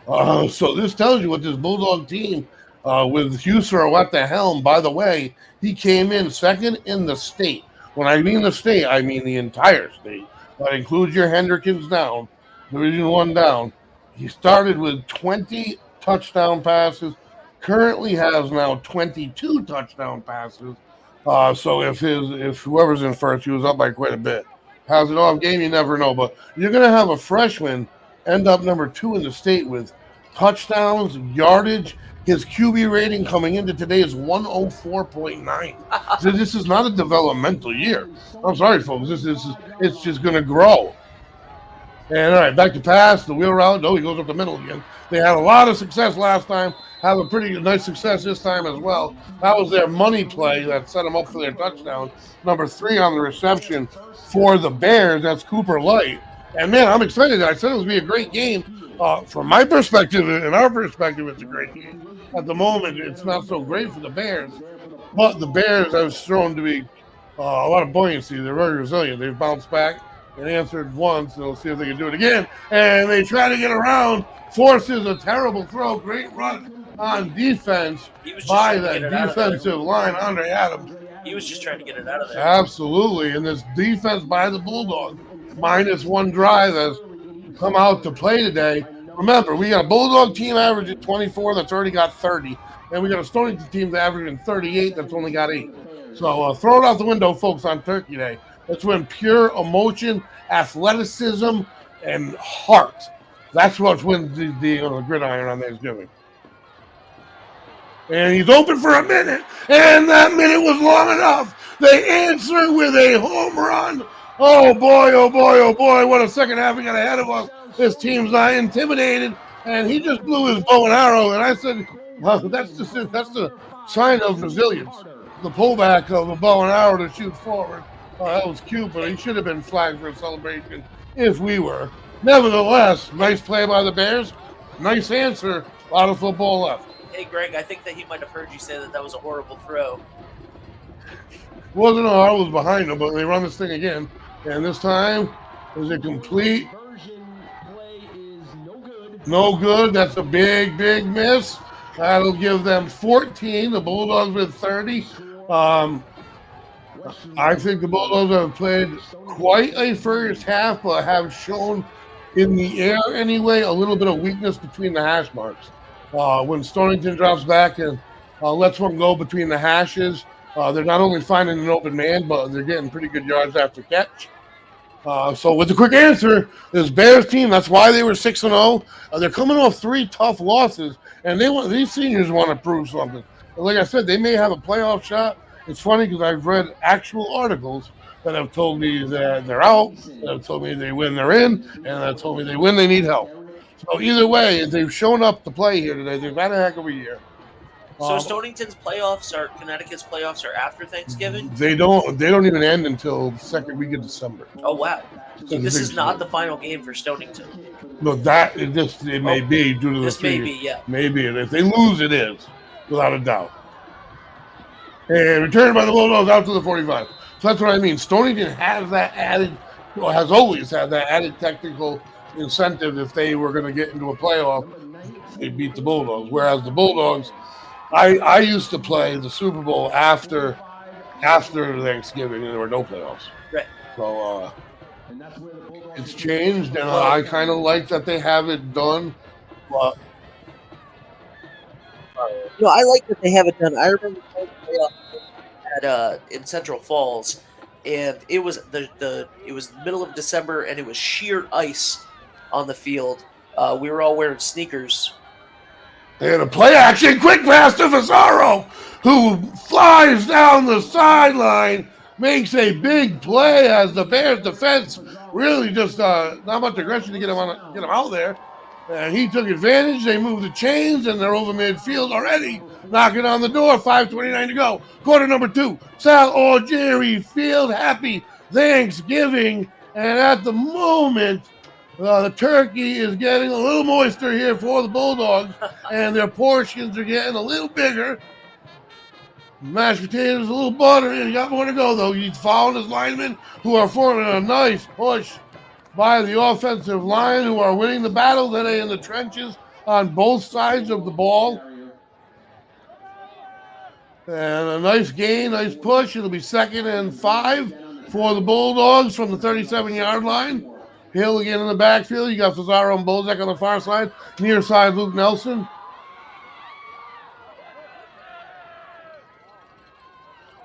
So this tells you what this Bulldog team with Husero at the helm. By the way, he came in second in the state. When I mean the state, I mean the entire state. That includes your Hendrickens down, Division I down. He started with 20 touchdown passes. Currently has now 22 touchdown passes. So if whoever's in first, he was up by quite a bit. has an off game, you never know. But you're going to have a freshman end up number 2 in the state with touchdowns, yardage. His QB rating coming into today is 104.9. So this is not a developmental year. I'm sorry, folks. It's just going to grow. And all right, back to pass, the wheel route. No, he goes up the middle again. They had a lot of success last time. Have a pretty nice success this time as well. That was their money play that set them up for their touchdown. Number 3 on the reception for the Bears. That's Cooper Light. And man, I'm excited. I said it was going to be a great game. From my perspective and our perspective, it's a great game. At the moment, it's not so great for the Bears. But the Bears have shown to be a lot of buoyancy. They're very resilient. They've bounced back and answered once. They'll see if they can do it again. And they try to get around. Forces a terrible throw. Great run on defense by that defensive line, Andre Adams. He was just trying to get it out of there. Absolutely. And this defense by the Bulldogs, -1 drive, has come out to play today. Remember, we got a Bulldog team averaging 24 that's already got 30. And we got a Stonington team that's averaging 38 that's only got 8. So throw it out the window, folks, on Turkey Day. That's when pure emotion, athleticism, and heart. That's what wins the gridiron on Thanksgiving. And he's open for a minute, and that minute was long enough. They answer with a home run. Oh, boy, oh, boy, oh, boy. What a second half we got ahead of us. This team's not intimidated, and he just blew his bow and arrow. And I said, well, that's the sign of resilience, the pullback of a bow and arrow to shoot forward. That was cute, but he should have been flagged for a celebration if we were. Nevertheless, nice play by the Bears. Nice answer. A lot of football left. Hey, Greg, I think that he might have heard you say that was a horrible throw. Wasn't I was behind them, but they run this thing again. And this time is a complete no good. That's a big, big miss. That'll give them 14. The Bulldogs with 30. I think the Bulldogs have played quite a first half, but have shown in the air anyway a little bit of weakness between the hash marks. When Stonington drops back and lets one go between the hashes, they're not only finding an open man, but they're getting pretty good yards after catch. So with the quick answer, this Bears team, that's why they were 6-0. They're coming off 3 tough losses, and these seniors want to prove something. And like I said, they may have a playoff shot. It's funny because I've read actual articles that have told me that they're out, that have told me they win, they're in, and that have told me they win, they need help. So either way, they've shown up to play here today. They've had a heck of a year. So Stonington's playoffs or Connecticut's playoffs are after Thanksgiving? They don't even end until the second week of December. Oh, wow. So this is not the final game for Stonington. No, it may be due to this may be, yeah. Maybe. And if they lose, it is, without a doubt. And returned by the Bulldogs out to the 45. So that's what I mean. Stonington has always had that added technical incentive if they were going to get into a playoff. They beat the Bulldogs. Whereas the Bulldogs, I used to play the Super Bowl after Thanksgiving, and there were no playoffs. Right. So it's changed, and I kind of like that they have it done. But no, I like that they have it done. I remember playing in Central Falls, and it was it was the middle of December, and it was sheer ice on the field. We were all wearing sneakers. And a play action quick pass to Fazzaro, who flies down the sideline, makes a big play as the Bears defense really just not much aggression to get him out there. And he took advantage. They moved the chains, and they're over midfield already, knocking on the door. 5:29 to go. Quarter number 2. Sal Jerry Field, happy Thanksgiving. And at the moment, the turkey is getting a little moister here for the Bulldogs, and their portions are getting a little bigger. Mashed potatoes, a little butter. You got more to go, though. He's following his linemen, who are forming a nice push by the offensive line, who are winning the battle today in the trenches on both sides of the ball. And a nice gain, nice push. It'll be 2nd and 5 for the Bulldogs from the 37-yard line. Hill again in the backfield. You got Fazzaro and Bozak on the far side. Near side, Luke Nelson.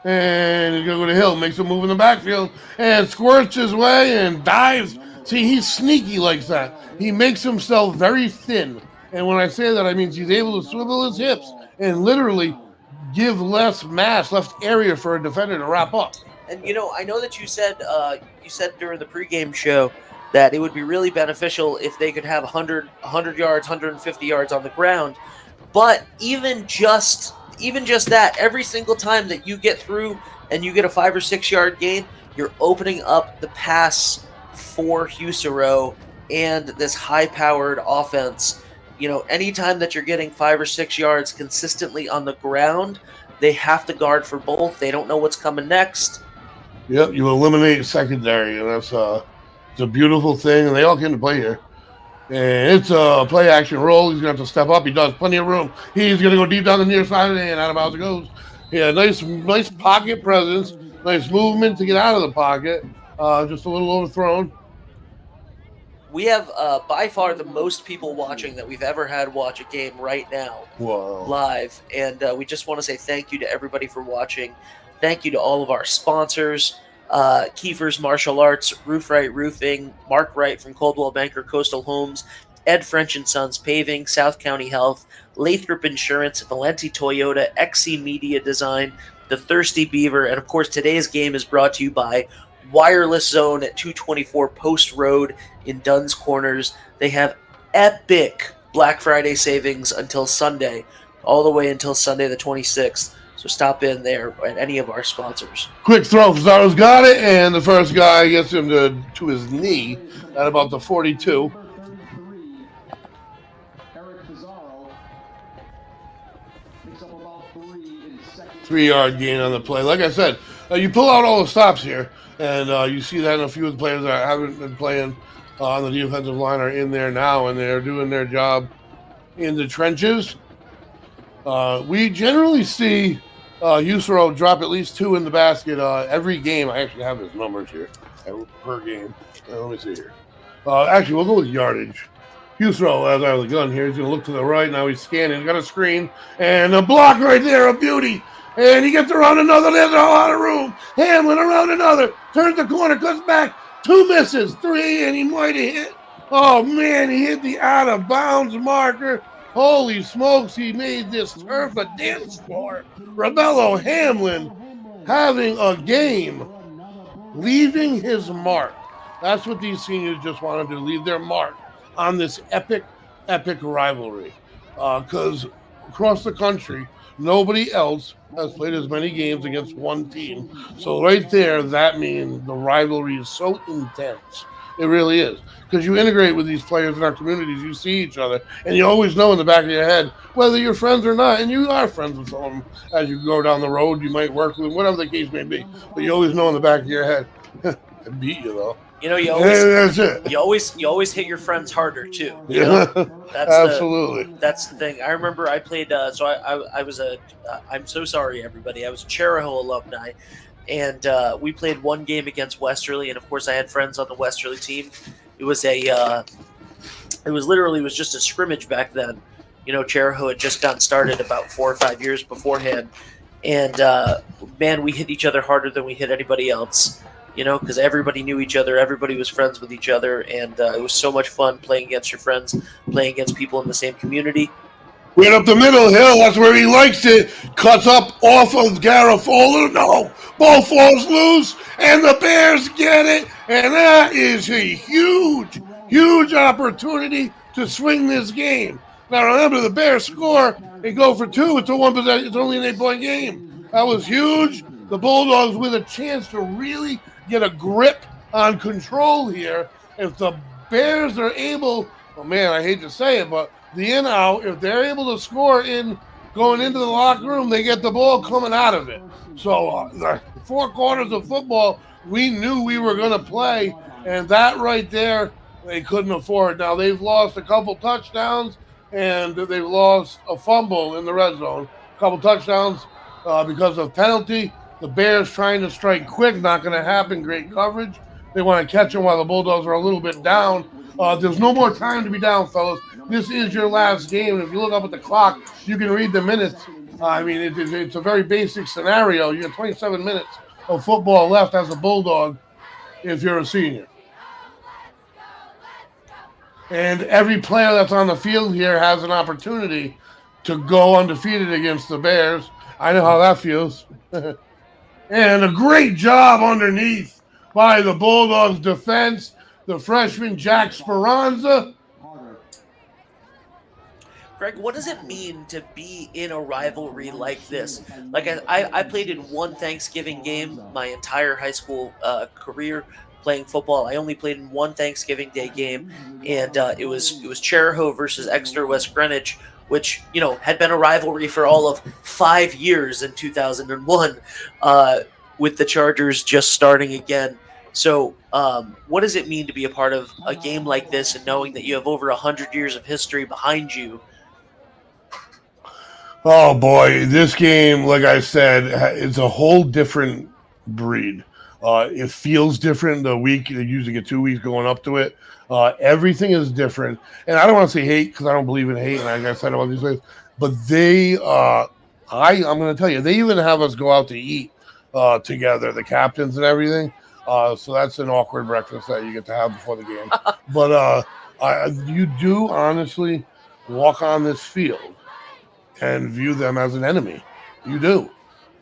And he's going to go to Hill, makes a move in the backfield, and squirts his way and dives. See, he's sneaky like that. He makes himself very thin. And when I say that, I mean he's able to swivel his hips and literally give less mass, less area for a defender to wrap up. And, I know that you said during the pregame show that it would be really beneficial if they could have 100 yards, 150 yards on the ground. But even just that, every single time that you get through and you get a 5 or 6 yard gain, you're opening up the pass for Husero and this high-powered offense. Anytime that you're getting 5 or 6 yards consistently on the ground, they have to guard for both. They don't know what's coming next. Yep, you eliminate secondary, and that's it's a beautiful thing, and they all came to play here. And it's a play-action roll. He's going to have to step up. He does. Plenty of room. He's going to go deep down the near side, and out of bounds it goes. Yeah, nice pocket presence. Nice movement to get out of the pocket. Just a little overthrown. We have by far the most people watching that we've ever had watch a game right now. Wow. Live. And we just want to say thank you to everybody for watching. Thank you to all of our sponsors. Kiefer's Martial Arts, Roof Right Roofing, Mark Wright from Coldwell Banker Coastal Homes, Ed French & Sons Paving, South County Health, Lathrop Insurance, Valenti Toyota, XC Media Design, The Thirsty Beaver, and of course today's game is brought to you by Wireless Zone at 224 Post Road in Dunn's Corners. They have epic Black Friday savings until Sunday, all the way until Sunday the 26th. So stop in there at any of our sponsors. Quick throw. Pizarro's got it, and the first guy gets him to his knee at about the 42. 3 yard gain on the play. Like I said, you pull out all the stops here, and you see that in a few of the players that haven't been playing on the defensive line are in there now, and they're doing their job in the trenches. We generally see Husero drop at least 2 in the basket every game. I actually have his numbers here per game. Let me see here. Actually, we'll go with yardage. Husero, as I have the gun here, he's going to look to the right. Now he's scanning. He's got a screen. And a block right there, a beauty. And he gets around another. There's a lot of room. Hamlin around another. Turns the corner, cuts back. 2 misses. 3, and he might have hit. Oh, man, he hit the out-of-bounds marker. Holy smokes, he made this turf a dance floor. Rebello Hamlin having a game, leaving his mark. That's what these seniors just want to do, leave their mark on this epic rivalry. Because across the country, nobody else has played as many games against one team. So right there, that means the rivalry is so intense. It really is. Because you integrate with these players in our communities, you see each other, and you always know in the back of your head whether you're friends or not, and you are friends with someone as you go down the road. You might work with them, whatever the case may be, but you always know in the back of your head, I beat you though. You that's it. You always hit your friends harder too. That's absolutely. That's the thing. I remember I played. So I was I'm so sorry, everybody. I was a Cheraho alumni. And we played one game against Westerly, and of course I had friends on the Westerly team. It was just a scrimmage back then. Cheraho had just gotten started about 4 or 5 years beforehand, and man, we hit each other harder than we hit anybody else. Because everybody knew each other, everybody was friends with each other, and it was so much fun playing against your friends, playing against people in the same community. Right up the middle, Hill. That's where he likes it. Cuts up off of Garofalo. No. Ball falls loose, and the Bears get it. And that is a huge opportunity to swing this game. Now, remember, the Bears score and go for 2. It's a 1 possession. It's only an 8-point game. That was huge. The Bulldogs with a chance to really get a grip on control here. If the Bears are able, oh, man, I hate to say it, but the in-out, if they're able to score in going into the locker room, they get the ball coming out of it. So the 4 quarters of football, we knew we were going to play, and that right there, they couldn't afford. Now, they've lost a couple touchdowns, and they've lost a fumble in the red zone. A couple touchdowns because of penalty. The Bears trying to strike quick, not going to happen. Great coverage. They want to catch them while the Bulldogs are a little bit down. There's no more time to be down, fellas. This is your last game. And if you look up at the clock, you can read the minutes. I mean, it's a very basic scenario. You have 27 minutes of football left as a Bulldog if you're a senior. And every player that's on the field here has an opportunity to go undefeated against the Bears. I know how that feels. And a great job underneath by the Bulldogs defense. The freshman Jack Speranza. Greg, what does it mean to be in a rivalry like this? Like I played in one Thanksgiving game my entire high school career playing football. I only played in one Thanksgiving Day game, and it was Cherahoe versus Exeter West Greenwich, which had been a rivalry for all of 5 years in 2001, with the Chargers just starting again. So, what does it mean to be a part of a game like this and knowing that you have over 100 years of history behind you? Oh boy, this game, like I said, is a whole different breed. It feels different the week. They usually get 2 weeks going up to it. Everything is different, and I don't want to say hate because I don't believe in hate, and like I said about these things. But they, I'm going to tell you, they even have us go out to eat together, the captains and everything. So that's an awkward breakfast that you get to have before the game. But you do honestly walk on this field and view them as an enemy. You do.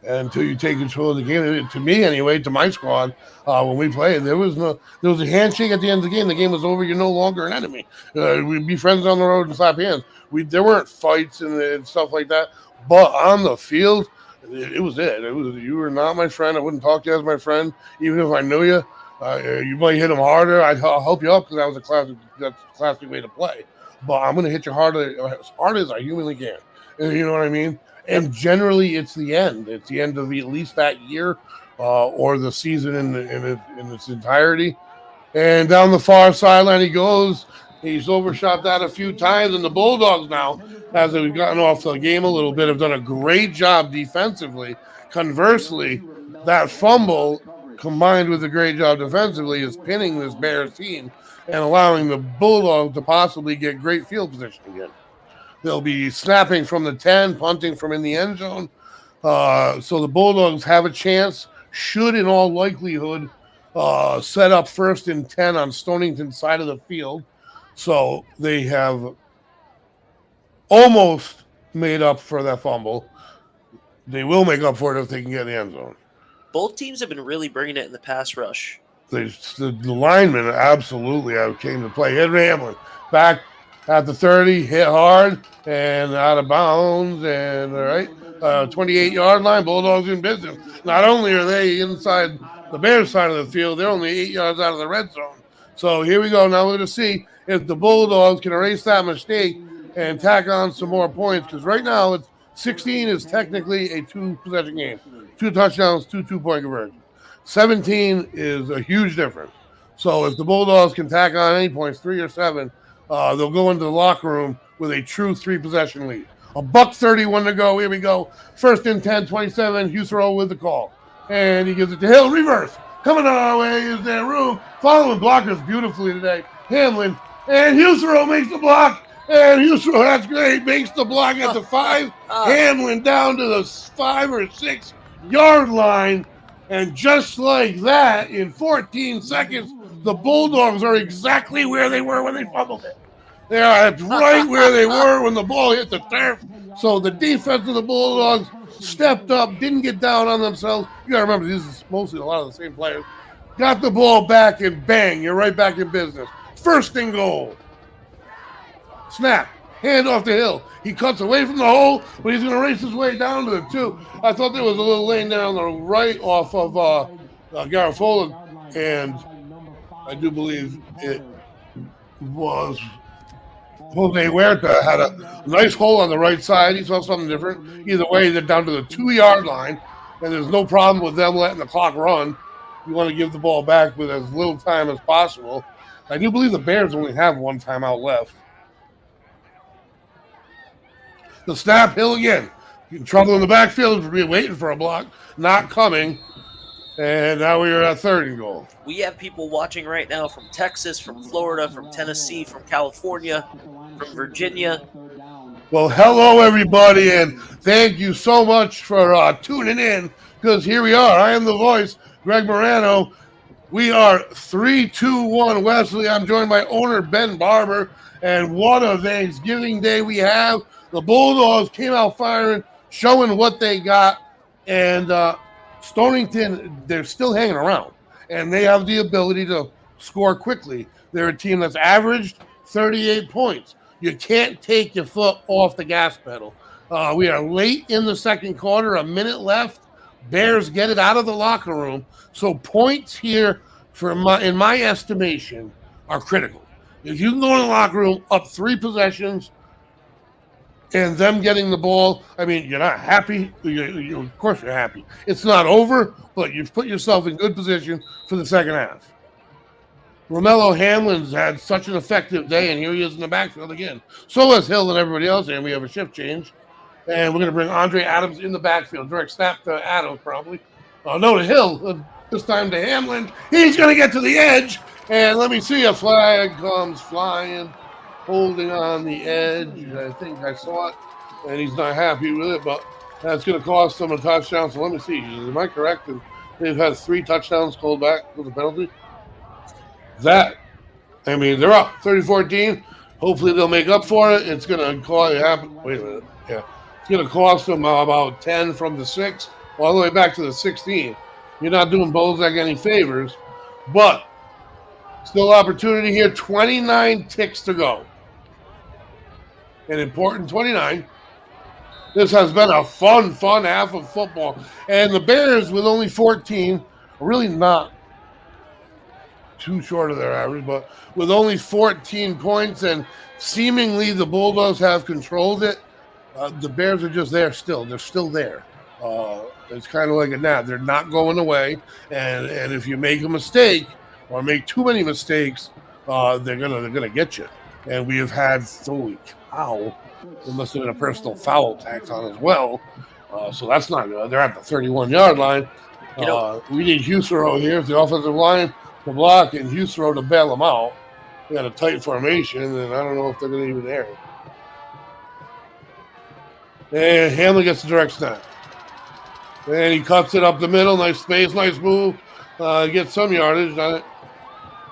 Until you take control of the game. To me, anyway, to my squad, when we played, there was a handshake at the end of the game. The game was over. You're no longer an enemy. We'd be friends on the road and slap hands. There weren't fights and stuff like that. But on the field, it was it. You were not my friend. I wouldn't talk to you as my friend, even if I knew you. You might hit him harder. I'd help you up because that was a classic way to play. But I'm going to hit you as hard as I humanly can. You know what I mean? And generally, it's the end. It's the end of at least that year or the season in its entirety. And down the far sideline he goes. He's overshot that a few times. And the Bulldogs now, as they've gotten off the game a little bit, have done a great job defensively. Conversely, that fumble combined with a great job defensively is pinning this Bears team and allowing the Bulldogs to possibly get great field position again. They'll be snapping from the 10, punting from in the end zone. So the Bulldogs have a chance, should in all likelihood set up 1st and 10 on Stonington's side of the field. So they have almost made up for that fumble. They will make up for it if they can get in the end zone. Both teams have been really bringing it in the pass rush. The linemen absolutely came to play. Ed Hamlin back at the 30, hit hard and out of bounds, and 28-yard line, Bulldogs in business. Not only are they inside the Bears side of the field, they're only 8 yards out of the red zone. So here we go. Now we're going to see if the Bulldogs can erase that mistake and tack on some more points, because right now it's 16 is technically a 2-possession game. 2 touchdowns, 2 2-point conversions. 17 is a huge difference. So if the Bulldogs can tack on any points, 3 or 7, they'll go into the locker room with a true 3-possession lead. $1:31 to go. Here we go. 1st and 10, 27. Husserl with the call. And he gives it to Hill. Reverse. Coming our way is there room. Following blockers beautifully today. Hamlin. And Husserl makes the block. And Husserl, that's great, makes the block at the 5. Hamlin down to the 5 or 6 yard line. And just like that, in 14 seconds, the Bulldogs are exactly where they were when they fumbled it. They are right where they were when the ball hit the turf. So the defense of the Bulldogs stepped up, didn't get down on themselves. You got to remember, this is mostly a lot of the same players. Got the ball back, and bang, you're right back in business. 1st and goal. Snap. Hand off to Hill. He cuts away from the hole, but he's going to race his way down to the 2. I thought there was a little lane there on the right off of Garafola, and I do believe it was Jose Huerta had a nice hole on the right side. He saw something different. Either way, they're down to the 2-yard line, and there's no problem with them letting the clock run. You want to give the ball back with as little time as possible. I do believe the Bears only have 1 timeout left. The snap, Hill again. In trouble in the backfield, waiting for a block, not coming. And now we are at 3rd and goal. We have people watching right now from Texas, from Florida, from Tennessee, from California, from Virginia. Well, hello, everybody, and thank you so much for tuning in, because here we are. I am the voice, Greg Morano. We are 3-2-1 Westerly. I'm joined by owner Ben Barber, and what a Thanksgiving Day we have. The Bulldogs came out firing, showing what they got, and Stonington, they're still hanging around, and they have the ability to score quickly. They're a team that's averaged 38 points. You can't take your foot off the gas pedal. We are late in the second quarter, a minute left. Bears get it out of the locker room. So points here, in my estimation, are critical. If you can go in the locker room up 3 possessions and them getting the ball, I mean, you're not happy. Of course you're happy. It's not over, but you've put yourself in good position for the second half. Romello Hamlin's had such an effective day, and here he is in the backfield again. So has Hill and everybody else, and we have a shift change. And we're going to bring Andre Adams in the backfield. Direct snap to Adams, probably. No, to Hill. This time to Hamlin. He's going to get to the edge. And let me see, a flag comes flying, holding on the edge. I think I saw it, and he's not happy with it, but that's going to cost them a touchdown. So let me see. Am I correct? And they've had 3 touchdowns called back with a penalty. They're up 30-14. Hopefully they'll make up for it. It's going to happen. Wait a minute. Yeah. It's going to cost them about 10 from the 6 all the way back to the 16. You're not doing Bozak any favors, but still opportunity here. 29 ticks to go. An important 29. This has been a fun half of football. And the Bears, with only 14, are really not too short of their average, but with only 14 points, and seemingly the Bulldogs have controlled it. The Bears are just there still. They're still there. It's kind of like a nap. They're not going away. And if you make a mistake or make too many mistakes, they're gonna get you. And we have had, holy cow, there must have been a personal foul tacked on as well. So that's not good. They're at the 31-yard line. We need Husero here, the offensive line, to block, and Husero to bail them out. They got a tight formation, and I don't know if they're going to even air it. And Hamlin gets the direct snap. And he cuts it up the middle. Nice space, nice move. Gets some yardage on it.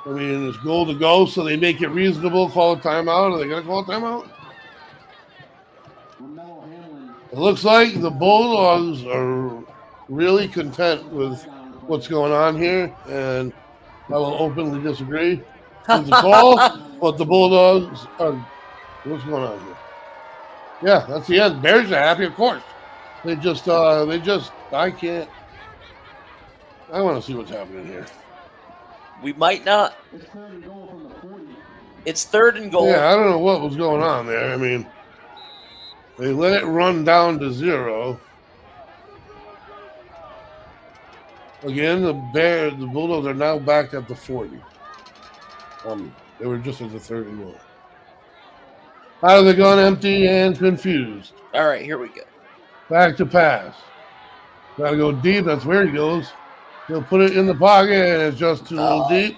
I mean, it's goal to go, so they make it reasonable. Call a timeout. Are they going to call a timeout? It looks like the Bulldogs are really content with what's going on here, and I will openly disagree with the call, but the Bulldogs are. What's going on here? Yeah, that's the end. Bears are happy, of course. I can't. I want to see what's happening here. We might not. It's 3rd and goal. Yeah, I don't know what was going on there. I mean, they let it run down to 0. Again, the Bulldogs are now back at the 40. They were just at the 30 goal. Out of the gun, empty and confused. All right, here we go. Back to pass. Got to go deep. That's where he goes. He'll put it in the pocket, and it's just too little deep.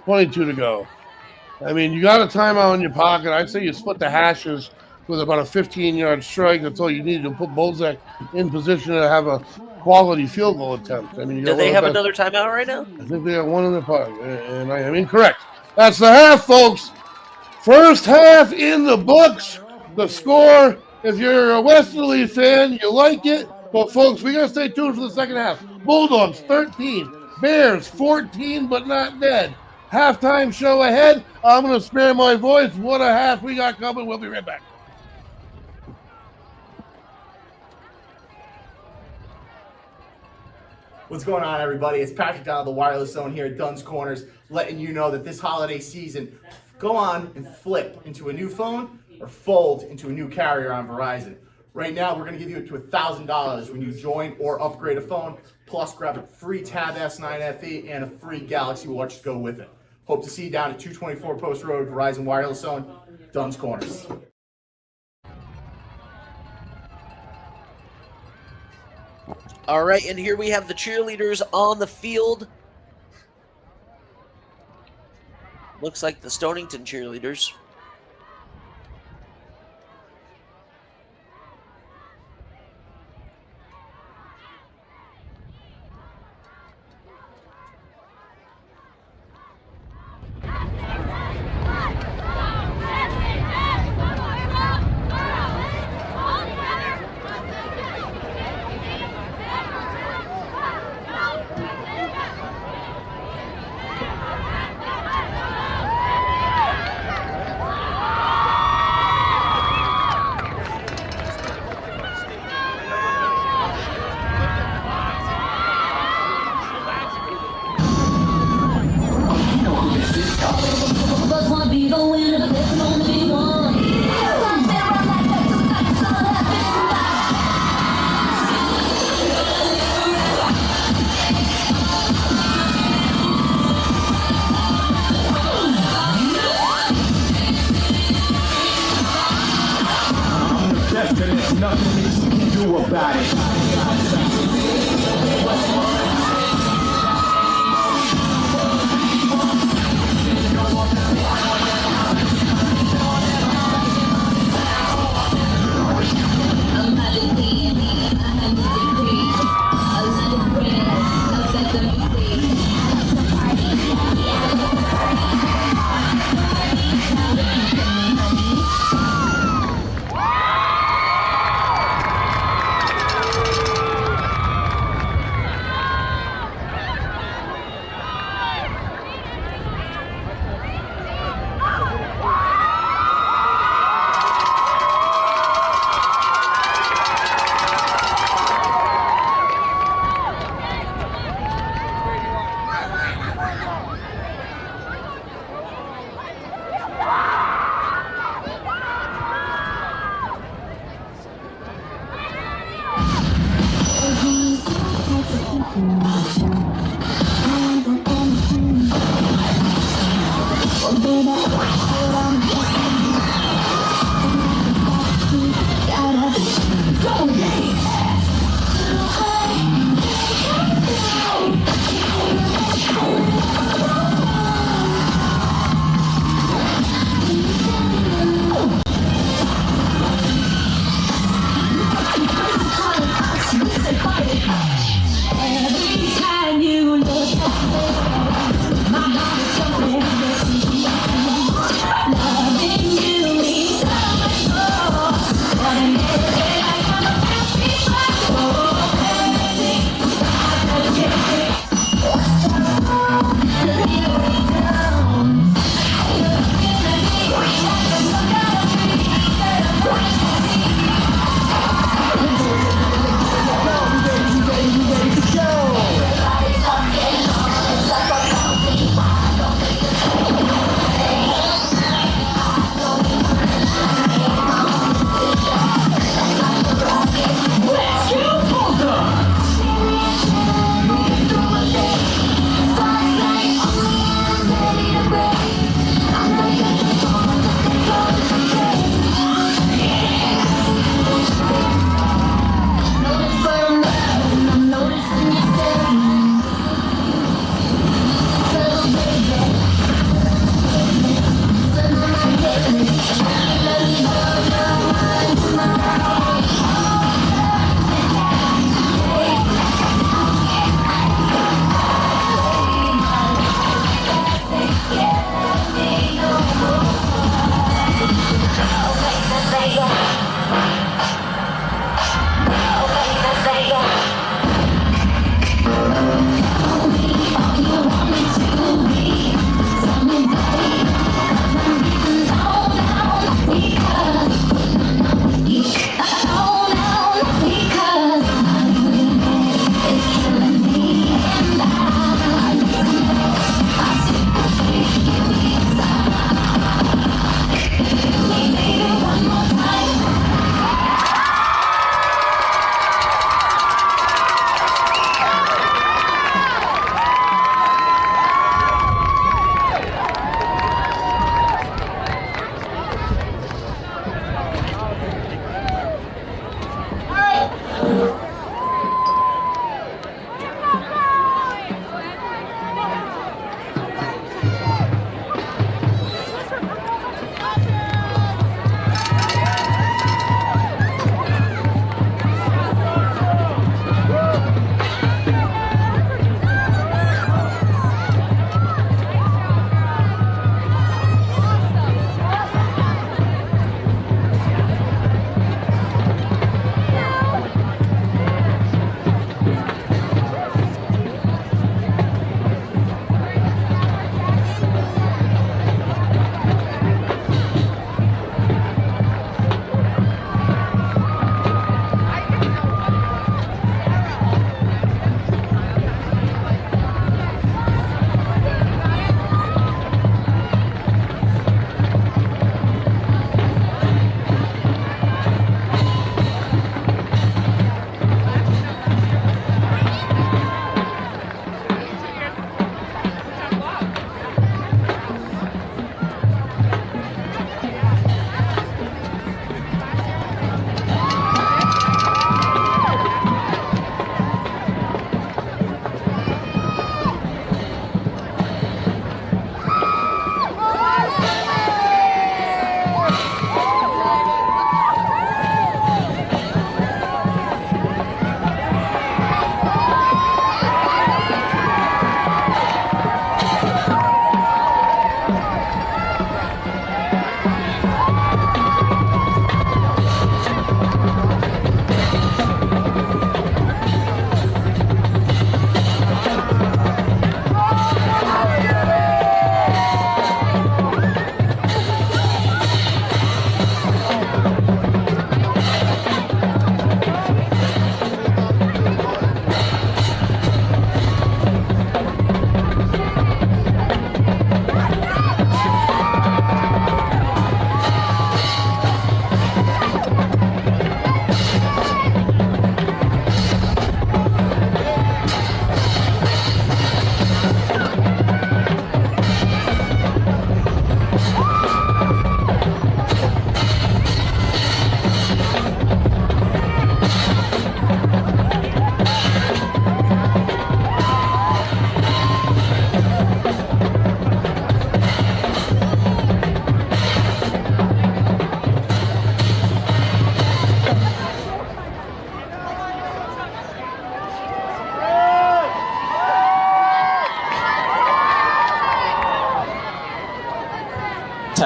22 to go. I mean, you got a timeout in your pocket. I'd say you split the hashes with about a 15-yard strike. That's all you need to put Bozak in position to have a quality field goal attempt. I mean, do they have another timeout right now? I think they got one in their pocket, and I am incorrect. That's the half, folks. First half in the books. The score, if you're a Westerly fan, you like it. But, folks, we got to stay tuned for the second half. Bulldogs, 13. Bears, 14, but not dead. Halftime show ahead. I'm going to spare my voice. What a half we got coming. We'll be right back. What's going on, everybody? It's Patrick down at the Wireless Zone here at Dunn's Corners, letting you know that this holiday season, go on and flip into a new phone or fold into a new carrier on Verizon. Right now, we're going to give you up to $1,000 when you join or upgrade a phone, plus grab a free Tab S9 FE and a free Galaxy Watch to go with it. Hope to see you down at 224 Post Road, Verizon Wireless Zone, Dunn's Corners. All right, and here we have the cheerleaders on the field. Looks like the Stonington cheerleaders. nothing that you can do about it.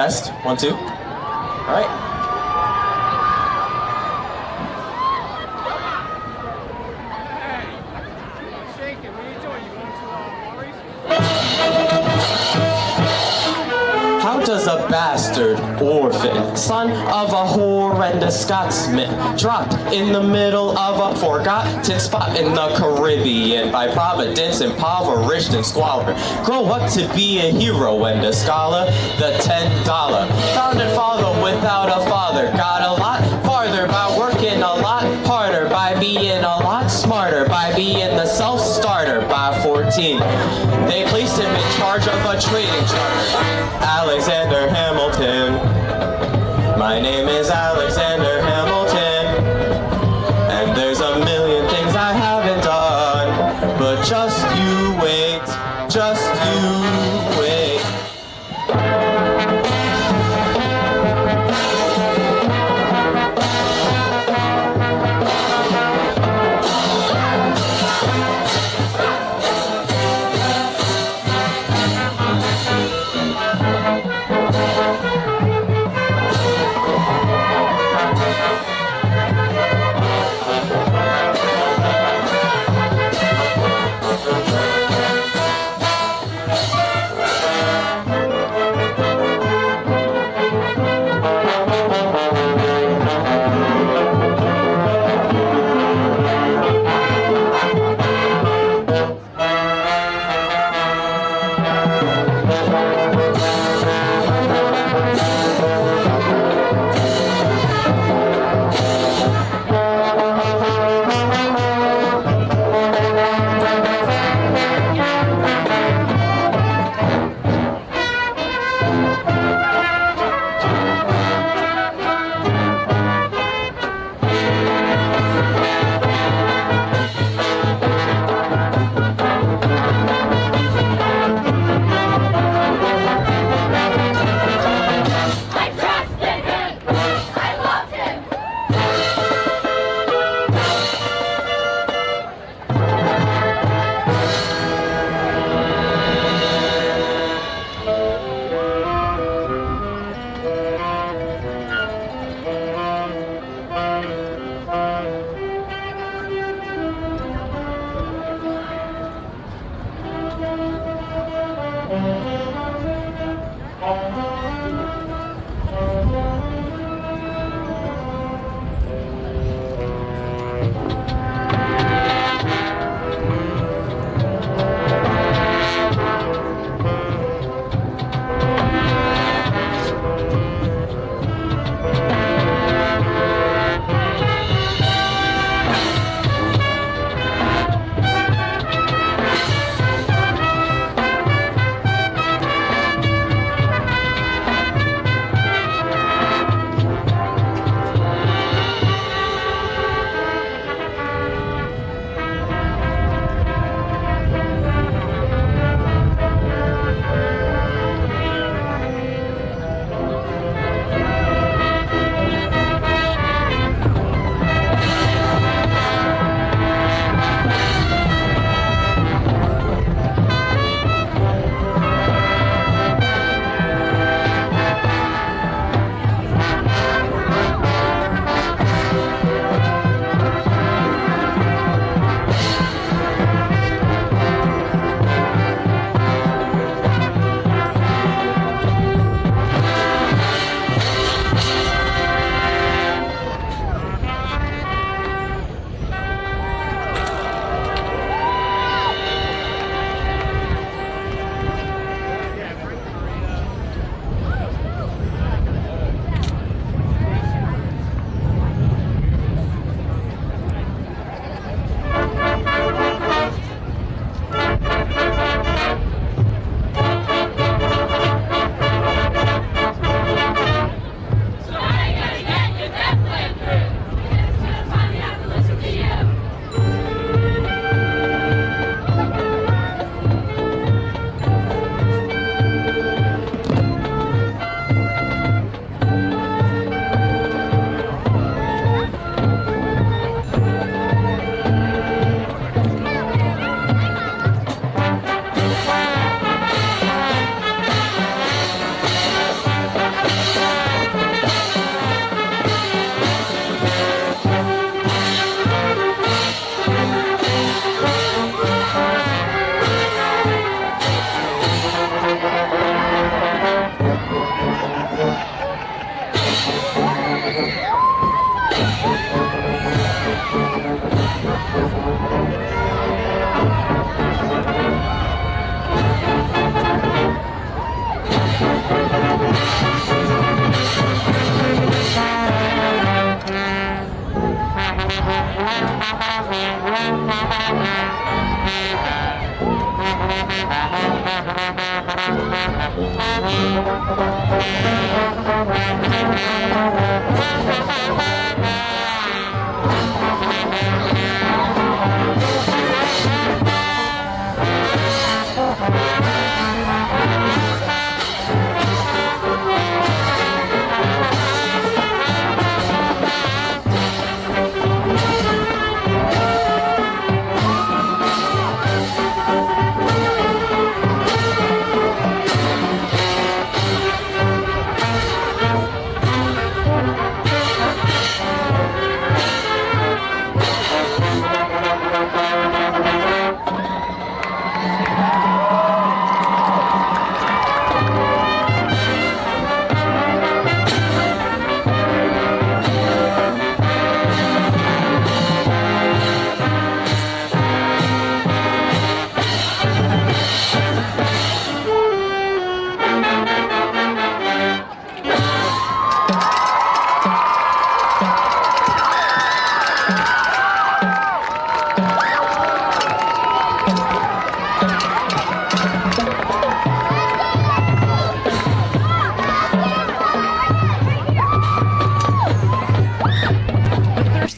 Test. 1, 2. All right. How does a bastard orphan, son of a horrendous Scotsman, dropped in the middle of a forgotten spot in the Caribbean by Providence, impoverished and squalor, grow up to be a hero and a scholar? The $10 founding father without a father got a lot farther by working a lot harder, by being a lot smarter, by being the self-starter. By 14, they placed him in charge of a trading charter. Alexander Hamilton. My name is Alexander Hamilton, and there's a million things I haven't done, but just you wait, just you wait.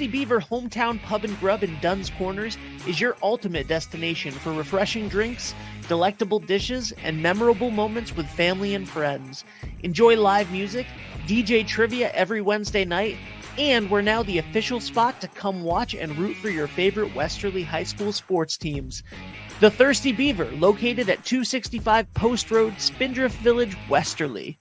Beaver Hometown Pub and Grub in Dunn's Corners is your ultimate destination for refreshing drinks, delectable dishes, and memorable moments with family and friends. Enjoy live music, DJ trivia every Wednesday night, and we're now the official spot to come watch and root for your favorite Westerly High School sports teams. The Thirsty Beaver, located at 265 Post Road, Spindrift Village, Westerly.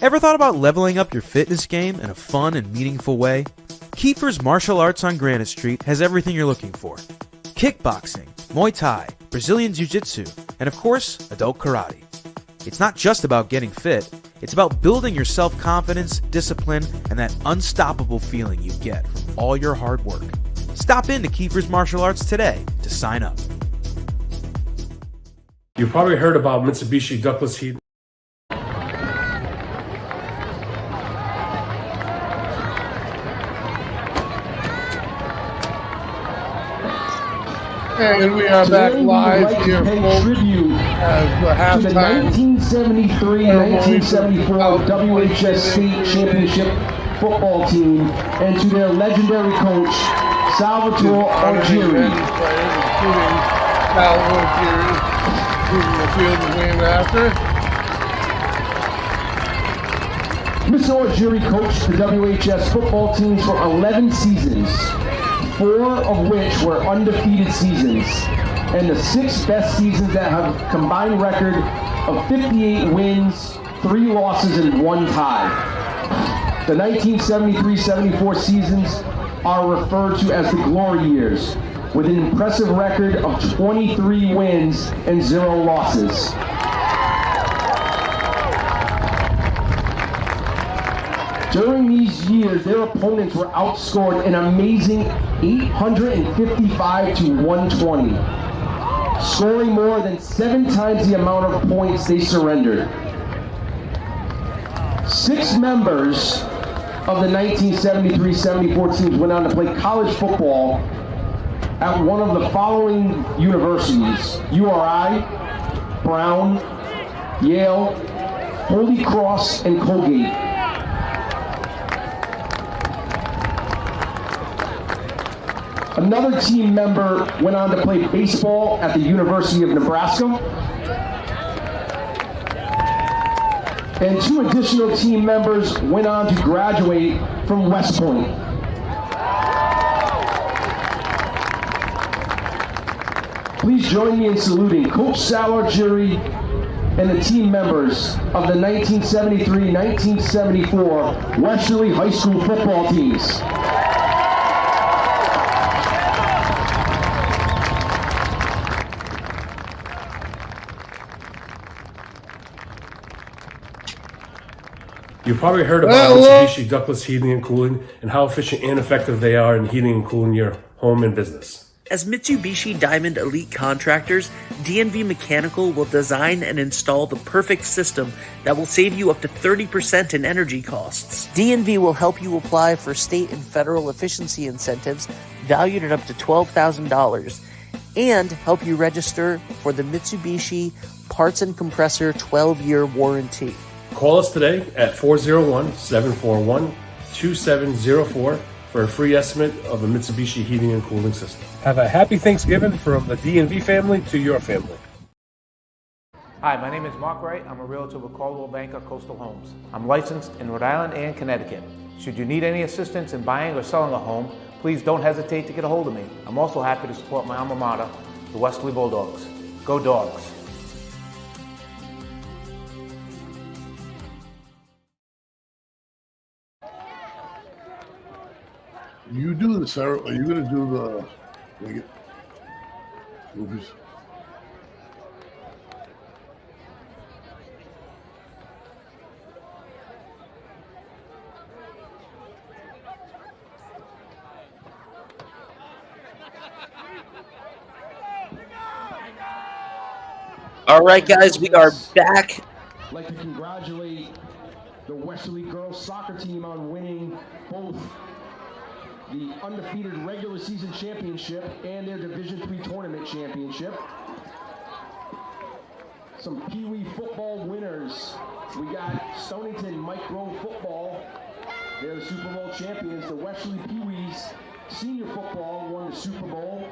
Ever thought about leveling up your fitness game in a fun and meaningful way? Kiefer's Martial Arts on Granite Street has everything you're looking for. Kickboxing, Muay Thai, Brazilian Jiu-Jitsu, and of course, adult karate. It's not just about getting fit, it's about building your self-confidence, discipline, and that unstoppable feeling you get from all your hard work. Stop in to Kiefer's Martial Arts today to sign up. You've probably heard about Mitsubishi ductless heat. And we are back live here, folks, tribute as the to the halftime 1973-1974 WHS State Championship football team and to their legendary coach, Salvatore Algieri. Salvatore Algieri, moving the field is named after. Mr. Algieri coached the WHS football teams for 11 seasons, 4 of which were undefeated seasons, and the 6 best seasons that have a combined record of 58 wins, 3 losses, and 1 tie. The 1973-74 seasons are referred to as the glory years, with an impressive record of 23 wins and 0 losses. During these years, their opponents were outscored an amazing 855 to 120, scoring more than 7 times the amount of points they surrendered. 6 members of the 1973-74 teams went on to play college football at one of the following universities: URI, Brown, Yale, Holy Cross, and Colgate. Another team member went on to play baseball at the University of Nebraska. And 2 additional team members went on to graduate from West Point. Please join me in saluting Coach Sal Algieri and the team members of the 1973-1974 Westerly High School football teams. You've probably heard about Mitsubishi ductless heating and cooling and how efficient and effective they are in heating and cooling your home and business. As Mitsubishi Diamond Elite contractors, DNV Mechanical will design and install the perfect system that will save you up to 30% in energy costs. DNV will help you apply for state and federal efficiency incentives valued at up to $12,000 and help you register for the Mitsubishi Parts and Compressor 12-year warranty. Call us today at 401-741-2704 for a free estimate of a Mitsubishi heating and cooling system. Have a happy Thanksgiving from the DNV family to your family. Hi, my name is Mark Wright. I'm a realtor with Caldwell Banker Coastal Homes. I'm licensed in Rhode Island and Connecticut. Should you need any assistance in buying or selling a home, please don't hesitate to get a hold of me. I'm also happy to support my alma mater, the Westerly Bulldogs. Go Dogs! You do the ceremony. Are you going to do the movies? All right, guys, we are back. I'd like to congratulate the Westerly girls soccer team on winning both the undefeated regular season championship and their Division III tournament championship. Some Pee Wee football winners. We got Stonington micro football. They're the Super Bowl champions. The Westerly Pee Wees senior football won the Super Bowl.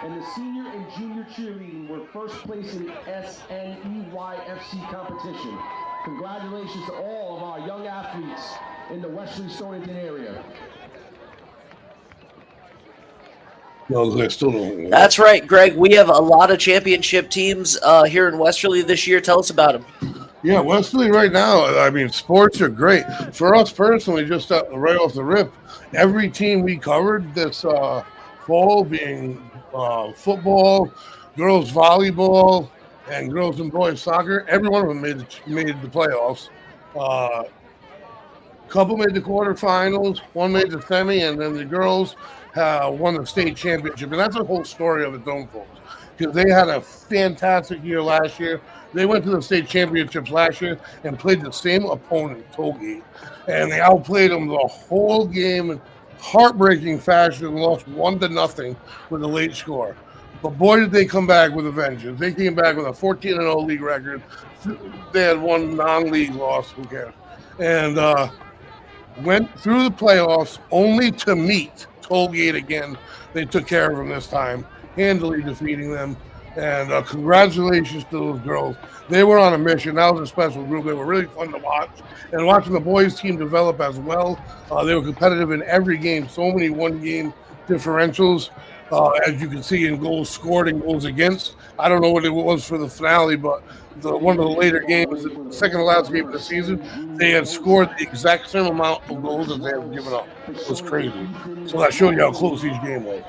And the senior and junior cheerleading were first place in SNEYFC competition. Congratulations to all of our young athletes in the Westerly Stonington area. No, I still don't. That's right, Greg. We have a lot of championship teams here in Westerly this year. Tell us about them. Yeah, Westerly right now, I mean, sports are great. For us personally, just right off the rip, every team we covered this fall, being football, girls volleyball, and girls and boys soccer, every one of them made the playoffs. Couple made the quarterfinals, one made the semi, and then the girls won the state championship. And that's the whole story of its own, folks, because they had a fantastic year last year. They went to the state championships last year and played the same opponent, Tollgate, and they outplayed them the whole game in heartbreaking fashion and lost 1-0 with a late score. But boy, did they come back with a vengeance. They came back with a 14-0 league record. They had one non-league loss, who cares, and went through the playoffs only to meet Tollgate again. They took care of them this time, handily defeating them. And congratulations to those girls. They were on a mission. That was a special group. They were really fun to watch. And watching the boys team develop as well, they were competitive in every game. So many one-game differentials, as you can see in goals scored and goals against. I don't know what it was for the finale, but one of the later games, the second to last game of the season, they had scored the exact same amount of goals as they had given up. It was crazy. So that showed you how close each game was.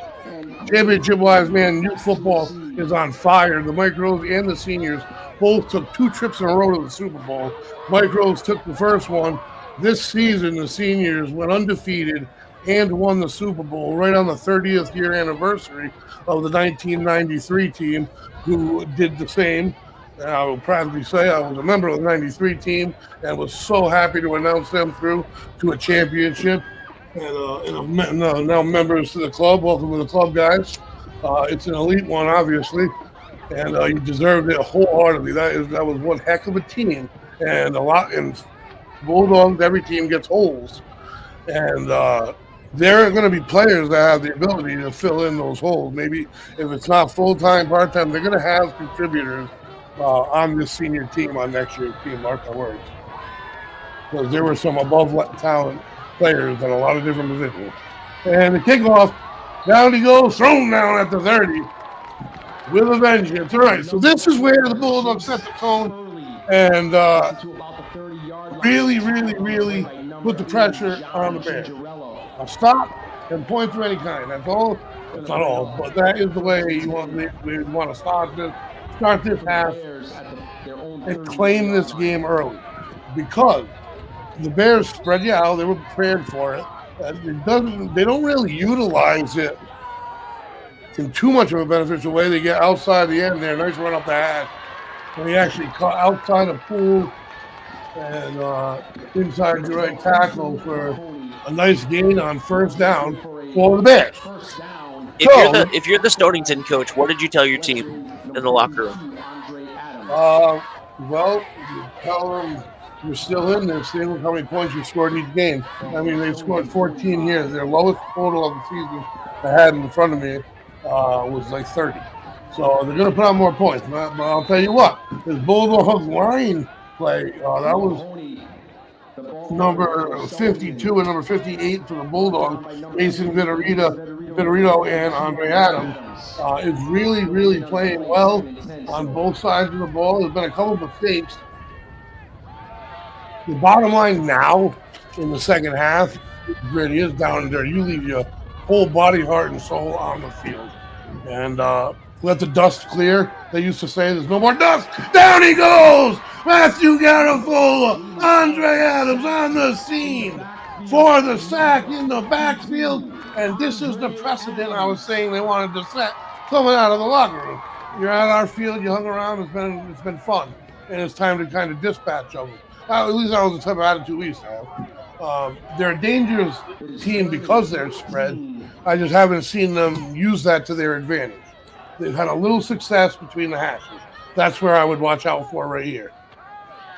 Championship-wise, man, youth football is on fire. The micros and the seniors both took 2 trips in a row to the Super Bowl. Micros took the first one. This season, the seniors went undefeated and won the Super Bowl right on the 30th year anniversary of the 1993 team, who did the same. And I will proudly say I was a member of the 93 team and was so happy to announce them through to a championship. And now members to the club. Welcome to the club, guys. It's an elite one, obviously, and you deserved it wholeheartedly. That was one heck of a team, and a lot. And Bulldogs, every team gets holes, and there are going to be players that have the ability to fill in those holes. Maybe if it's not full-time, part-time, they're going to have contributors on this senior team on next year's team. Mark my words, because there were some above talent players in a lot of different positions. And the kickoff, down he goes, thrown down at the 30 with a vengeance. All right, so this is where the Bulldogs set the tone and really put the pressure on the Bears. A stop and points of any kind. That's all. That's not all, but that is the way you want to start this half and claim this game early, because the Bears spread you out. They were prepared for it. They don't really utilize it in too much of a beneficial way. They get outside the end there, nice run up the hash. And he actually caught outside the pool and inside the right tackle for a nice gain on first down for the Bears. If you're the Stonington coach, what did you tell your team in the locker room? Well, you tell them you're still in there. See how many points you scored in each game. I mean, they scored 14 here. Their lowest total of the season I had in front of me was like 30. So they're going to put on more points. But I'll tell you what, this Bulldogs line play, that was number 52 and number 58 for the Bulldogs, Mason Vittorino and Andre Adams, is really, really playing well on both sides of the ball. There's been a couple of mistakes. The bottom line now in the second half, gritty is down there. You leave your whole body, heart, and soul on the field. And let the dust clear. They used to say there's no more dust. Down he goes! Matthew Garofalo, Andre Adams on the scene for the sack in the backfield. And this is the precedent I was saying they wanted to set coming out of the locker room. You're at our field, you hung around, it's been fun. And it's time to kind of dispatch of them. At least that was the type of attitude we used to have. They're a dangerous team because they're spread. I just haven't seen them use that to their advantage. They've had a little success between the hashes. That's where I would watch out for right here.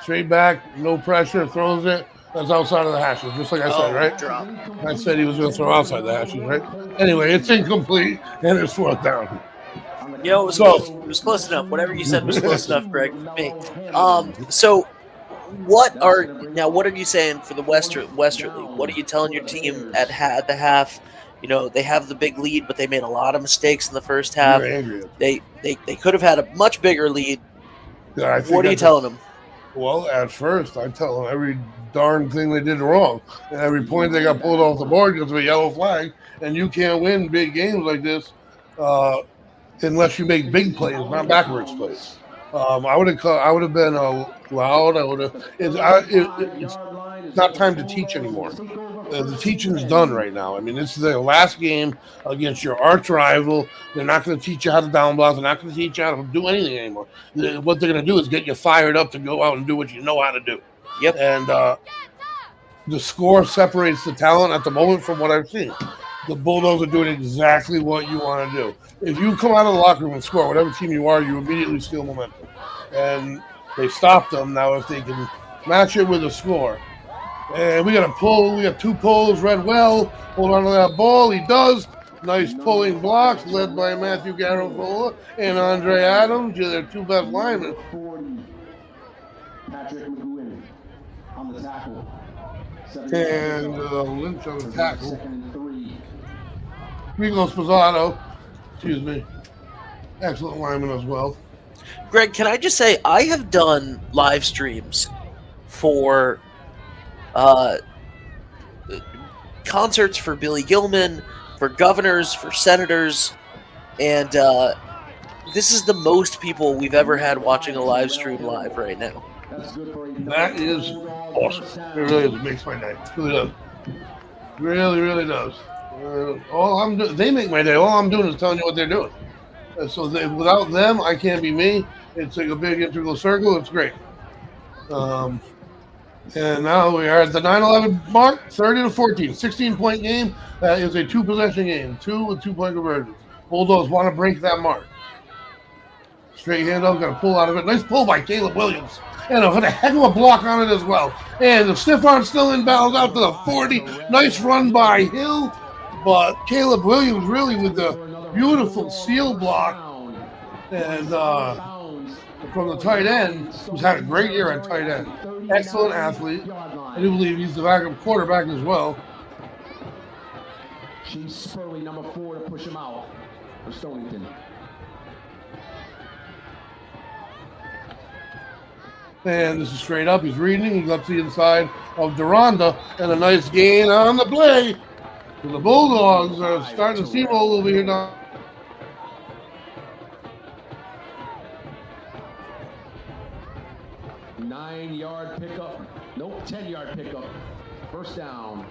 Straight back, no pressure, throws it. That's outside of the hashes, just like I said, right? Drop. I said he was going to throw outside the hashes, right? Anyway, it's incomplete, and it's fourth down. You know, it was close enough. Whatever you said was close enough, Greg, for me. So what are you saying for the Westerly? What are you telling your team at the half? You know, they have the big lead, but they made a lot of mistakes in the first half. They could have had a much bigger lead. Yeah, what are you telling them? Well, at first, I tell them every darn thing they did wrong. And every point they got pulled off the board because of a yellow flag. And you can't win big games like this unless you make big plays, not backwards plays. I would have been loud. It's not time to teach anymore. The teaching is done right now. I mean, this is their last game against your arch rival. They're not going to teach you how to down block. They're not going to teach you how to do anything anymore. What they're going to do is get you fired up to go out and do what you know how to do. Yep. And the score separates the talent at the moment from what I've seen. The Bulldogs are doing exactly what you want to do. If you come out of the locker room and score, whatever team you are, you immediately steal momentum. And they stopped them. Now, if they can match it with a score. And we got a pull. We got two pulls. Red well. Hold on to that ball. He does. Nice pulling blocks led by Matthew Garofalo and Andre Adams. They're their two best linemen. And Lynch on the tackle. Rigo Spazzato. Excuse me. Excellent lineman as well. Greg, can I just say I have done live streams for concerts for Billy Gilman, for governors, for senators, and this is the most people we've ever had watching a live stream live right now. That is awesome. It really is. It makes my day. It really does. Really, really does. They make my day. All I'm doing is telling you what they're doing. So without them, I can't be me. It's like a big integral circle. It's great. And now we are at the 9-11 mark, 30-14, 16-point game. That is a two-possession game, 2 with 2-point conversions. Bulldogs want to break that mark. Straight handoff, got a pull out of it. Nice pull by Caleb Williams. And a heck of a block on it as well. And the stiff arm still inbounds out to the 40. Nice run by Hill. But Caleb Williams really with the beautiful seal block. And from the tight end, who's had a great year at tight end. Excellent athlete. I do believe he's the backup quarterback as well. Chief Spurley, number 4, to push him out for Stonington. And this is straight up. He's reading. He got to the inside of Deronda. And a nice gain on the play. So the Bulldogs are starting to steamroll over here now. Nine-yard pickup Nope, 10-yard pickup. First down.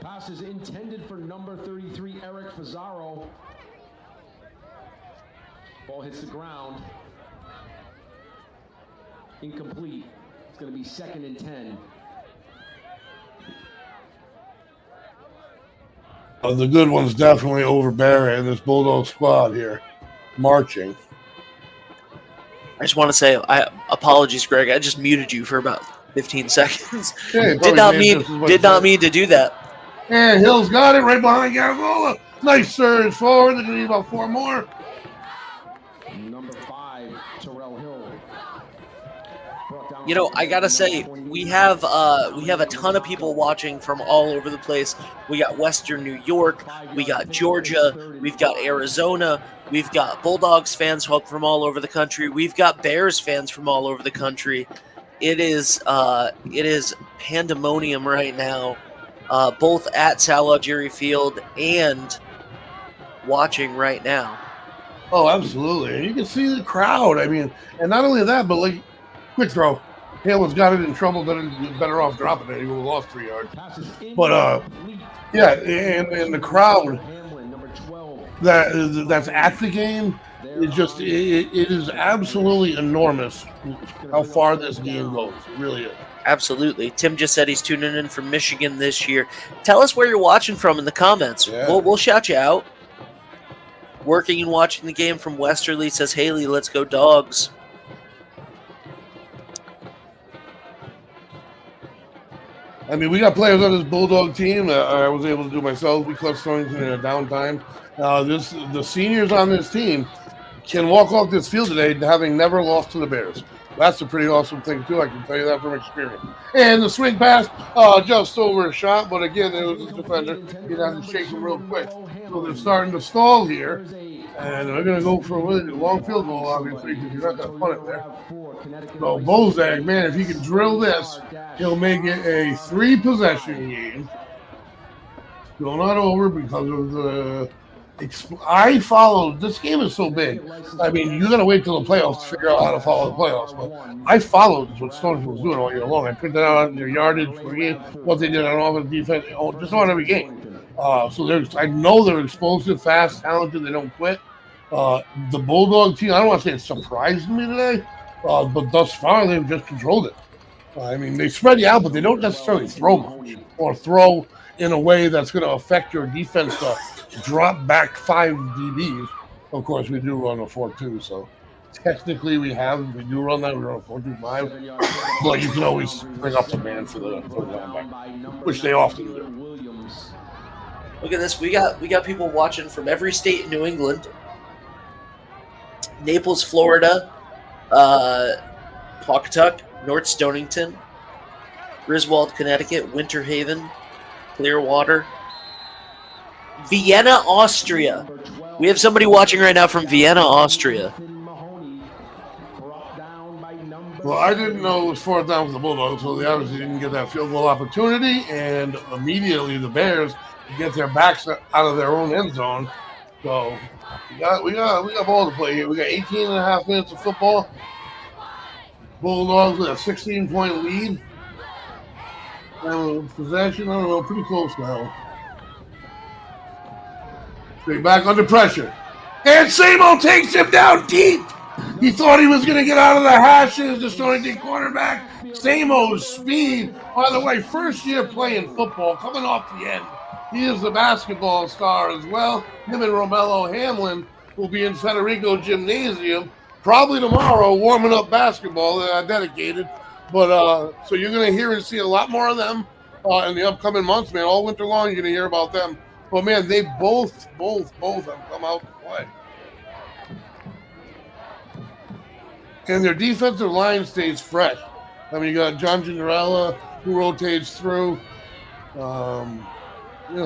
Pass is intended for number 33, Eric Fazzaro. Ball hits the ground. Incomplete. It's going to be 2nd and 10. The good one's definitely overbearing, this Bulldog squad here, marching. I just want to say, apologies, Greg. I just muted you for about 15 seconds. Yeah, did not mean to do that. And Hill's got it right behind Garagola. Nice surge forward. They're going to need about 4 more. Number 5, Terrell Hill. You know, I gotta say, we have a ton of people watching from all over the place. We got Western New York, we got Georgia, we've got Arizona, we've got Bulldogs fans from all over the country, we've got Bears fans from all over the country. It is pandemonium right now, both at Sal Algieri Field and watching right now. Oh, absolutely. And you can see the crowd. I mean, and not only that, but like, quick throw. Hamlin's got it in trouble, then better off dropping it. He would have lost 3 yards. But, yeah, and the crowd that's at the game is just, it is absolutely enormous how far this game goes. It really is. Absolutely. Tim just said he's tuning in from Michigan this year. Tell us where you're watching from in the comments. Yeah. We'll shout you out. Working and watching the game from Westerly says, Haley, let's go Dogs. I mean, we got players on this Bulldog team that I was able to do myself. We clutched Stonington in a downtime. The seniors on this team can walk off this field today having never lost to the Bears. That's a pretty awesome thing, too. I can tell you that from experience. And the swing pass, just over a shot, but again, it was a defender. You'd have to shake him real quick. So they're starting to stall here, and they're going to go for a really long field goal, obviously, because you're not going to punt it there. So Bozak, man, if he can drill this, he'll make it a 3-possession game. Still not over because of the I followed. This game is so big. I mean, you got to wait till the playoffs to figure out how to follow the playoffs. But I followed what Stonington was doing all year long. I printed out their yardage per game, what they did on offense, defense, just on every game. So I know they're explosive, fast, talented. They don't quit. The Bulldog team, I don't want to say it surprised me today, but thus far they've just controlled it. I mean, they spread you out, but they don't necessarily throw much or throw in a way that's going to affect your defense to drop back 5 DBs. Of course, we do run a 4-2, so technically we do run that. We run a 4-2-5, but you can always bring up the man for the linebacker, which they often do. Look at this. We got people watching from every state in New England. Naples, Florida, Pawcatuck, North Stonington, Griswold, Connecticut, Winter Haven, Clearwater, Vienna, Austria. We have somebody watching right now from Vienna, Austria. Well, I didn't know it was 4th down for the Bulldogs, so they obviously didn't get that field goal opportunity, and immediately the Bears get their backs out of their own end zone. So we got ball to play here. We got 18 and a half minutes of football. Bulldogs with a 16-point lead. Possession, I don't know, pretty close now. Straight back under pressure. And Samo takes him down deep. He thought he was going to get out of the hashes, the Stonington quarterback. Samo's speed. By the way, first year playing football, coming off the end. He is the basketball star as well. Him and Romello Hamlin will be in Federico Gymnasium probably tomorrow warming up basketball. They're dedicated. But so you're going to hear and see a lot more of them in the upcoming months, man. All winter long, you're going to hear about them. But, man, they both have come out to play. And their defensive line stays fresh. I mean, you got John Gingerella, who rotates through.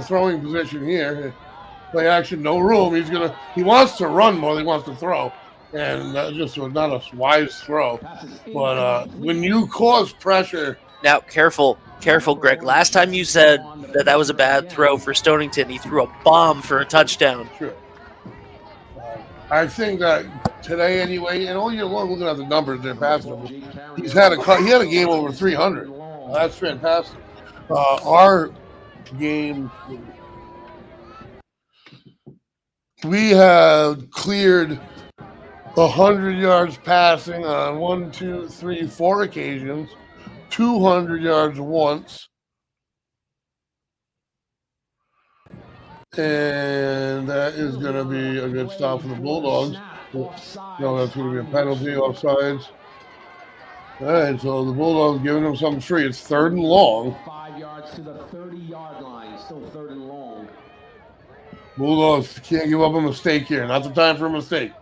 Throwing position here. Play action, no room. He wants to run more than he wants to throw. And that just was not a wise throw. But when you cause pressure Now, careful, Greg. Last time you said that was a bad throw for Stonington. He threw a bomb for a touchdown. Sure. I think that today, anyway, and all year long, looking at the numbers, their pass numbers, he had a game over 300. That's fantastic. Our game, we have cleared 100 yards passing on 1, 2, 3, 4 occasions, 200 yards once, and that is going to be a good stop for the Bulldogs. No, that's going to be a penalty offsides. All right, so the Bulldogs giving them something free. It's 3rd and long. 5 yards to the 30-yard line. Still 3rd and long. Bulldogs can't give up a mistake here. Not the time for a mistake.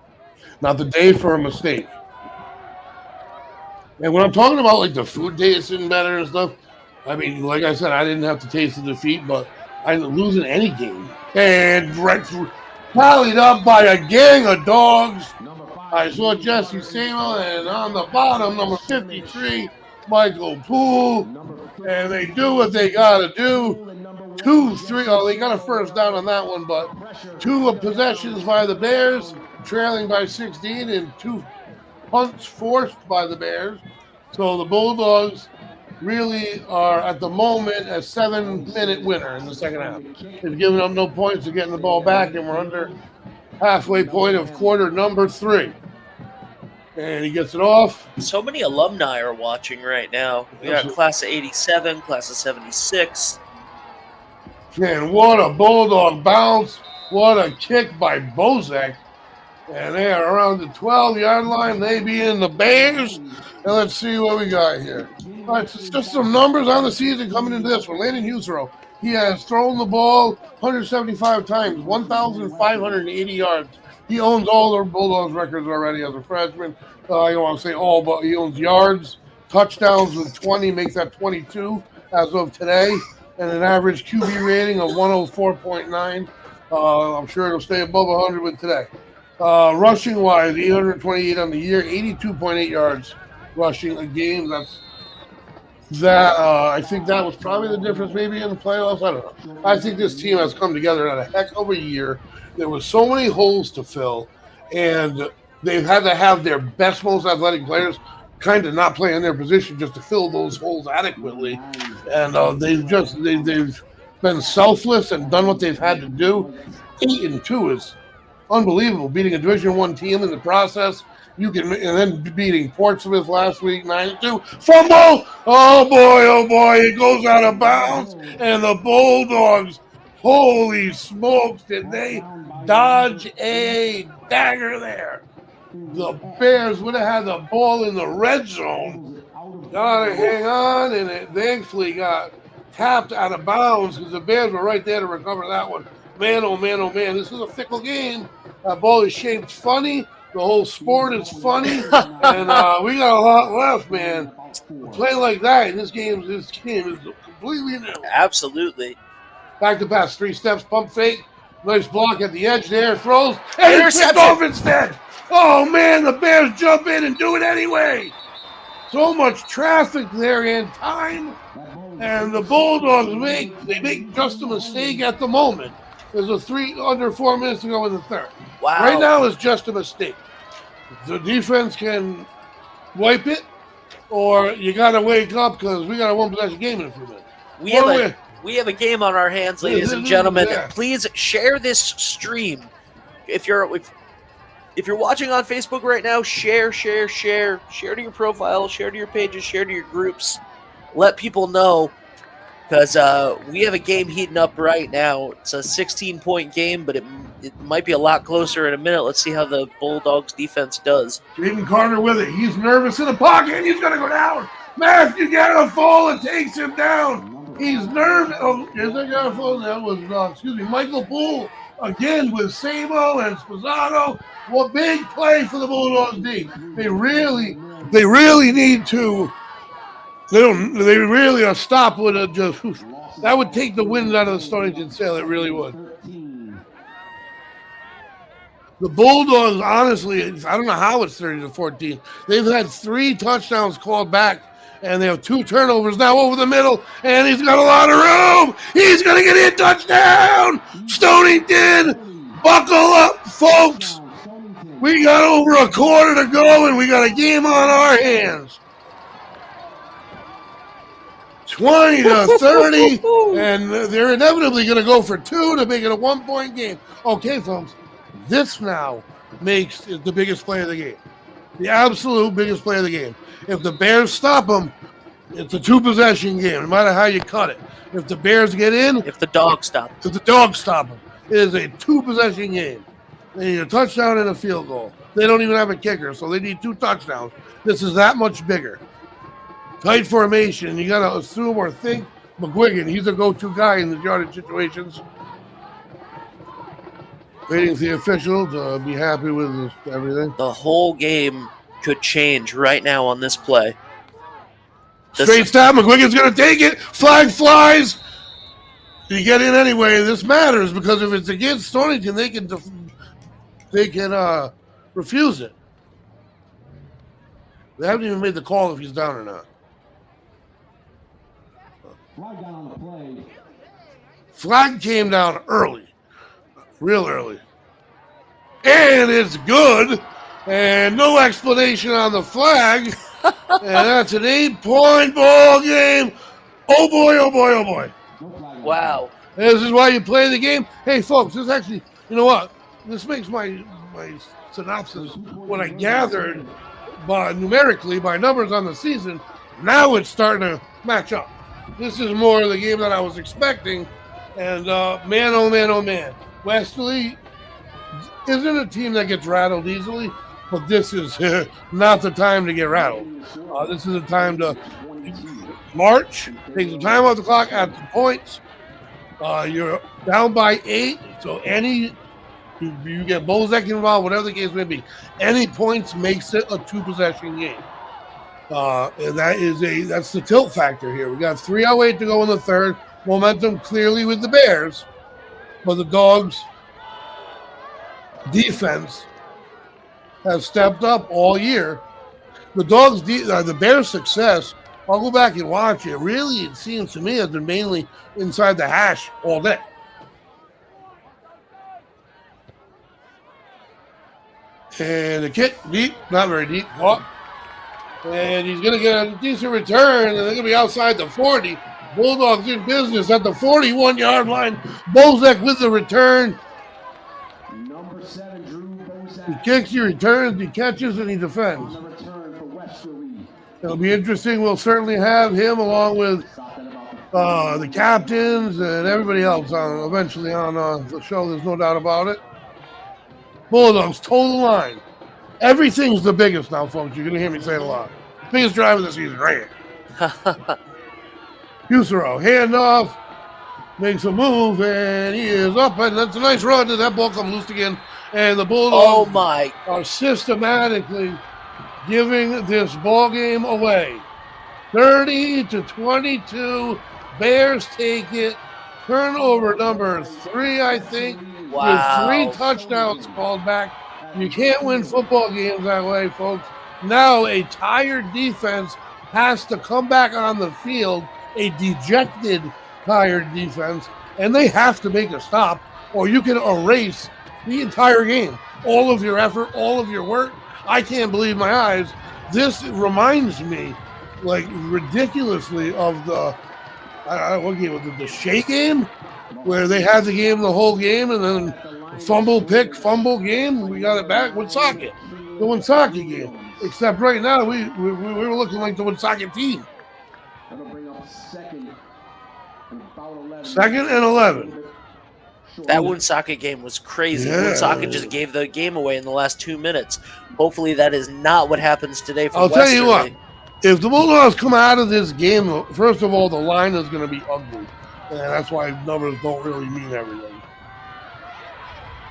Not the day for a mistake. And when I'm talking about like the food tasting better and stuff, I mean, like I said, I didn't have to taste the defeat, but I didn't lose in any game. And rallied up by a gang of dogs. I saw Jesse Samuel, and on the bottom, number 53, Michael Poole. And they do what they got to do. 2, 3, they got a first down on that one, but 2 possessions by the Bears, trailing by 16, and 2 punts forced by the Bears. So the Bulldogs really are, at the moment, a 7-minute winner in the second half. They've given up no points to getting the ball back, and we're under halfway point of quarter number 3. And he gets it off. So many alumni are watching right now. We got class of 87, class of 76. And what a Bulldog bounce. What a kick by Bozek. And they are around the 12-yard line. They be in the Bears. And let's see what we got here. All right, so just some numbers on the season coming into this one. Landon Husero, he has thrown the ball 175 times, 1,580 yards. He owns all the Bulldogs records already as a freshman. I don't want to say all, but he owns yards, touchdowns with 20, makes that 22 as of today, and an average QB rating of 104.9. I'm sure it'll stay above 100 with today. Rushing-wise, 828 on the year, 82.8 yards rushing a game. I think that was probably the difference maybe in the playoffs. I don't know. I think this team has come together in a heck of a year. There were so many holes to fill, and they've had to have their best, most athletic players kind of not play in their position just to fill those holes adequately. And they've been selfless and done what they've had to do. 8-2 is unbelievable. Beating a Division I team in the process. And then beating Portsmouth last week, 9-2. Fumble! Oh boy, it goes out of bounds. And the Bulldogs, holy smokes, did they dodge a dagger there. The Bears would have had the ball in the red zone. Got to hang on, and it thankfully got tapped out of bounds because the Bears were right there to recover that one. Man, oh man, this is a fickle game. That ball is shaped funny. The whole sport is funny, and we got a lot left, man. Play like that, this game is completely new. Absolutely. Back to pass, 3 steps, pump fake. Nice block at the edge there, throws, and it's picked off instead. Oh, man, the Bears jump in and do it anyway. So much traffic there and time, and the Bulldogs make just a mistake at the moment. There's under 4 minutes to go in the third. Wow. Right now it's just a mistake. The defense can wipe it, or you got to wake up because we got a 1-possession game in a few minutes. We have a game on our hands, ladies and gentlemen. Yeah. Please share this stream. If you're watching on Facebook right now, share to your profile, share to your pages, share to your groups. Let people know, because we have a game heating up right now. It's a 16-point game, but it might be a lot closer in a minute. Let's see how the Bulldogs defense does. Jaden Carter with it. He's nervous in the pocket, and he's going to go down. Matthew got a fall and takes him down. He's nervous. Oh, is that got a fall? That was, Michael Poole again with Samo and Spazzato. What big play for the Bulldogs D. They really need to. They really are stop with it. Just that would take the wind out of the Stonington sail. It really would. The Bulldogs, honestly, I don't know how it's 30-14. They've had 3 touchdowns called back And they have 2 turnovers now over the middle, and he's got a lot of room. He's going to get in. Touchdown! Stonington, buckle up, folks. We got over a quarter to go, and we got a game on our hands. 20-30, and they're inevitably going to go for 2 to make it a 1-point game. Okay, folks, this now makes it the biggest play of the game. The absolute biggest play of the game. If the Bears stop them, it's a 2-possession game, no matter how you cut it. If the Bears get in, If the dogs stop. if the dogs stop them, it is a 2-possession game. They need a touchdown and a field goal. They don't even have a kicker, so they need 2 touchdowns. This is that much bigger. Tight formation. You got to assume or think McGuigan. He's a go-to guy in the yardage situations. Waiting for the official to be happy with everything. The whole game could change right now on this play. Straight stab. McGuigan's going to take it. Flag flies. You get in anyway. This matters because if it's against Stonington, they can refuse it. They haven't even made the call if he's down or not. Flag came down early. Real early. And it's good. And no explanation on the flag. And that's an 8-point ball game. Oh boy, oh boy, oh boy. Wow. This is why you play the game. Hey, folks, this actually, you know what? This makes my synopsis, what I gathered numerically by numbers on the season, now it's starting to match up. This is more of the game that I was expecting. And man, oh man, oh man. Westerly isn't a team that gets rattled easily, but this is not the time to get rattled. This is the time to march, take some time off the clock, add some points. You're down by 8, so you get Bozek involved, whatever the case may be. Any points makes it a 2-possession game. And that's the tilt factor here. We got 3:08 to go in the third. Momentum clearly with the Bears, but the Dogs' defense has stepped up all year. The Dogs' the Bears' success, I'll go back and watch it. Really, it seems to me, has been mainly inside the hash all day. And the kick, deep, not very deep, caught. And he's going to get a decent return, and they're going to be outside the 40. Bulldogs in business at the 41-yard line. Bozek with the return. Number 7, Drew Bozek. He kicks, he returns, he catches, and he defends. It'll be interesting. We'll certainly have him along with the captains and everybody else eventually on the show. There's no doubt about it. Bulldogs, total line. Everything's the biggest now, folks. You're going to hear me say it a lot. Biggest drive of the season, right here. Husero, handoff, makes a move, and he is up, and that's a nice run, and that ball comes loose again. And the Bulldogs are systematically giving this ball game away. 30-22, Bears take it. Turnover number 3, I think, Wow. with 3 touchdowns called back. You can't win football games that way, folks. Now a tired defense has to come back on the field, a dejected, tired defense, and they have to make a stop, or you can erase the entire game. All of your effort, all of your work. I can't believe my eyes. This reminds me, like, ridiculously of what game was it? The Shea game, where they had the game the whole game, and then fumble game. We got it back. Woonsocket, the Woonsocket game. Except right now, we were looking like the Woonsocket team. Second and 11. That Woonsocket game was crazy. Yeah. Woonsocket just gave the game away in the last 2 minutes. Hopefully that is not what happens today for I'll tell you what. Westerly. If the Bulldogs come out of this game, first of all, the line is going to be ugly. And that's why numbers don't really mean everything.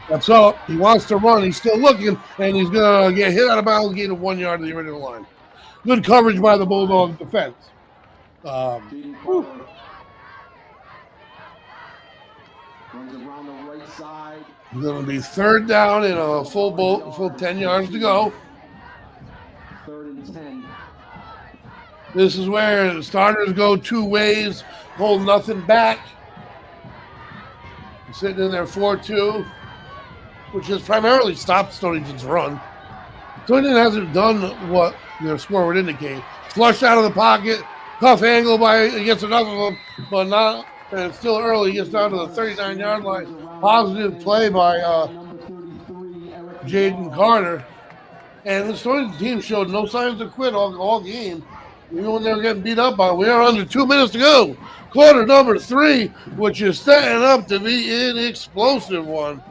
That's all. He wants to run. He's still looking, and he's going to get hit out of bounds, gain of 1 yard to the original line. Good coverage by the Bulldogs defense. It's going to be third down and a full 10 yards to go. 3rd and 10. This is where the starters go two ways, hold nothing back. Sitting in there 4-2, which has primarily stopped Stonington's run. Stonington hasn't done what their score would indicate. Flush out of the pocket, tough angle against another of them, but not. And it's still early. He gets down to the 39-yard line. Positive play by Jaden Carter. And the Stonington team showed no signs to quit all game. Even when they were getting beat up by, we are under 2 minutes to go. Quarter number 3, which is setting up to be an explosive one.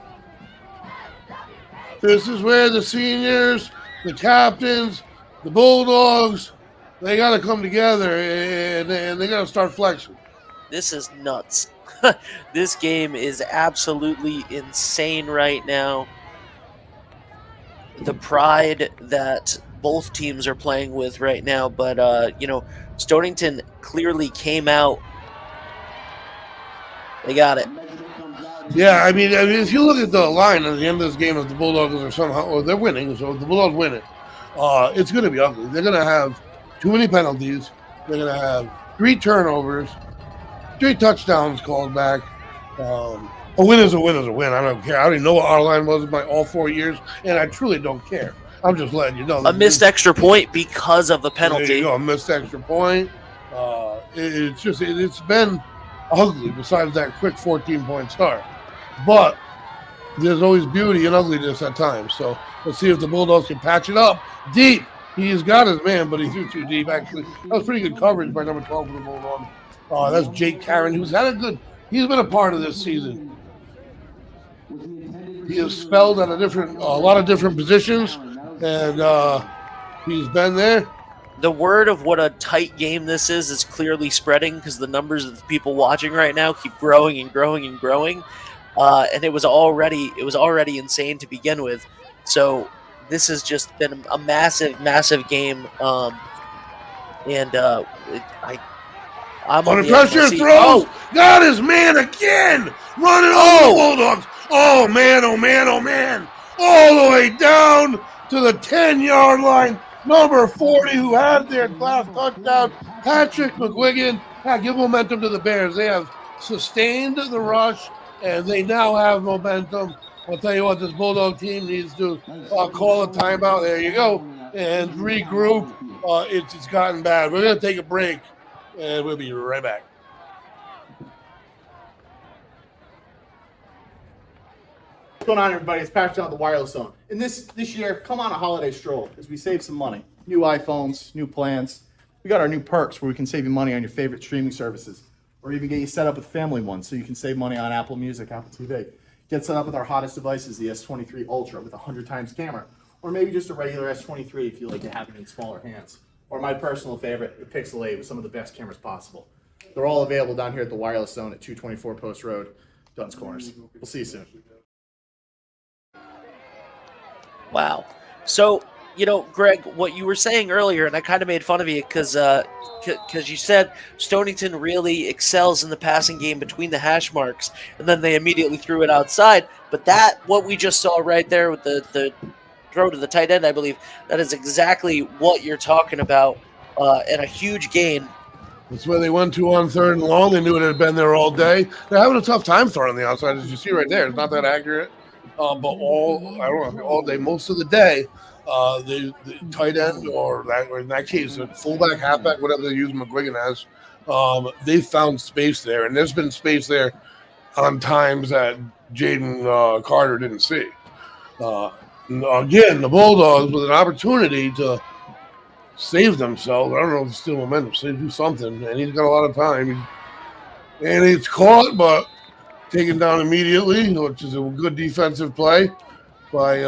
This is where the seniors, the captains, the Bulldogs, they got to come together and they got to start flexing. This is nuts. This game is absolutely insane right now. The pride that both teams are playing with right now, but Stonington clearly came out. They got it. Yeah, I mean, if you look at the line at the end of this game, if the Bulldogs are somehow, or they're winning, so if the Bulldogs win it, it's going to be ugly. They're going to have too many penalties. They're going to have 3 turnovers, 3 touchdowns called back. A win is a win is a win. I don't care. I don't even know what our line was in all 4 years, and I truly don't care. I'm just letting you know. A missed extra point because of the penalty. There you go, a missed extra point. It's been ugly besides that quick 14-point start. But there's always beauty in ugliness at times. So let's see if the Bulldogs can patch it up deep. He's got his man, but he threw too deep, actually. That was pretty good coverage by number 12 for the Bulldogs. That's Jake Karen, who's he's been a part of this season. He has spelled at a lot of different positions, and he's been there. The word of what a tight game this is clearly spreading because the numbers of the people watching right now keep growing and growing and growing. And it was already insane to begin with. So this has just been a massive, massive game. I'm under pressure, throws, got his man again, running over the Bulldogs. Oh man, oh man, oh man. All the way down to the 10-yard line. Number 40, who had their last touchdown, Patrick McGuigan. Give momentum to the Bears. They have sustained the rush, and they now have momentum. I'll tell you what, this Bulldog team needs to call a timeout. There you go. And regroup. It's gotten bad. We're going to take a break, and we'll be right back. What's going on, everybody? It's Patrick on the Wireless Zone. And this year, come on a holiday stroll as we save some money. New iPhones, new plans. We got our new perks where we can save you money on your favorite streaming services, or even get you set up with family ones so you can save money on Apple Music, Apple TV. Get set up with our hottest devices, the S23 Ultra with 100 times camera, or maybe just a regular S23 if you like to have it in smaller hands. Or my personal favorite, the Pixel 8 with some of the best cameras possible. They're all available down here at the Wireless Zone at 224 Post Road, Dunn's Corners. We'll see you soon. Wow. So, Greg, what you were saying earlier, and I kind of made fun of you because you said Stonington really excels in the passing game between the hash marks, and then they immediately threw it outside. But what we just saw right there with the throw to the tight end, I believe, that is exactly what you're talking about, and a huge gain. That's where they went to on 3rd and long. They knew it had been there all day. They're having a tough time throwing on the outside, as you see right there. It's not that accurate. But all day, most of the day, the tight end, or in that case, a fullback, halfback, whatever they use McGuigan as, they found space there, and there's been space there on times that Jaden Carter didn't see. Again, the Bulldogs with an opportunity to save themselves. I don't know if it's still momentum, so do something, and he's got a lot of time. And it's caught, but taken down immediately, which is a good defensive play by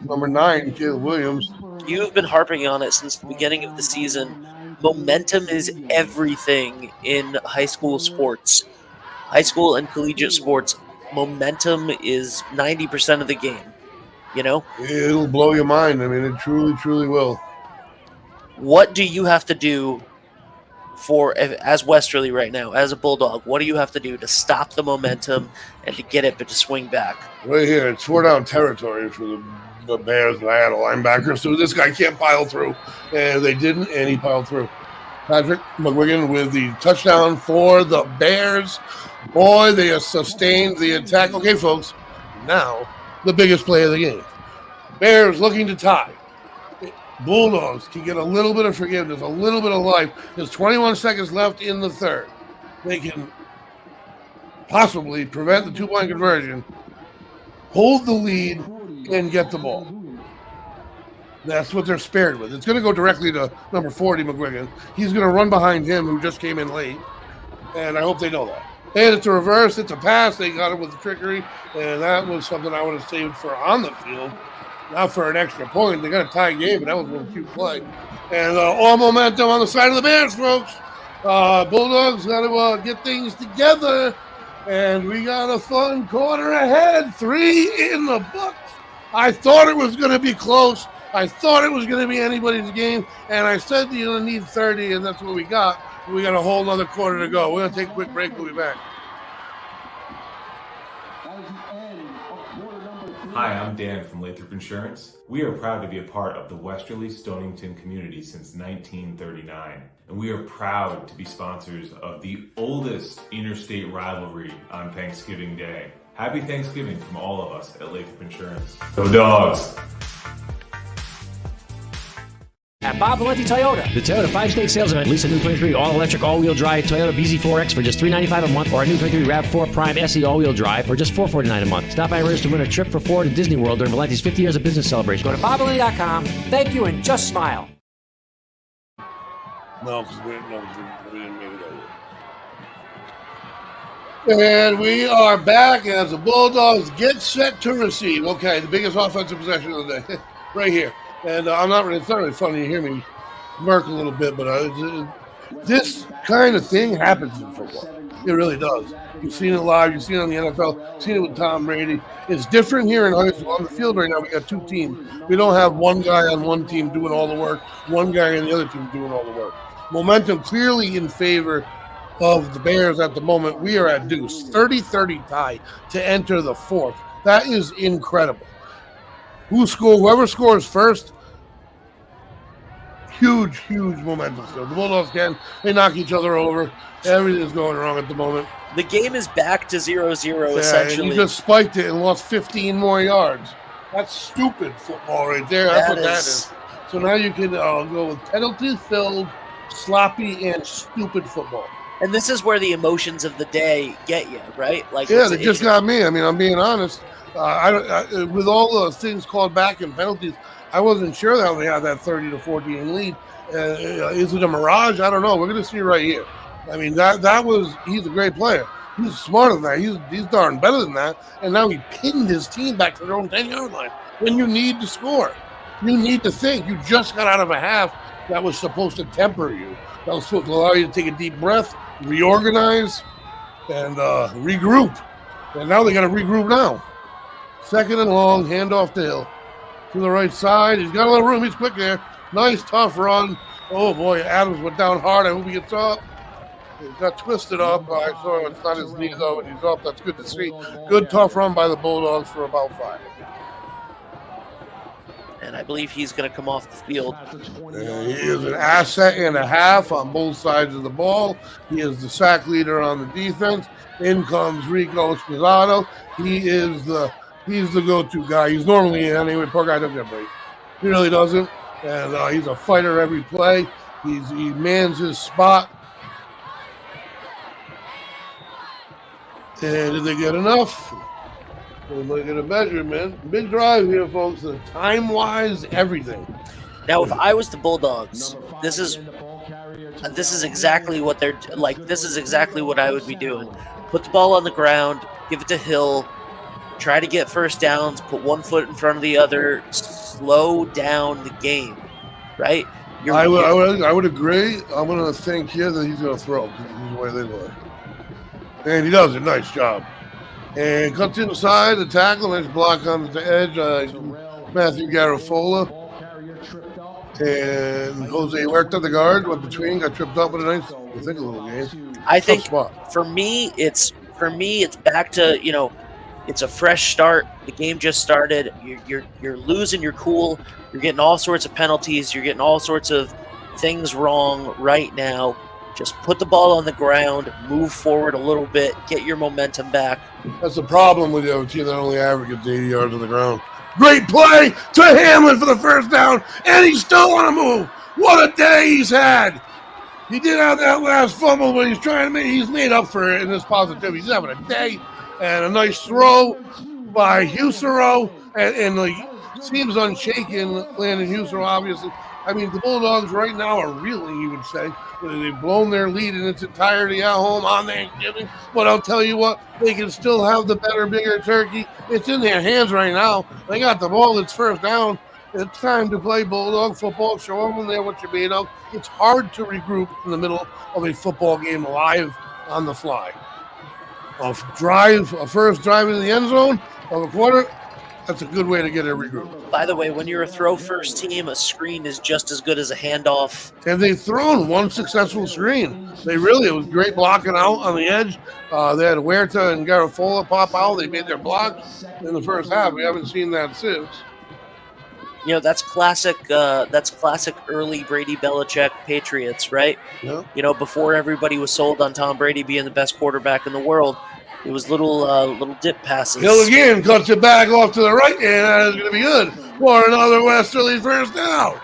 number 9, Caleb Williams. You've been harping on it since the beginning of the season. Momentum is everything in high school sports. High school and collegiate sports, momentum is 90% of the game, It'll blow your mind. I mean, it truly, truly will. What do you have to do as Westerly right now, as a Bulldog? What do you have to do to stop the momentum and to get it, but to swing back? Right here, it's 4-down territory for the Bears, and I had a linebacker, so this guy can't pile through. And they didn't, and he piled through. Patrick McGuigan with the touchdown for the Bears. Boy, they have sustained the attack. Okay, folks, now the biggest play of the game. Bears looking to tie. Bulldogs can get a little bit of forgiveness, a little bit of life. There's 21 seconds left in the third. They can possibly prevent the two-point conversion, hold the lead, and get the ball. That's what they're spared with. It's going to go directly to number 40, McGuigan. He's going to run behind him, who just came in late, and I hope they know that. And it's a reverse. It's a pass. They got it with the trickery, and that was something I would have saved for on the field, not for an extra point. They got a tie game, but that was one cute play. And all momentum on the side of the Bears, folks. Bulldogs got to get things together, and we got a fun quarter ahead. 3 in the books. I thought it was going to be close. I thought it was going to be anybody's game, and I said you're going to need 30, and that's what we got. We got a whole other quarter to go. We're going to take a quick break. We'll be back. Hi, I'm Dan from Lathrop Insurance. We are proud to be a part of the Westerly Stonington community since 1939. And we are proud to be sponsors of the oldest interstate rivalry on Thanksgiving Day. Happy Thanksgiving from all of us at Lathrop Insurance. Go Dogs! At Bob Valenti Toyota, the Toyota 5-state sales event. Lease a new 23 all-electric, all-wheel drive Toyota BZ4X for just $395 a month, or a new 23 RAV4 Prime SE all-wheel drive for just $449 a month. Stop by and register to win a trip for 4 to Disney World during Valenti's 50 years of business celebration. Go to BobValenti.com. Thank you, and just smile. No, because we didn't make it over. And we are back as the Bulldogs get set to receive. Okay, the biggest offensive possession of the day, right here. And it's not really funny to hear me smirk a little bit, but this kind of thing happens in football. It really does. You've seen it live. You've seen it on the NFL. You've seen it with Tom Brady. It's different here in high school. On the field right now, we got 2 teams. We don't have one guy on one team doing all the work, one guy on the other team doing all the work. Momentum clearly in favor of the Bears at the moment. We are at deuce. 30-30 tie to enter the fourth. That is incredible. Whoever scores first, huge momentum still. The Bulldogs they knock each other over. Everything's going wrong at the moment. The game is back to 0-0, yeah, essentially. And you just spiked it and lost 15 more yards. That's stupid football right there. That's what that is. So now you can go with penalty-filled, sloppy, and stupid football. And this is where the emotions of the day get you, right? Like, yeah, they just got me. I mean, I'm being honest. With all those things called back and penalties, I wasn't sure that they had that 30-14 lead. Is it a mirage? I don't know. We're going to see right here. I mean, he's a great player. He's smarter than that. He's darn better than that. And now he pinned his team back to their own 10-yard line. When you need to score, you need to think. You just got out of a half that was supposed to temper you. That was supposed to allow you to take a deep breath, reorganize, and regroup. And now they got to regroup now. 2nd and long, handoff to Hill. To the right side. He's got a little room. He's quick there. Nice, tough run. Oh, boy. Adams went down hard. I hope he gets up. He got twisted up. I saw it's not his knee, though, and he's up. That's good to see. Good, tough run by the Bulldogs for about 5. And I believe he's going to come off the field. He is an asset and a half on both sides of the ball. He is the sack leader on the defense. In comes Rico Esposito. He's the go-to guy. He's normally in anyway. Poor guy doesn't get a break. He really doesn't. And he's a fighter every play. He mans his spot. And did they get enough? We'll look at a measurement. Big drive here, folks. Time-wise, everything. Now, if I was the Bulldogs, this is exactly what they're like. This is exactly what I would be doing. Put the ball on the ground, give it to Hill, try to get first downs, put one foot in front of the other, slow down the game, right? I would agree. I'm going to think here that he's going to throw because he's the way they look. And he does a nice job. And cuts inside the tackle. Nice block on the edge. Matthew Garofola. And Jose Huerta, the guard, went between, got tripped up with a nice, little game. I think for me, it's back to, it's a fresh start. The game just started. You're losing your cool. You're getting all sorts of penalties. You're getting all sorts of things wrong right now. Just put the ball on the ground, move forward a little bit, get your momentum back. That's the problem with the team that only averages 80 yards on the ground. Great play to Hamlin for the first down, and he's still on a move. What a day he's had. He did have that last fumble, but he's made up for it in this positivity. He's having a day, and a nice throw by Husero, and like seems unshaken. Landon Husero, obviously. I mean, the Bulldogs right now are reeling, you would say. They've blown their lead in its entirety at home on Thanksgiving. But I'll tell you what, they can still have the better, bigger turkey. It's in their hands right now. They got the ball. It's first down. It's time to play Bulldog football. Show them there what you're made of. It's hard to regroup in the middle of a football game live on the fly. A first drive in the end zone of a quarter, that's a good way to get a regroup. By the way, when you're a throw first team, a screen is just as good as a handoff. And they've thrown one successful screen. It was great blocking out on the edge. They had Huerta and Garofola pop out. They made their block in the first half. We haven't seen that since. You know, that's classic early Brady Belichick Patriots, right? Yeah. You know, before everybody was sold on Tom Brady being the best quarterback in the world, it was little dip passes. Hill again cuts it back off to the right, and that is going to be good for another Westerly first down.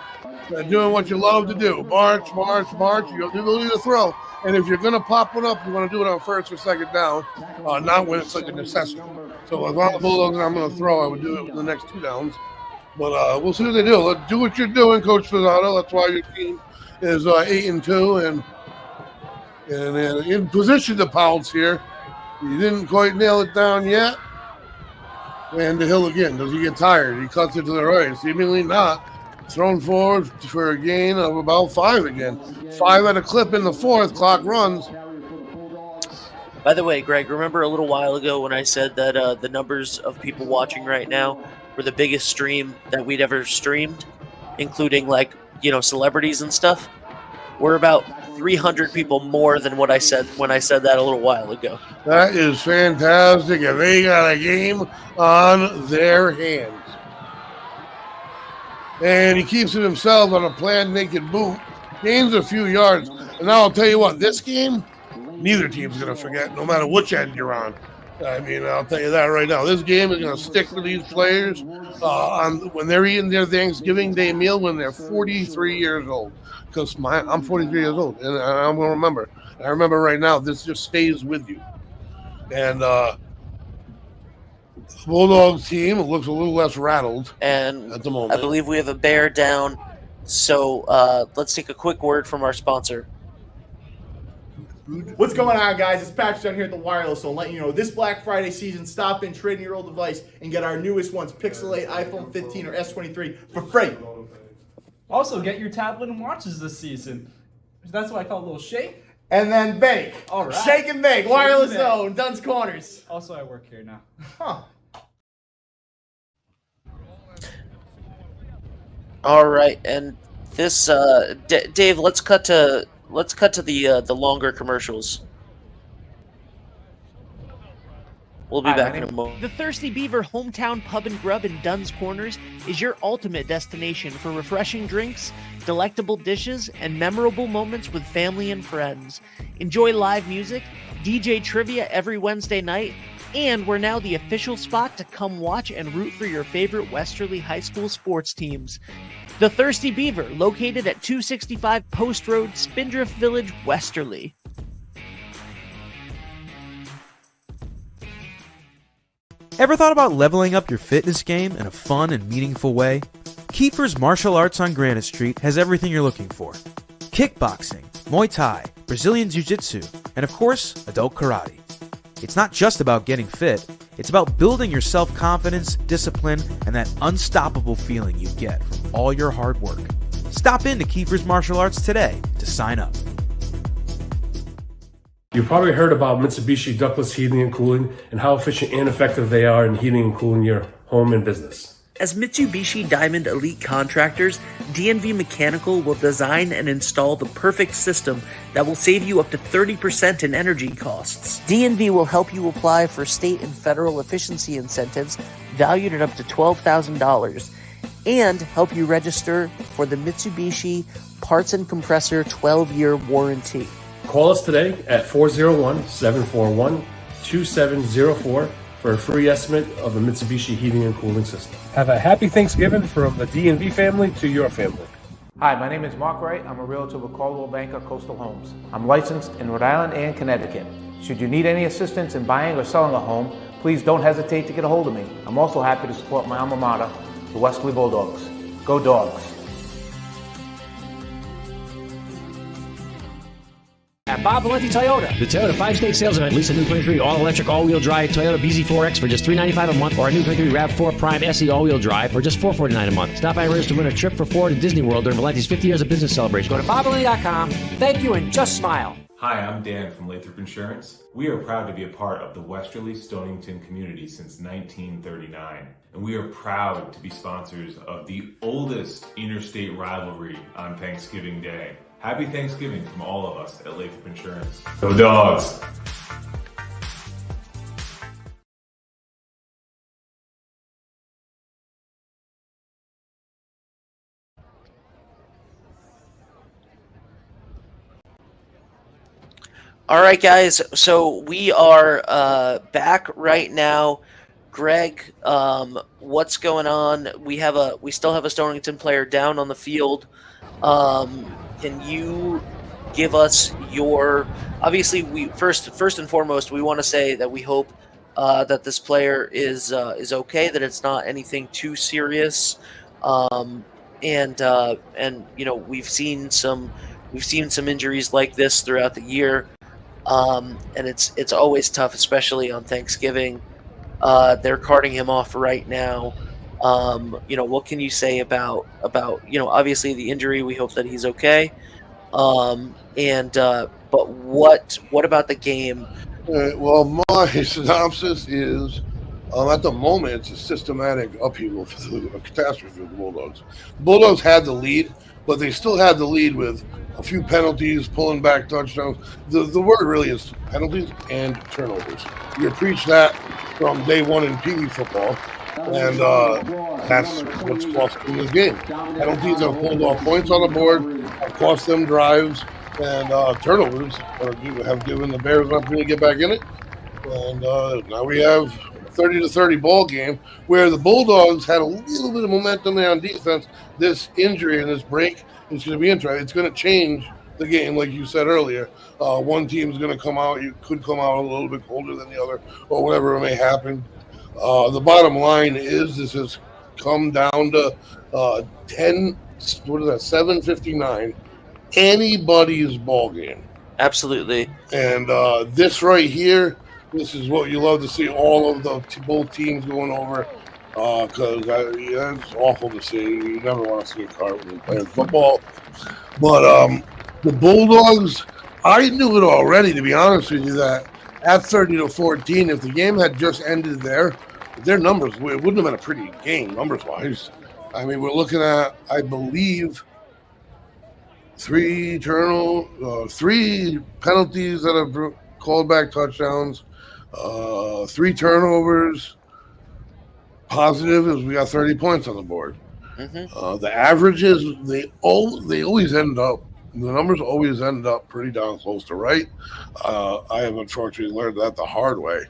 They're doing what you love to do. March. You do the throw. And if you're going to pop one up, you want to do it on first or second down, not when it's like a necessity. So if I'm the Bulldogs and I'm going to throw, I would do it with the next two downs. But we'll see what they do. Let's do what you're doing, Coach Fazano. That's why your team is 8-2 and in position to pounce here. You didn't quite nail it down yet. And the Hill again. Does he get tired? He cuts it to the right. Seemingly not. Thrown forward for a gain of about 5 again. 5 at a clip in the fourth. Clock runs. By the way, Greg, remember a little while ago when I said that the numbers of people watching right now were the biggest stream that we'd ever streamed, including celebrities and stuff? We're about 300 people more than what I said when I said that a little while ago. That is fantastic, and they got a game on their hands. And he keeps it himself on a planned naked boot. Gains a few yards. And now I'll tell you what, this game, neither team's going to forget, no matter which end you're on. I mean, I'll tell you that right now. This game is going to stick with these players when they're eating their Thanksgiving Day meal when they're 43 years old. Because I'm 43 years old, and I'm going to remember. I remember right now, this just stays with you. And Bulldogs team looks a little less rattled and at the moment. I believe we have a bear down. So let's take a quick word from our sponsor. What's going on, guys? It's Patch down here at the Wireless Zone, letting you know this Black Friday season, stop in, trade in your old device, and get our newest ones, Pixel 8, iPhone 15, or S23 for free. Also, get your tablet and watches this season. That's what I call a little shake. And then bake. All right. Shake and bake. Wireless Zone, Dunn's Corners. Also, I work here now. Huh. All right, and this Dave, let's cut to the longer commercials. We'll be back in a moment. The Thirsty Beaver Hometown Pub and Grub in Dunn's Corners is your ultimate destination for refreshing drinks, delectable dishes, and memorable moments with family and friends. Enjoy live music, DJ trivia every Wednesday night, and we're now the official spot to come watch and root for your favorite Westerly High School sports teams. The Thirsty Beaver, located at 265 Post Road, Spindrift Village, Westerly. Ever thought about leveling up your fitness game in a fun and meaningful way? Kiefer's Martial Arts on Granite Street has everything you're looking for. Kickboxing, Muay Thai, Brazilian Jiu-Jitsu, and of course, adult karate. It's not just about getting fit, it's about building your self-confidence, discipline, and that unstoppable feeling you get from all your hard work. Stop into Kiefer's Martial Arts today to sign up. You've probably heard about Mitsubishi ductless heating and cooling and how efficient and effective they are in heating and cooling your home and business. As Mitsubishi Diamond Elite contractors, DNV Mechanical will design and install the perfect system that will save you up to 30% in energy costs. DNV will help you apply for state and federal efficiency incentives valued at up to $12,000 and help you register for the Mitsubishi parts and compressor 12-year warranty. Call us today at 401-741-2704 for a free estimate of the Mitsubishi heating and cooling system. Have a happy Thanksgiving from the D&V family to your family. Hi, my name is Mark Wright. I'm a realtor with Caldwell Banker Coastal Homes. I'm licensed in Rhode Island and Connecticut. Should you need any assistance in buying or selling a home, please don't hesitate to get a hold of me. I'm also happy to support my alma mater, the Westerly Bulldogs. Go Dogs! At Bob Valenti Toyota, the Toyota 5-state sales event. Lease a new 23 all-electric, all-wheel drive Toyota BZ4X for just $395 a month, or a new 23 RAV4 Prime SE all-wheel drive for just $449 a month. Stop by and register to win a trip for 4 to Disney World during Valenti's 50 years of business celebration. Go to BobValenti.com. Thank you and just smile. Hi, I'm Dan from Lathrop Insurance. We are proud to be a part of the Westerly Stonington community since 1939. And we are proud to be sponsors of the oldest interstate rivalry on Thanksgiving Day. Happy Thanksgiving from all of us at Lathrop Insurance. Go Dogs! All right, guys. So we are back right now. Greg, what's going on? We still have a Stonington player down on the field. Can you give us your? Obviously, we first and foremost, we want to say that we hope that this player is okay, that it's not anything too serious, and you know we've seen some injuries like this throughout the year, and it's always tough, especially on Thanksgiving. They're carting him off right now. You know, what can you say about obviously the injury? We hope that he's okay. But what about the game? Well, my synopsis is, at the moment, it's a systematic upheaval, a catastrophe for the Bulldogs. The Bulldogs had the lead, but they still had the lead with a few penalties, pulling back touchdowns. The word really is penalties and turnovers. You preach that from day one in PE football, and that's what's cost them this game. Penalties have pulled off points on the board, have cost them drives, and turnovers have given the Bears an opportunity to get back in it. And now we have 30-30 ball game where the Bulldogs had a little bit of momentum there on defense. This injury and this break is going to be interesting. It's going to change the game, like you said earlier. One team's going to come out. You could come out a little bit colder than the other, or whatever may happen. The bottom line is this has come down to 7:59. Anybody's ball game. Absolutely. And this right here, this is what you love to see, all of both teams going over, because it's awful to see. You never want to see a car when you're playing football. But the Bulldogs, I knew it already, to be honest with you, that at 30-14, if the game had just ended there, their numbers, it wouldn't have been a pretty game numbers-wise. I mean, we're looking at, I believe, 3 penalties that have called back touchdowns, 3 turnovers. Positive is we got 30 points on the board. Mm-hmm. The averages, they always end up, the numbers always end up pretty darn close to right. I have unfortunately learned that the hard way.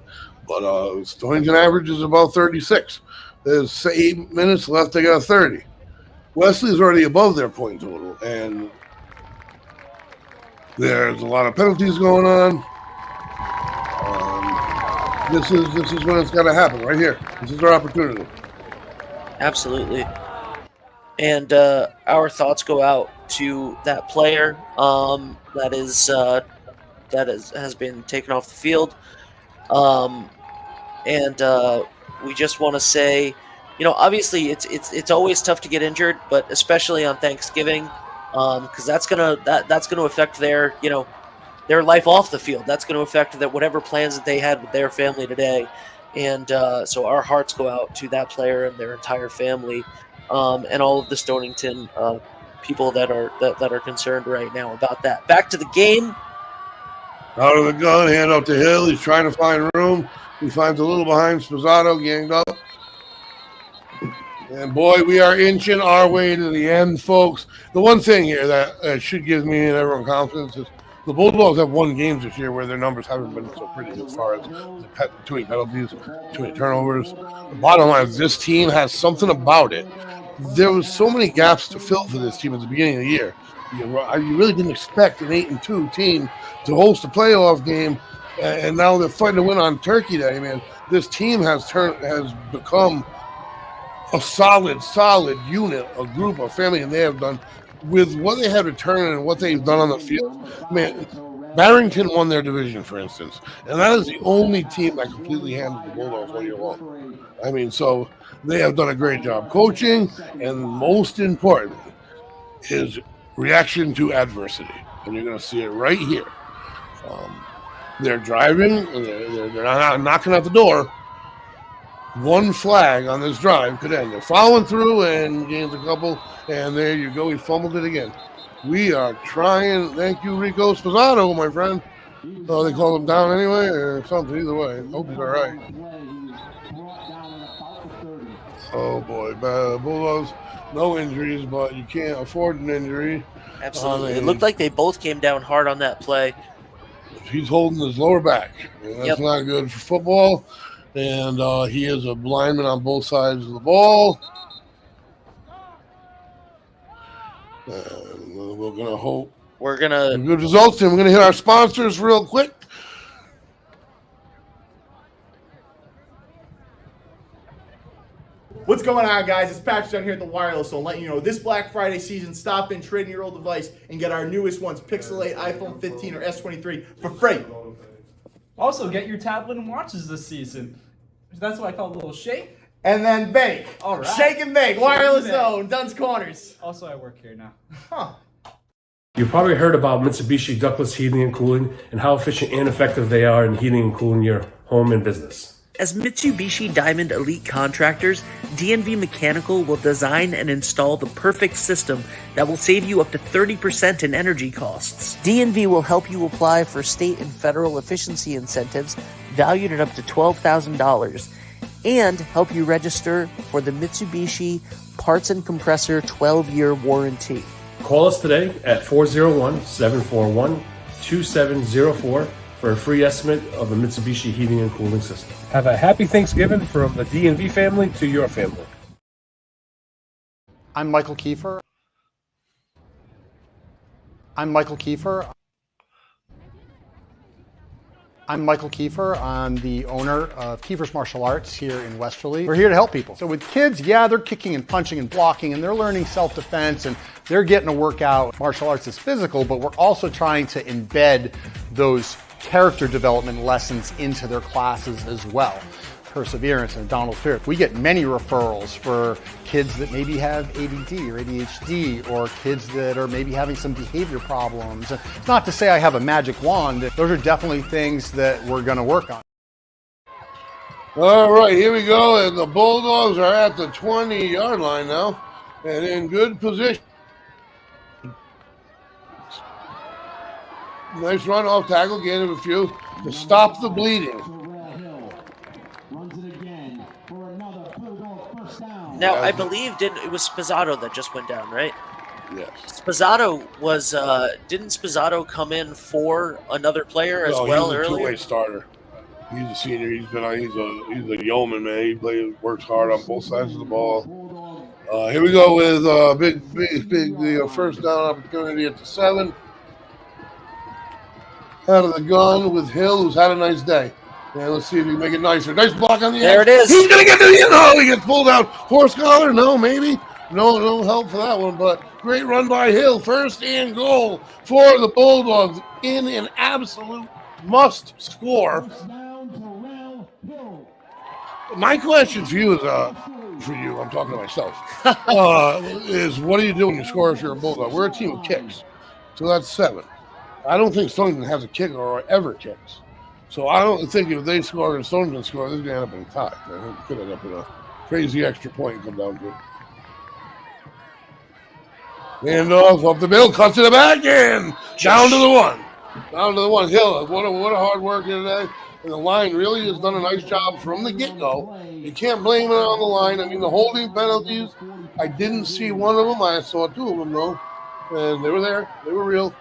But Stonington average is about 36. There's 8 minutes left, they got 30. Wesley's already above their point total, and there's a lot of penalties going on. This is when it's got to happen, right here. This is our opportunity. Absolutely. And our thoughts go out to that player that has been taken off the field. And we just want to say, obviously it's always tough to get injured, but especially on Thanksgiving, because that's gonna affect their life off the field. That's going to affect whatever plans that they had with their family today. And so our hearts go out to that player and their entire family, and all of the Stonington people that are concerned right now about that. Back to the game. Out of the gun, hand up to Hill. He's trying to find room. He finds a little behind Spazzato, ganged up. And boy, we are inching our way to the end, folks. The one thing here that should give me and everyone confidence is the Bulldogs have won games this year where their numbers haven't been so pretty as far as too many penalties, too many turnovers. The bottom line is this team has something about it. There was so many gaps to fill for this team at the beginning of the year. You really didn't expect an 8-2 team to host a playoff game, and now they're fighting to win on Turkey Day. Man, this team has become a solid unit, a group, a family, and they have done with what they had returned and what they've done on the field. Man, Barrington won their division, for instance, and that is the only team that completely handled the Bulldogs all year long. I mean, so they have done a great job coaching, and most importantly, is reaction to adversity, and you're going to see it right here. They're driving, they're not knocking at the door. One flag on this drive could end. They're following through and gains a couple, and there you go. He fumbled it again. We are trying. Thank you, Rico Spazzato, my friend. Oh, they called him down anyway, or something. Either way, hope he's all right. Oh boy, Bulldogs, no injuries, but you can't afford an injury. Absolutely. It looked like they both came down hard on that play. He's holding his lower back. And that's not good for football. And he is a lineman on both sides of the ball. And we're going to hope. We're going to. Good results. And we're going to hit our sponsors real quick. What's going on, guys? It's Patrick down here at the Wireless Zone, letting you know this Black Friday season, stop in, trade in your old device, and get our newest ones, Pixel 8, iPhone 15, or S23 for free. Also, get your tablet and watches this season. That's what I call a little shake. And then bake. All right. Shake and bake. Wireless Zone, Dunn's Corners. Also, I work here now. Huh. You've probably heard about Mitsubishi ductless heating and cooling and how efficient and effective they are in heating and cooling your home and business. As Mitsubishi Diamond Elite contractors, DNV Mechanical will design and install the perfect system that will save you up to 30% in energy costs. DNV will help you apply for state and federal efficiency incentives valued at up to $12,000 and help you register for the Mitsubishi Parts and Compressor 12-year warranty. Call us today at 401-741-2704 for a free estimate of the Mitsubishi heating and cooling system. Have a happy Thanksgiving from the DNV family to your family. I'm Michael Kiefer. I'm Michael Kiefer. I'm the owner of Kiefer's Martial Arts here in Westerly. We're here to help people. So with kids, yeah, they're kicking and punching and blocking, and they're learning self-defense, and they're getting a workout. Martial arts is physical, but we're also trying to embed those character development lessons into their classes as well. Perseverance and Donald Spirit. We get many referrals for kids that maybe have ADD or ADHD, or kids that are maybe having some behavior problems. It's not to say I have a magic wand. Those are definitely things that we're going to work on. All right, here we go. And the Bulldogs are at the 20-yard line now and in good position. Nice run off tackle, gain of a few to stop the bleeding. Now, I believe it was Spazzato that just went down, right? Yes. Spazzato was, didn't Spazzato come in for another player as well earlier? He's a two-way starter. He's a senior. He's a yeoman, man. He works hard on both sides of the ball. Here we go with big first down opportunity at the 7. Out of the gun with Hill, who's had a nice day. And let's see if he can make it nicer. Nice block on the end. There it is. He's going to get to the end. Oh, he gets pulled out. Horse collar? No, maybe. No help for that one, but great run by Hill. First and goal for the Bulldogs in an absolute must score. My question for you is, I'm talking to myself, is what do you do when you score if you're a Bulldog? We're a team of kicks, so that's 7. I don't think Stonington has a kicker or ever kicks. So I don't think if they score and Stonington score, they're going to end up in a tie. It could end up in a crazy extra point and come down to it. And off the middle, cuts to the back and down to the 1. Down to the 1. Hill, what a hard work here today. And the line really has done a nice job from the get-go. You can't blame it on the line. I mean, the holding penalties, I didn't see one of them. I saw two of them, though. And they were there. They were real.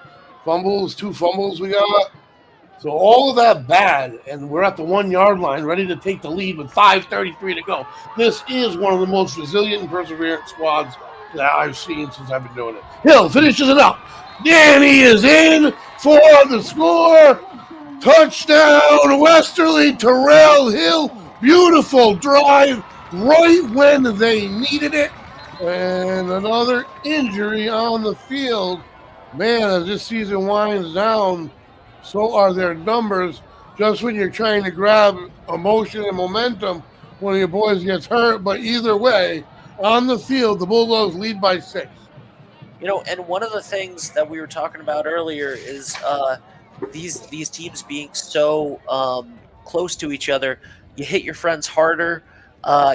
Fumbles, 2 fumbles we got. So all of that bad, and we're at the 1 yard line, ready to take the lead with 5:33 to go. This is one of the most resilient and perseverant squads that I've seen since I've been doing it. Hill finishes it up. Danny is in for the score. Touchdown, Westerly, Terrell Hill. Beautiful drive right when they needed it. And another injury on the field. Man, as this season winds down, so are their numbers. Just when you're trying to grab emotion and momentum, one of your boys gets hurt. But either way, on the field, the Bulldogs lead by 6. You know, and one of the things that we were talking about earlier is these teams being so close to each other. You hit your friends harder.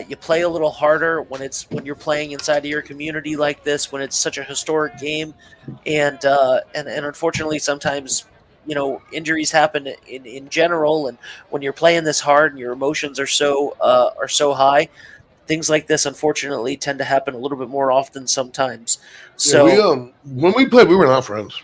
You play a little harder when you're playing inside of your community like this, when it's such a historic game, and unfortunately sometimes, you know, injuries happen in general, and when you're playing this hard and your emotions are so high, things like this unfortunately tend to happen a little bit more often sometimes. So yeah, when we played, we were not friends.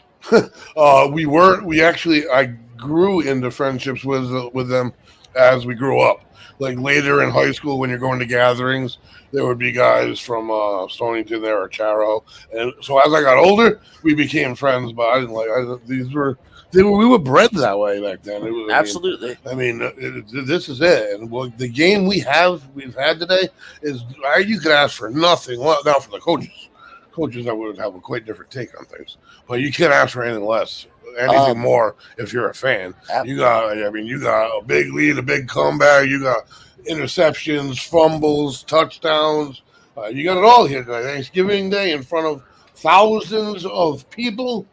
I grew into friendships with them as we grew up. Like later in high school, when you're going to gatherings, there would be guys from Stonington there or Charo, and so as I got older, we became friends. But we were bred that way back then. Absolutely. This is it, and the game we've had today is you could ask for nothing. Well, now for the coaches, I would have a quite different take on things, but you can't ask for anything less. Anything more if you're a fan. You got a big lead, a big comeback. You got interceptions, fumbles, touchdowns. You got it all here tonight. Thanksgiving Day in front of thousands of people,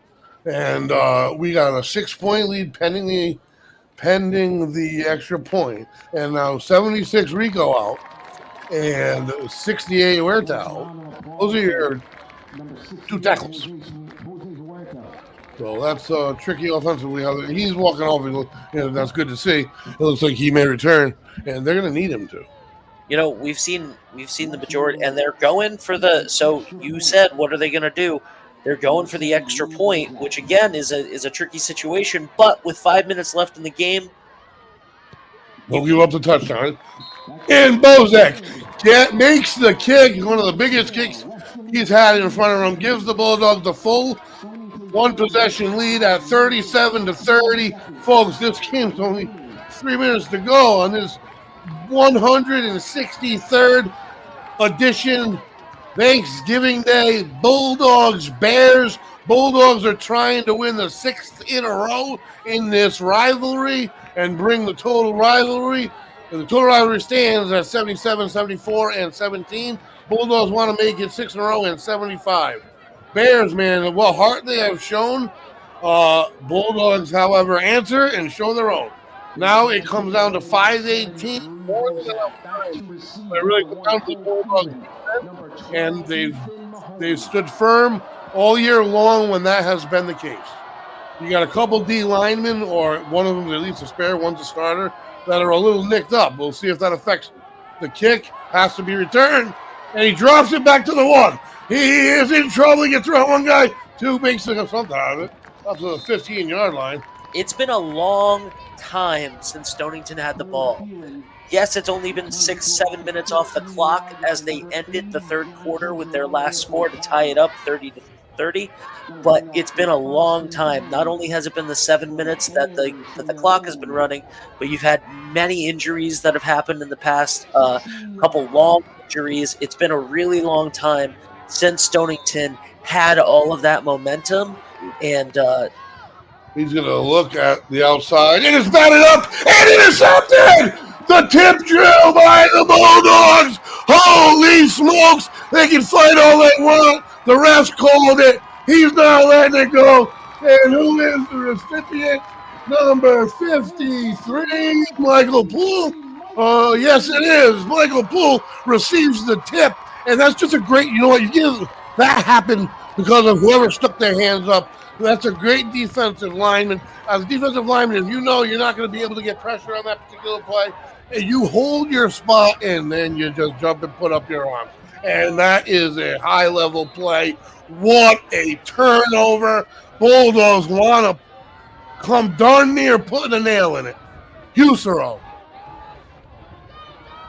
and we got a 6-point lead pending the extra point, and now 76 Rico out and 68 Huerta out. Those are your 2 tackles. So that's tricky offensively. He's walking off. That's good to see. It looks like he may return, and they're going to need him to. You know, we've seen the majority, and they're going for the. So you said, what are they going to do? They're going for the extra point, which again is a tricky situation. But with 5 minutes left in the game, they'll give up the touchdown. And Bozek makes the kick, one of the biggest kicks he's had in front of him. Gives the Bulldogs the full 1 possession lead at 37-30. Folks, this game's only 3 minutes to go on this 163rd edition Thanksgiving Day Bulldogs Bears. Bulldogs are trying to win the 6th in a row in this rivalry and bring the total rivalry. And the total rivalry stands at 77, 74, and 17. Bulldogs want to make it 6 in a row and 75. Bears, man, what heart they have shown. Bulldogs, however, answer and show their own. Now it comes down to 5:18. More than enough time. They really come down to the Bulldogs defense, and they've stood firm all year long when that has been the case. You got a couple D linemen, or one of them at least a spare, one's a starter, that are a little nicked up. We'll see if that affects them. The kick has to be returned, and he drops it back to the 1. He is in trouble. He gets around one guy, 2 makes something out of it. Up to the 15-yard line. It's been a long time since Stonington had the ball. Yes, it's only been 6-7 minutes off the clock as they ended the third quarter with their last score to tie it up 30-30. But it's been a long time. Not only has it been the 7 minutes that the clock has been running, but you've had many injuries that have happened in the past, couple long injuries. It's been a really long time since Stonington had all of that momentum, and he's going to look at the outside. It is batted up and intercepted! The tip drill by the Bulldogs! Holy smokes! They can fight all they want. The refs called it. He's not letting it go. And who is the recipient? Number 53, Michael Poole. Yes, it is. Michael Poole receives the tip. And that's just a great, you know what, you give that happened because of whoever stuck their hands up. That's a great defensive lineman. As a defensive lineman, if you know you're not going to be able to get pressure on that particular play, and you hold your spot and then you just jump and put up your arms. And that is a high-level play. What a turnover. Bulldogs want to come darn near putting a nail in it. Husero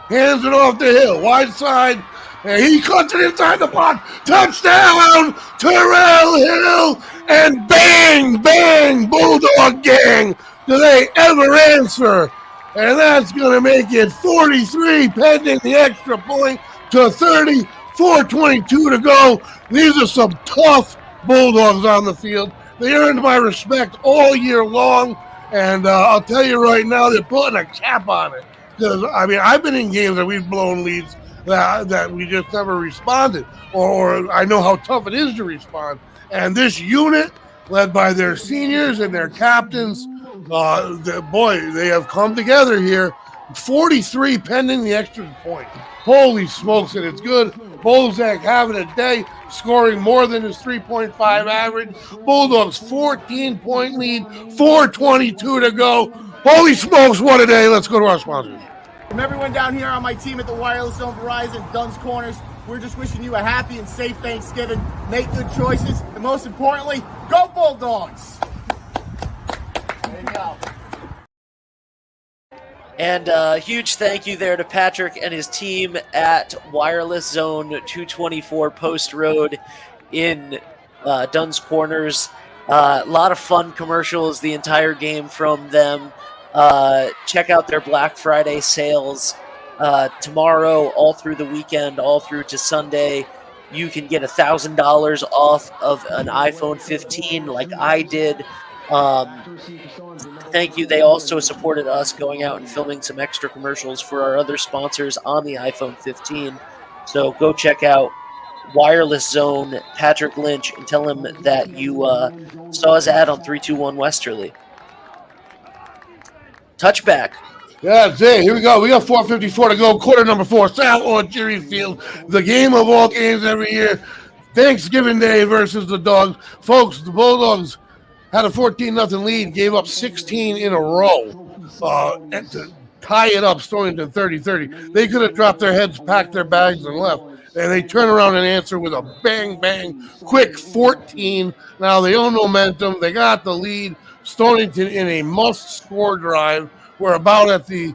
hands it off the hill, wide side, and he cuts it inside the box. Touchdown, Terrell Hill, and bang, bang, Bulldog gang. Do they ever answer? And that's going to make it 43 pending the extra point to 30, 4:22 to go. These are some tough Bulldogs on the field. They earned my respect all year long, and I'll tell you right now, they're putting a cap on it. Because, I mean, I've been in games that we've blown leads that we just never responded, or I know how tough it is to respond. And this unit, led by their seniors and their captains, they have come together here. 43 pending the extra point. Holy smokes, and it's good. Bozak having a day, scoring more than his 3.5 average. Bulldogs 14-point lead, 4:22 to go. Holy smokes, what a day. Let's go to our sponsors. From everyone down here on my team at the Wireless Zone Verizon, Dunn's Corners, we're just wishing you a happy and safe Thanksgiving. Make good choices, and most importantly, go Bulldogs! There you go. And a huge thank you there to Patrick and his team at Wireless Zone 224 Post Road in Dunn's Corners. A lot of fun commercials the entire game from them. Check out their Black Friday sales tomorrow, all through the weekend, all through to Sunday. You can get $1,000 off of an iPhone 15 like I did. Thank you. They also supported us going out and filming some extra commercials for our other sponsors on the iPhone 15. So go check out Wireless Zone, Patrick Lynch, and tell him that you saw his ad on 321 Westerly. Touchback. Yeah, that's it. Here we go. We got 4:54 to go. Quarter number 4. South on Jerry Field. The game of all games every year. Thanksgiving Day versus the Dogs. Folks, the Bulldogs had a 14-0 lead, gave up 16 in a row and to tie it up, Stonington 30-30. They could have dropped their heads, packed their bags, and left. And they turn around and answer with a bang, bang, quick 14. Now they own momentum. They got the lead. Stonington in a must-score drive. We're about at the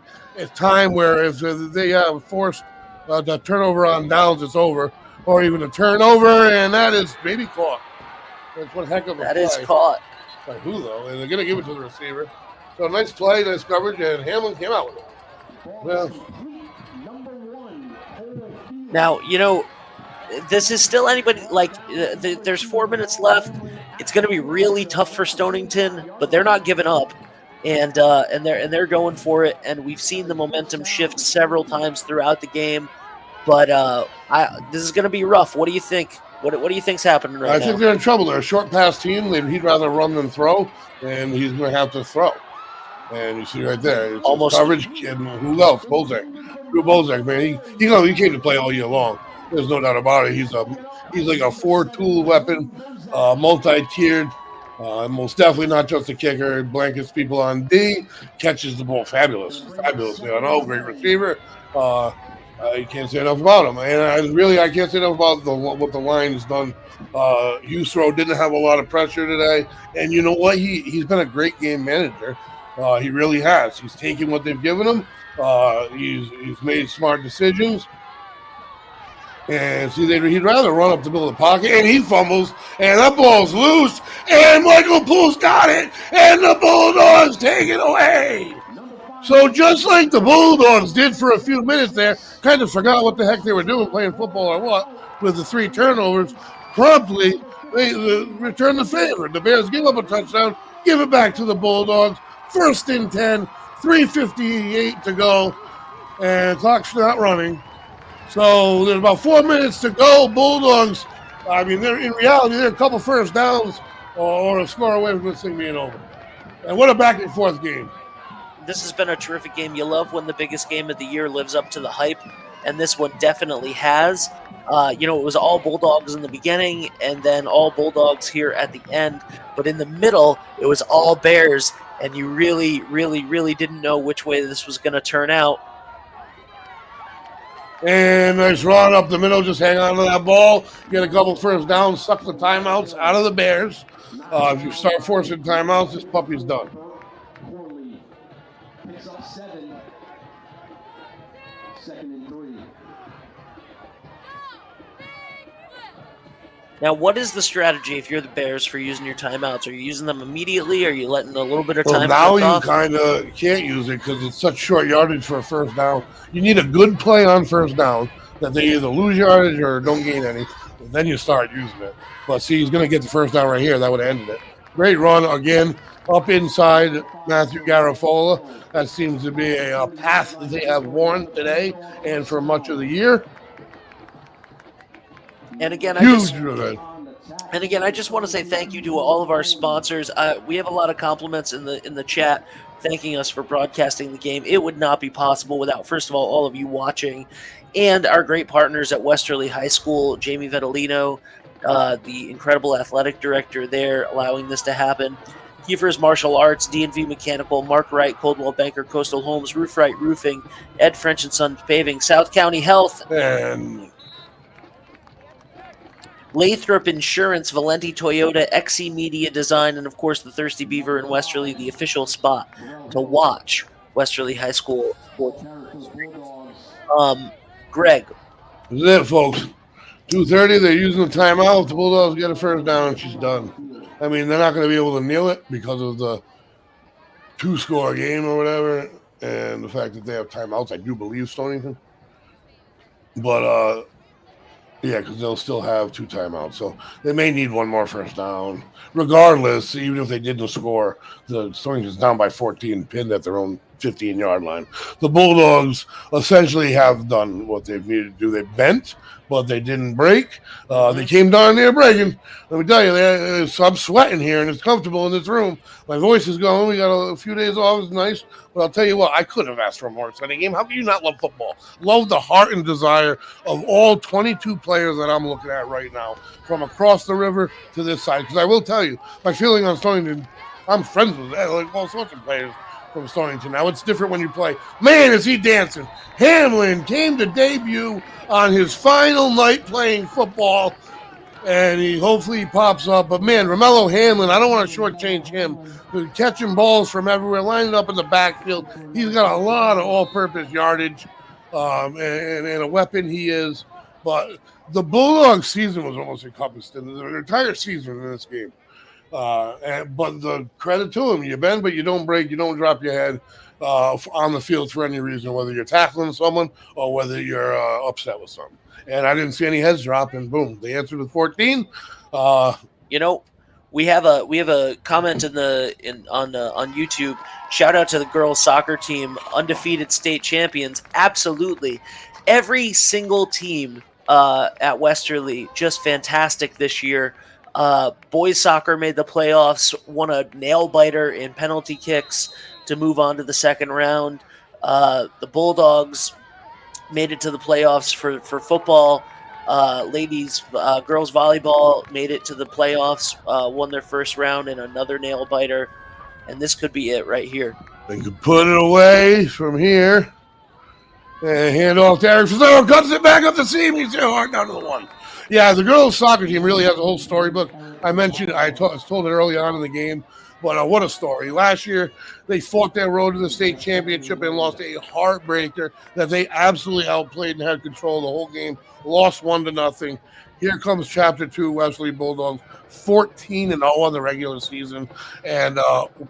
time where if they have forced the turnover on downs, it's over. Or even a turnover, and that is maybe caught. That's one heck of a play. That is caught. By who, though? And they're going to give it to the receiver. So nice play, nice coverage, and Hamlin came out with it. Well, now, you know, this is still anybody, like, there's 4 minutes left. It's going to be really tough for Stonington, but they're not giving up. And they're going for it, and we've seen the momentum shift several times throughout the game. But this is going to be rough. What do you think? What do you think's happening right now? I think they're in trouble. They're a short pass team. He'd rather run than throw, and he's going to have to throw. And you see right there, it's almost coverage. And who else? Bozak. Drew Bozak, man. He came to play all year long. There's no doubt about it. He's like a 4-tool weapon, multi-tiered. Most definitely not just a kicker. Blankets people on D, catches the ball fabulous. Great receiver. You can't say enough about him. And I can't say enough about what the line has done. Husero didn't have a lot of pressure today. And you know what? He's been a great game manager. He really has. He's taken what they've given him. He's made smart decisions. And see, he'd rather run up the middle of the pocket, and he fumbles, and that ball's loose, and Michael Poole got it, and the Bulldogs take it away. So just like the Bulldogs did for a few minutes there, kind of forgot what the heck they were doing, playing football or what, with the 3 turnovers, promptly they return the favor. The Bears give up a touchdown, give it back to the Bulldogs, 1st and 10, 3:58 to go, and clock's not running. So there's about 4 minutes to go. Bulldogs, in reality, they're a couple first downs or a score away from this thing being over. And what a back-and-forth game. This has been a terrific game. You love when the biggest game of the year lives up to the hype, and this one definitely has. It was all Bulldogs in the beginning and then all Bulldogs here at the end. But in the middle, it was all Bears, and you really, really, really didn't know which way this was going to turn out. And nice run up the middle. Just hang on to that ball. Get a couple first downs. Suck the timeouts out of the Bears. If you start forcing timeouts, this puppy's done. Now, what is the strategy if you're the Bears for using your timeouts? Are you using them immediately? Or are you letting a little bit of time? Well, now you kind of can't use it because it's such short yardage for a first down. You need a good play on first down that they either lose yardage or don't gain any. And then you start using it. But see, he's going to get the first down right here. That would have ended it. Great run again up inside Matthew Garafola. That seems to be a path that they have worn today and for much of the year. And again, I just want to say thank you to all of our sponsors. We have a lot of compliments in the chat thanking us for broadcasting the game. It would not be possible without, first of all of you watching, and our great partners at Westerly High School, Jamie Vetolino, the incredible athletic director there, allowing this to happen. Kiefer's Martial Arts, D&V Mechanical, Mark Wright, Coldwell Banker, Coastal Homes, Roof Right Roofing, Ed French & Sons Paving, South County Health, and Lathrop Insurance, Valenti Toyota, XC Media Design, and of course the Thirsty Beaver in Westerly, the official spot to watch Westerly High School sports. Greg. This is it, folks. 2:30, they're using the timeout. The Bulldogs get a first down, and she's done. I mean, they're not going to be able to kneel it because of the 2-score game or whatever, and the fact that they have timeouts. I do believe Stonington. But, yeah, because they'll still have 2 timeouts. So they may need one more first down. Regardless, even if they didn't score, the Stonington's down by 14, pinned at their own 15-yard line. The Bulldogs essentially have done what they've needed to do. They bent, but they didn't break. They came down there breaking. Let me tell you, I'm sweating here, and it's comfortable in this room. My voice is going. We got a few days off. It's nice. But I'll tell you what, I couldn't have asked for a more exciting game. How can you not love football? Love the heart and desire of all 22 players that I'm looking at right now, from across the river to this side. Because I will tell you, my feeling on Stonington, I'm friends with like all sorts of players from Stonington. Now, it's different when you play. Man, is he dancing. Hamlin came to debut on his final night playing football, and hopefully he pops up. But, man, Romello Hamlin, I don't want to shortchange him. Catching balls from everywhere, lining up in the backfield. He's got a lot of all-purpose yardage, and a weapon he is. But the Bulldogs season was almost encompassed in the entire season in this game. But the credit to him, you bend, but you don't break, you don't drop your head on the field for any reason, whether you're tackling someone or whether you're upset with something. And I didn't see any heads drop, and boom, they answered with 14. We have a comment on YouTube. Shout out to the girls soccer team, undefeated state champions. Absolutely, every single team at Westerly just fantastic this year. Boys soccer made the playoffs, won a nail biter in penalty kicks to move on to the second round. The Bulldogs made it to the playoffs for football. Girls volleyball made it to the playoffs, won their first round in another nail biter, and this could be it right here. They could put it away from here and hand off to Eric Fazaro, cuts it back up the seam. He's hard down to the 1. Yeah, the girls' soccer team really has a whole storybook. I told it early on in the game, but what a story. Last year, they fought their road to the state championship and lost a heartbreaker that they absolutely outplayed and had control of the whole game, lost 1-0. Here comes Chapter 2, Westerly Bulldogs, 14-0 on the regular season, and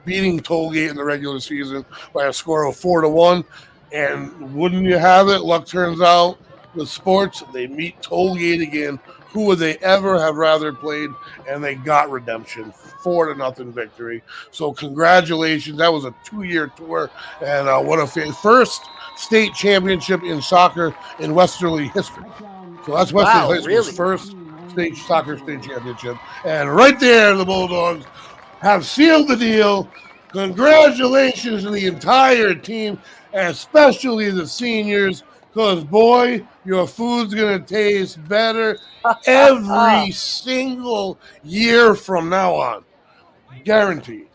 beating Tollgate in the regular season by a score of 4-1. And wouldn't you have it, luck turns out, with sports, they meet Tollgate again. Who would they ever have rather played? And they got redemption, 4-0 victory. So congratulations. That was a 2-year tour, and what a first state championship in soccer in Westerly history. So that's Westerly High School's first state championship. And right there, the Bulldogs have sealed the deal. Congratulations to the entire team, especially the seniors. Because, boy, your food's going to taste better every single year from now on. Guaranteed.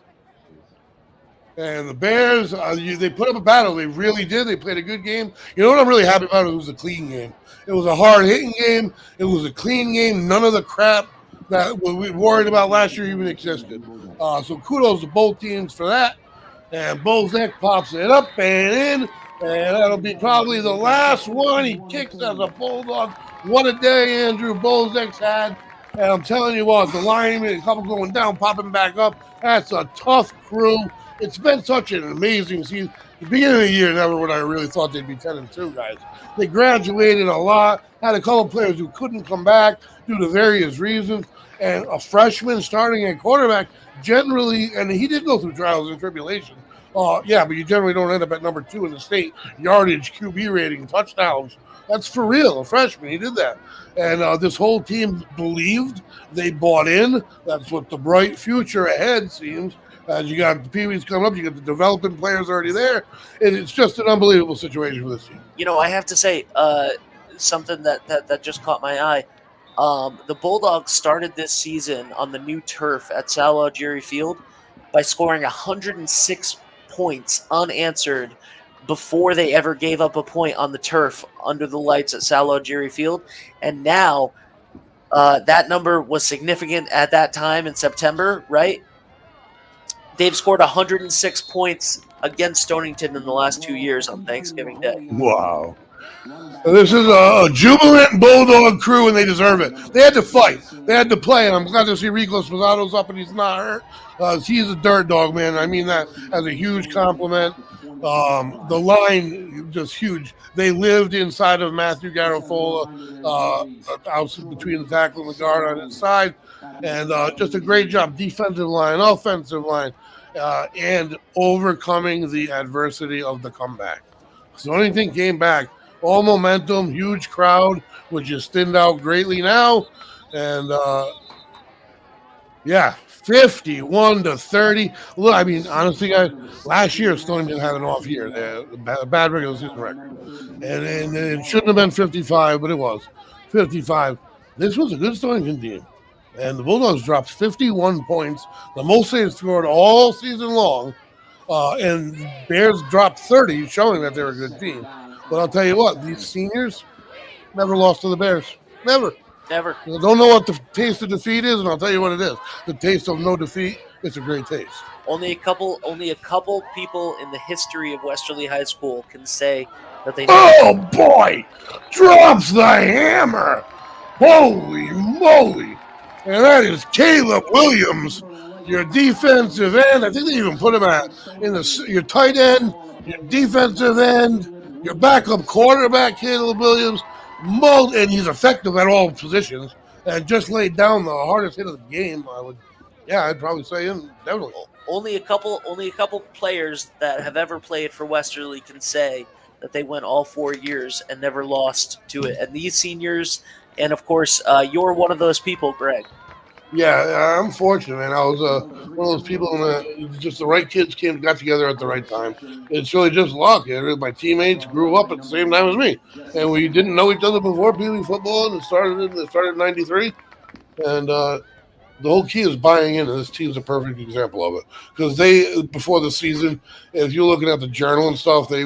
And the Bears, they put up a battle. They really did. They played a good game. You know what I'm really happy about? It was a clean game. It was a hard-hitting game. It was a clean game. None of the crap that we worried about last year even existed. So kudos to both teams for that. And Bozek pops it up and in. And that'll be probably the last one he kicks as a Bulldog. What a day Andrew Bozek's had. And I'm telling you what, the lineman, a couple going down, popping back up. That's a tough crew. It's been such an amazing season. The beginning of the year, never would I really thought they'd be 10-2, guys. They graduated a lot, had a couple of players who couldn't come back due to various reasons, and a freshman starting at quarterback generally, and he did go through trials and tribulations. Yeah, but you generally don't end up at number 2 in the state. Yardage, QB rating, touchdowns. That's for real. A freshman, he did that. And this whole team believed. They bought in. That's what the bright future ahead seems. As you got the Pee-wees coming up, you got the developing players already there. And it's just an unbelievable situation for this team. You know, I have to say something that just caught my eye. The Bulldogs started this season on the new turf at Sal Algieri Field by scoring 106 points unanswered before they ever gave up a point on the turf under the lights at Sal Algieri Field. And now that number was significant at that time in September, right? They've scored 106 points against Stonington in the last 2 years on Thanksgiving Day. Wow. This is a jubilant Bulldog crew, and they deserve it. They had to fight. They had to play, and I'm glad to see Rico Spozato's up and he's not hurt. He's a dirt dog, man. I mean that as a huge compliment. The line, just huge. They lived inside of Matthew Garofola, out between the tackle and the guard on his side. And just a great job, defensive line, offensive line, and overcoming the adversity of the comeback. So anything came back. All momentum, huge crowd, which is thinned out greatly now. And, 51-30. Look, I mean, honestly, guys, last year Stonington had an off year, a bad regular season record, and it shouldn't have been 55, but it was 55. This was a good Stonington team, and the Bulldogs dropped 51 points, the most they've scored all season long, and Bears dropped 30, showing that they're a good team. But I'll tell you what, these seniors never lost to the Bears, never. Never. I don't know what the taste of defeat is, and I'll tell you what it is. The taste of no defeat, it's a great taste. Only a couple people in the history of Westerly High School can say that they Oh, boy! Drops the hammer! Holy moly! And that is Caleb Williams, your defensive end. I think they even put him your tight end, your defensive end, your backup quarterback, Caleb Williams. And he's effective at all positions, and just laid down the hardest hit of the game. I'd probably say him definitely. Only a couple players that have ever played for Westerly can say that they went all 4 years and never lost to it. And these seniors, and of course, you're one of those people, Greg. Yeah, I'm fortunate, man. I was one of those people just the right kids got together at the right time. It's really just luck. My teammates grew up at the same time as me, and we didn't know each other before Pee-wee football, and it started in '93. And the whole key is buying in, and this team's a perfect example of it. Because before the season, if you're looking at the journal and stuff, they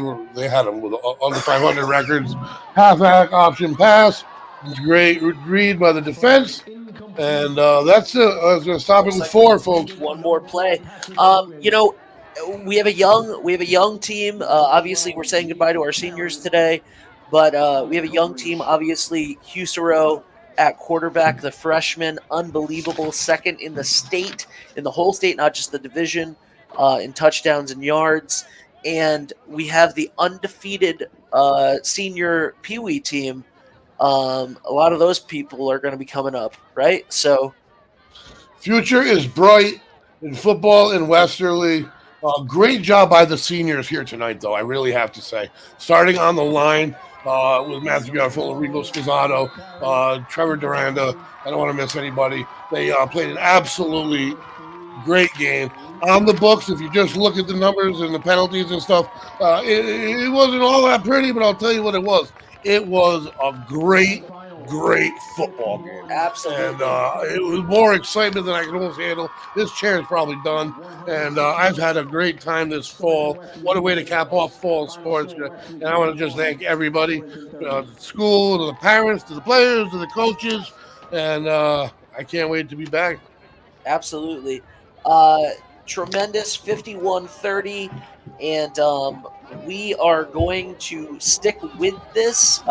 had them with under 500 records, halfback, option pass, great read by the defense. And that's it. I was going to stop it with 4, folks. One more play. We have a young team. Obviously, we're saying goodbye to our seniors today, but we have a young team. Obviously, Husero at quarterback, the freshman, unbelievable, second in the whole state, not just the division, in touchdowns and yards. And we have the undefeated senior Pee-wee team. A lot of those people are going to be coming up, right? So, future is bright in football in Westerly. Great job by the seniors here tonight, though, I really have to say. Starting on the line with Matthew Garfield, Rico Spozzato, Trevor Duranda. I don't want to miss anybody. They played an absolutely great game. On the books, if you just look at the numbers and the penalties and stuff, it wasn't all that pretty, but I'll tell you what it was. It was a great football game. Absolutely. And it was more excitement than I can almost handle. This chair is probably done. And I've had a great time this fall. What a way to cap off fall sports. And I want to just thank everybody, the school, to the parents, to the players, to the coaches. And I can't wait to be back. Absolutely. Tremendous 51-30. And we are going to stick with this.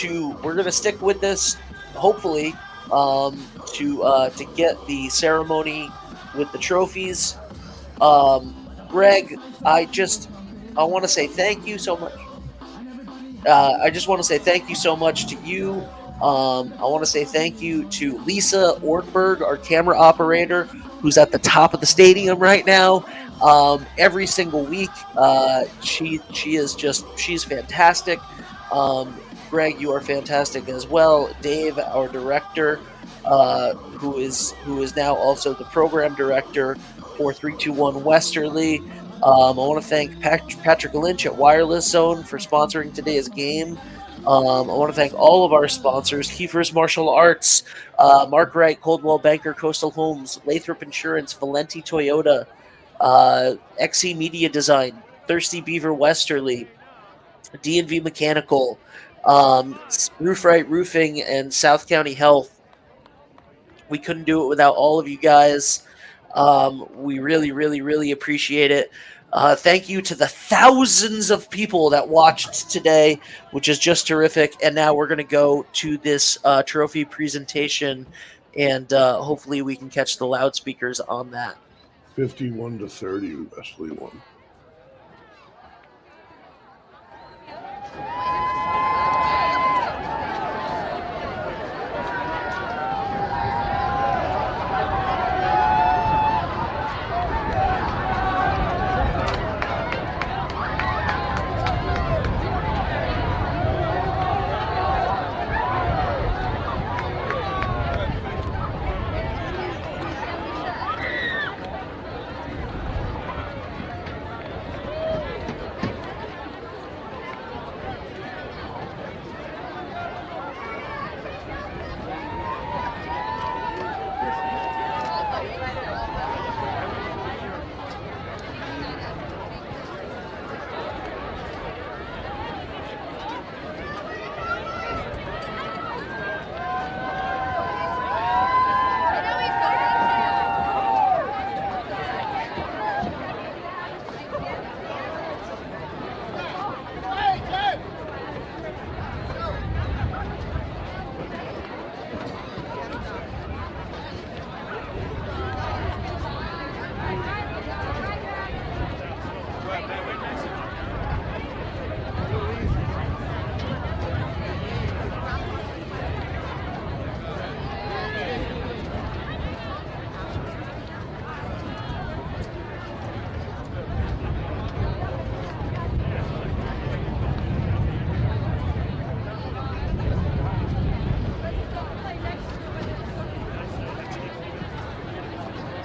We're going to stick with this, hopefully, to get the ceremony with the trophies. Greg, I want to say thank you so much. I just want to say thank you so much to you. I want to say thank you to Lisa Ortberg, our camera operator, who's at the top of the stadium right now. Every single week, she's fantastic. Greg, you are fantastic as well. Dave, our director, who is now also the program director for 321 Westerly. I want to thank Patrick Lynch at Wireless Zone for sponsoring today's game. I want to thank all of our sponsors: Kiefer's Martial Arts, Mark Wright, Coldwell Banker, Coastal Homes, Lathrop Insurance, Valenti Toyota, XC Media Design, Thirsty Beaver Westerly, D&V Mechanical, Roof Right Roofing, and South County Health. We couldn't do it without all of you guys. We really, really, really appreciate it. Thank you to the thousands of people that watched today, which is just terrific. And now we're going to go to this trophy presentation, and hopefully we can catch the loudspeakers on that. 51-30, Wesley won.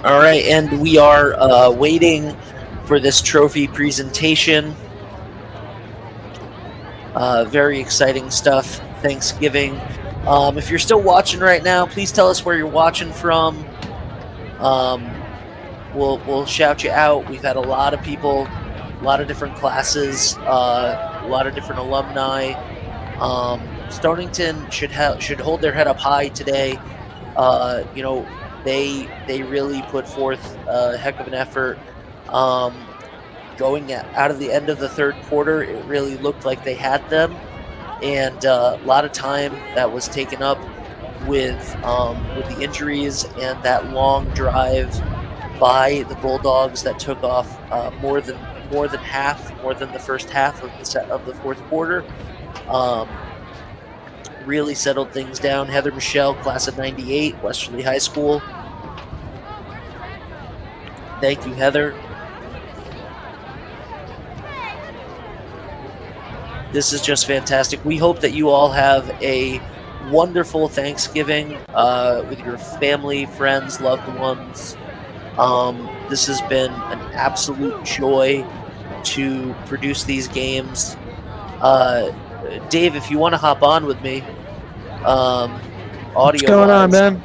All right, and we are waiting for this trophy presentation. Very exciting stuff. Thanksgiving. If you're still watching right now, please tell us where you're watching from. We'll shout you out. We've had a lot of people, a lot of different classes, a lot of different alumni. Stonington should hold their head up high today. They really put forth a heck of an effort. Going out of the end of the third quarter, it really looked like they had them, and a lot of time that was taken up with the injuries and that long drive by the Bulldogs that took off more than the first half of the fourth quarter. Really settled things down. Heather Michelle, class of 98, Westerly High School. Thank you, Heather. This is just fantastic. We hope that you all have a wonderful Thanksgiving with your family, friends, loved ones. This has been an absolute joy to produce these games. Dave, if you want to hop on with me, audio. What's going on, man?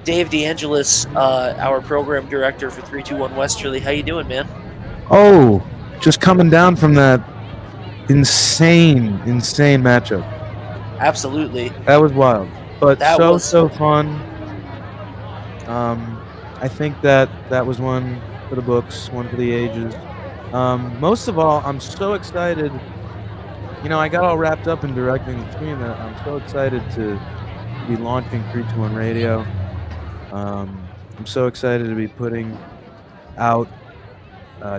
Dave DeAngelis, our program director for 321 Westerly. How you doing, man? Oh, just coming down from that insane matchup. Absolutely. That was wild, but That so was fun. I think that was one for the books, one for the ages. Most of all, I'm so excited. You know, I got all wrapped up in directing the stream that I'm so excited to be launching 321 Radio. I'm so excited to be putting out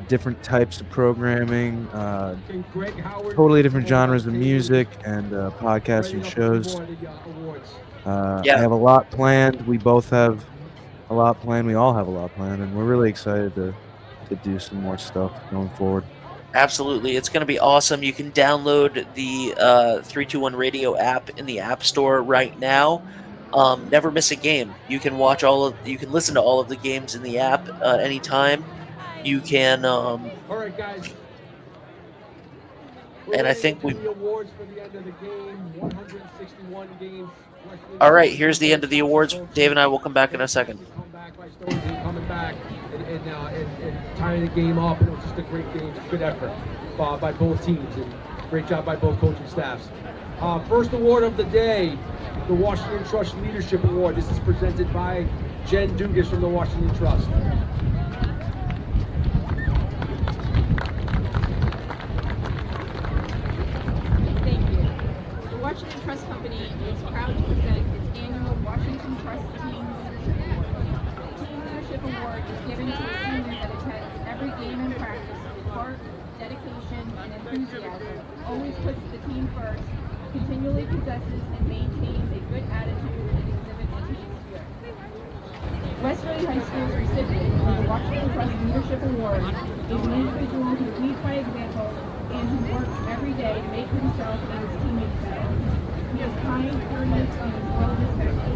different types of programming, totally different genres of music and podcasts and shows. I have a lot planned. We both have a lot planned. We all have a lot planned, and we're really excited to do some more stuff going forward. absolutely. It's going to be awesome. You can download the 321 Radio app in the App Store right now. Never miss a game. You can watch you can listen to all of the games in the app anytime. You can All right, guys. and I think we The awards for the end of the game, 161 games. All right, here's the end of the awards. Dave and I will come back in a second. Coming back and tying the game up. It was just a great game, good effort by both teams, and great job by both coaching staffs. First award of the day, the Washington Trust Leadership Award. This is presented by Jen Dugas from the Washington Trust. Thank you. The Washington Trust Company is proud to present its annual Washington Trust Team Leadership Award. The Team Leadership Award is given to a senior that attends every game and practice with heart, dedication, and enthusiasm, always puts the team first, continually possesses and maintains a good attitude, and exhibits team spirit. Westerly High School's recipient of the Washington Trust Leadership Award is an individual who leads by example and who works every day to make himself and his teammates better. He is kind, courteous, and is well respected.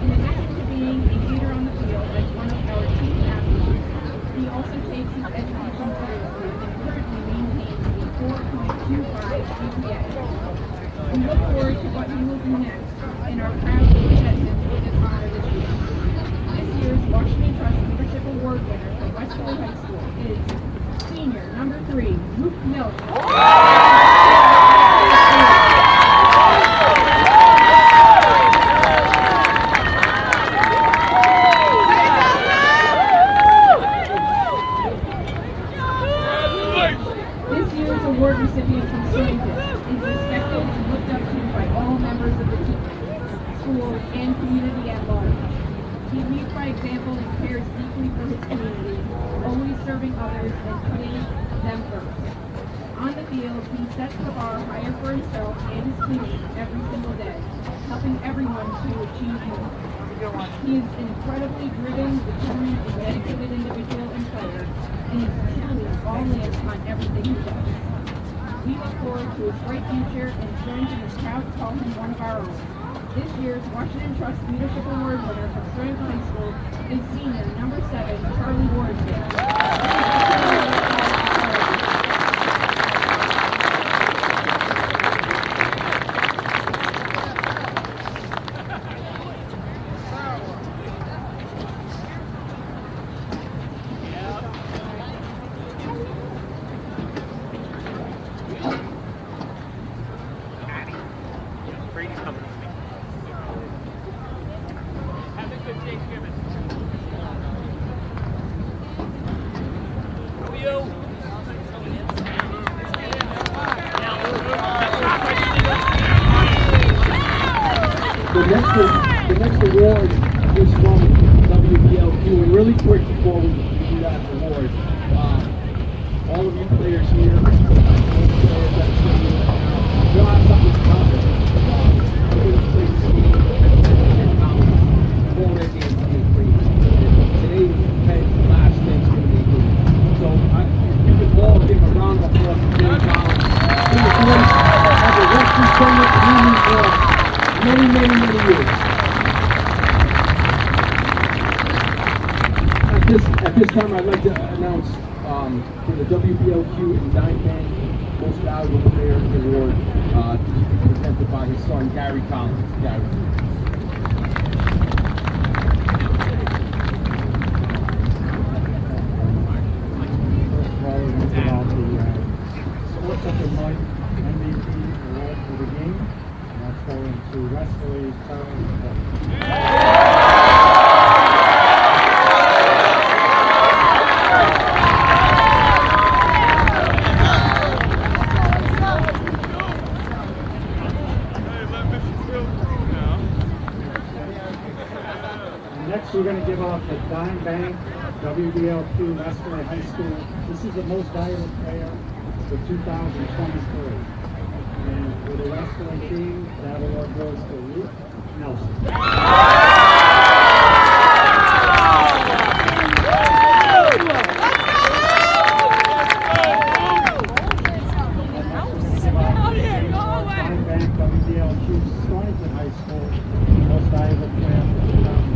In addition to being a leader on the field as one of our team athletes, he also takes his education seriously and currently maintains a 4.25 GPA. We look forward to what he will do next and are proud to present him with this honor this year. This year's Washington Trust Leadership Award winner from Westerly High School is senior number 3, Luke Miller. This year's award recipient from Stonington is respected and looked up to by all members of the team, school, and community at large. He leads by example and cares deeply for his community, always serving others and putting them first. On the field, he sets the bar higher for himself and his teammates every single day, helping everyone to achieve more. He is an incredibly driven, determined, and dedicated individual and player, and is truly all in on everything he does. We look forward to his bright future and Stonington is proud to call him one of our own. This year's Washington Trust Leadership Award winner from Stonington High School is senior number 7, Charlie Wardsdale. The next award is from WPLQ. And really quick before we do that award, all of you players here, all the players that are sitting here right now, we'll have something to cover. We're going to play this game at 10 pounds. All their games to be free. Today is the last Thanksgiving Day game. So you can all give a round of applause for Jay Collins. He was one of the Western Summit Union for many years. At this time, I'd like to announce for the WPLQ and Dime Bank Most Valuable Player Award presented by his son, Gary Collins. Gary. Sports Center Mike MVP award for the game. And that's going to Westerly Next, we're going to give off the Dime Bank WBLQ Westerly High School. This is the most valuable player for 2023. And for the Westerly team, that award goes to Luke Nelson. Dime Bank WBLQ Stonington High School, most valuable player for 2023.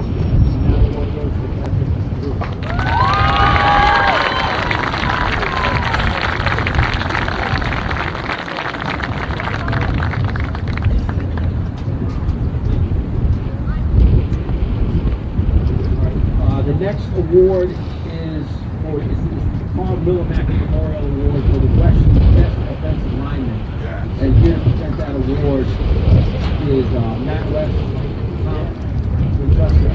And that award goes to Patrick Luke. The next award is the Carl Willimack Memorial Award for the West's Best Offensive Lineman. And here to present that award is Matt West, Tom Winchester.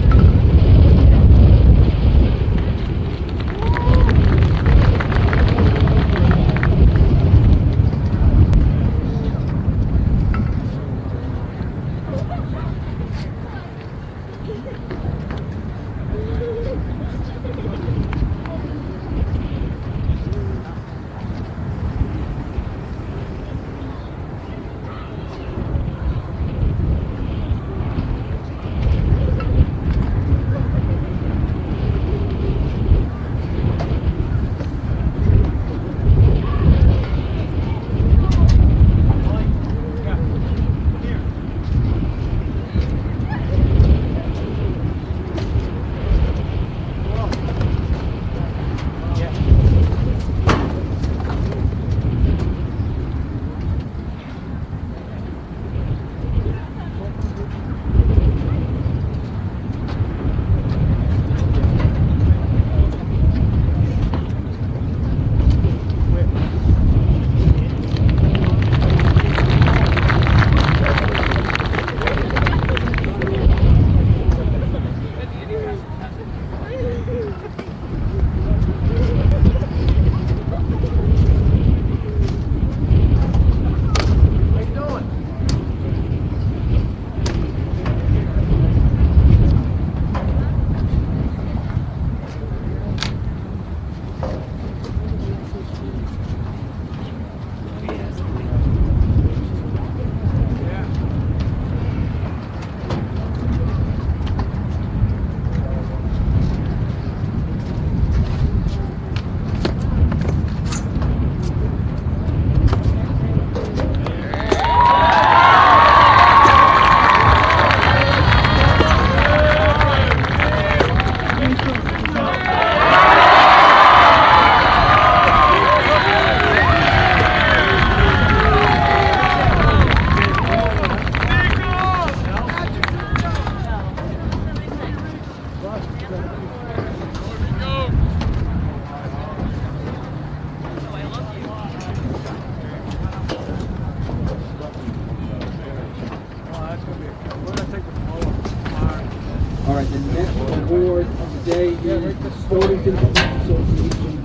All right, the next award of the day is the Stonington Police Association,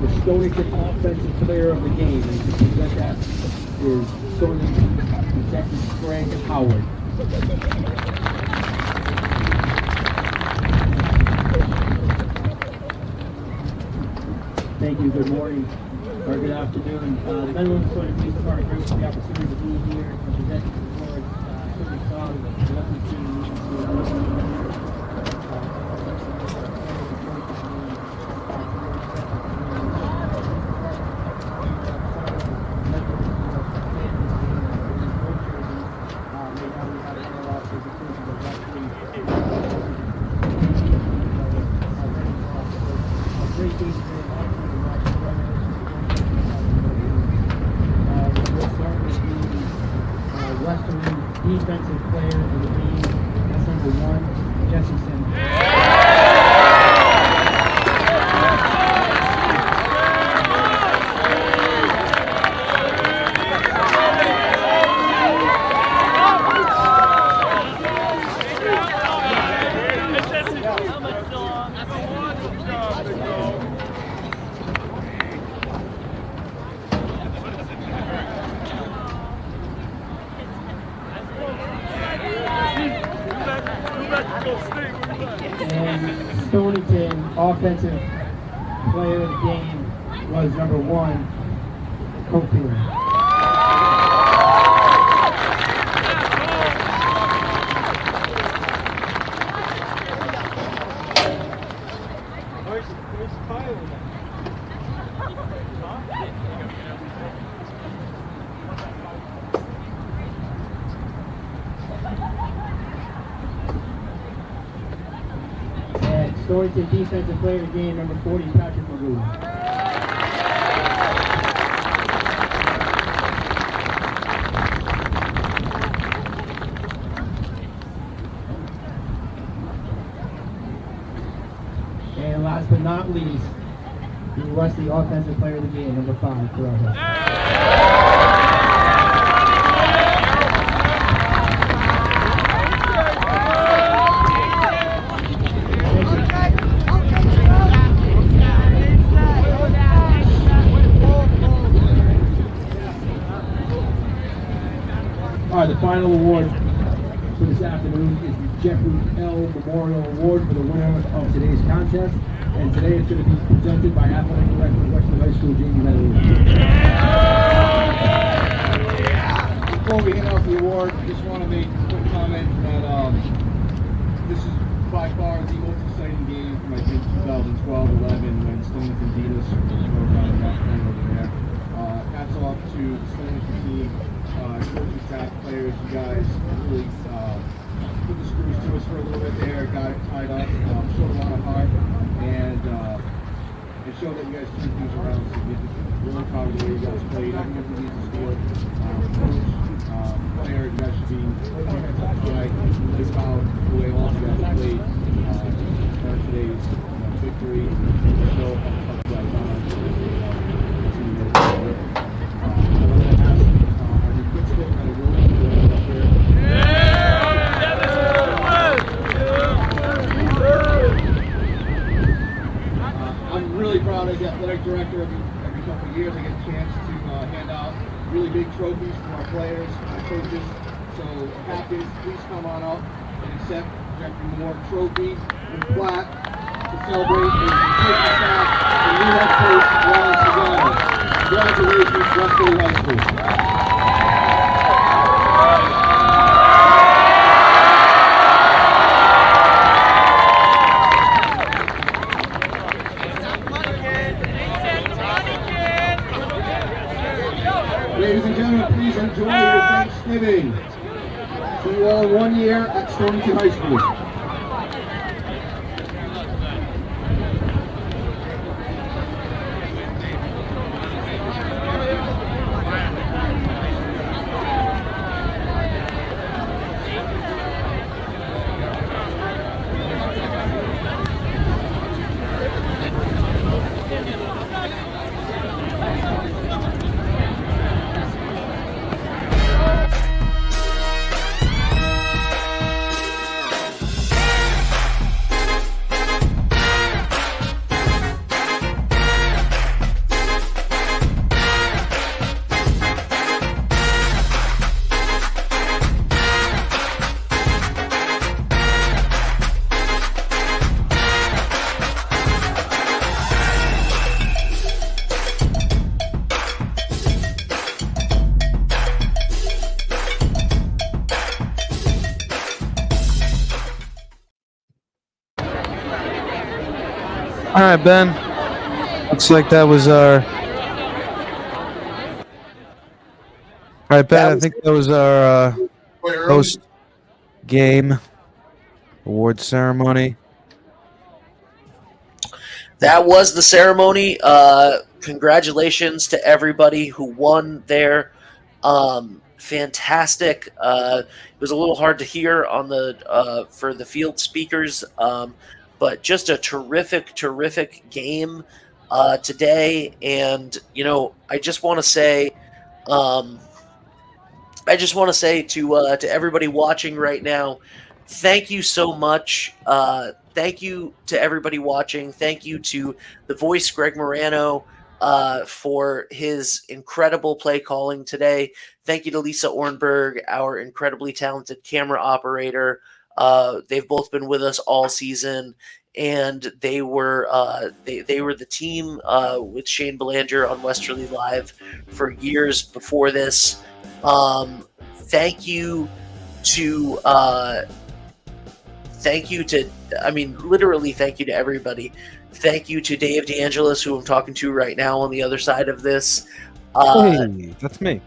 the Stonington Offensive Player of the Game. And to present that is Stonington Detective Craig Howard. Thank you. Good morning or good afternoon. The Menlo Stonington Police Department group the opportunity to be here and present the award. Certainly proud of the lovely team. Westerly Defensive Player of the Game. That's number 1, Jesse Simmons. And Stonington Offensive Player of the Game was number 1, Cofield. Stonington Defensive Player of the Game, number 40, Patrick Magoo. And last but not least, the Wesley Offensive Player of the Game, number 5, Corrado. All right, the final award for this afternoon is the Jeffrey L. Memorial Award for the winner of today's contest. And today it's going to be presented by Athletic Director of Westerly High School, Jamie Medley. Before we hand out the award, I just want to make a quick comment that this is by far the most exciting game from, I think, 2012-11 when Stonington beat us over there. Hats off to the Stonington team. Coaching staff, players, you guys really put the screws to us for a little bit there, got it tied up, showed a lot of heart, and it showed that you guys turned things around significantly. Really proud of the way you guys played. I think you need to score. Coach, player, you guys should be really proud of the way all you guys played for today's victory. Show how tough you guys are. I'm really proud as the athletic director. Every couple of years I get a chance to hand out really big trophies to our players, our coaches. So captains, please come on up and accept Jeffrey Moore trophy and plaque to celebrate the coaching staff and new head coach Wallace together. Congratulations, Westerly High School. Ladies and gentlemen, please enjoy your Thanksgiving. See you all 1 year at Stonington High School. All right, Ben. Looks like that was our. All right, Ben. I think that was our post game award ceremony. That was the ceremony. Congratulations to everybody who won there. fantastic. It was a little hard to hear on the for the field speakers, but just a terrific game today. And I just want to say, to everybody watching right now, thank you so much. Thank you to everybody watching. Thank you to the voice, Greg Morano, for his incredible play calling today. Thank you to Lisa Ornberg, our incredibly talented camera operator. They've both been with us all season, and they were the team with Shane Belanger on Westerly Live for years before this. Thank you to literally thank you to everybody. Thank you to Dave DeAngelis, who I'm talking to right now on the other side of this. Hey, that's me.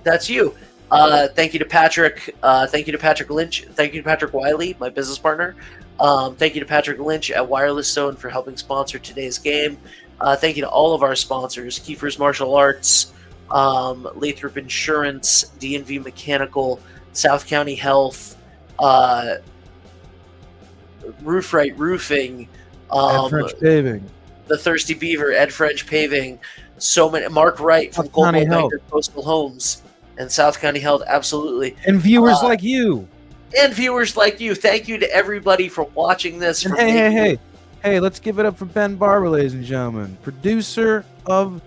That's you. Thank you to Patrick. Thank you to Patrick Lynch. Thank you to Patrick Wiley, my business partner. Thank you to Patrick Lynch at Wireless Zone for helping sponsor today's game. Thank you to all of our sponsors: Kiefer's Martial Arts, Lathrop Insurance, D&V Mechanical, South County Health, Roof Right Roofing, Ed French Paving, the Thirsty Beaver, Ed French Paving, so many. Mark Wright from Coldwell Banker Coastal Homes and South County Health, absolutely. And viewers like you. And viewers like you. Thank you to everybody for watching this. And hey, let's give it up for Ben Barber, ladies and gentlemen, producer of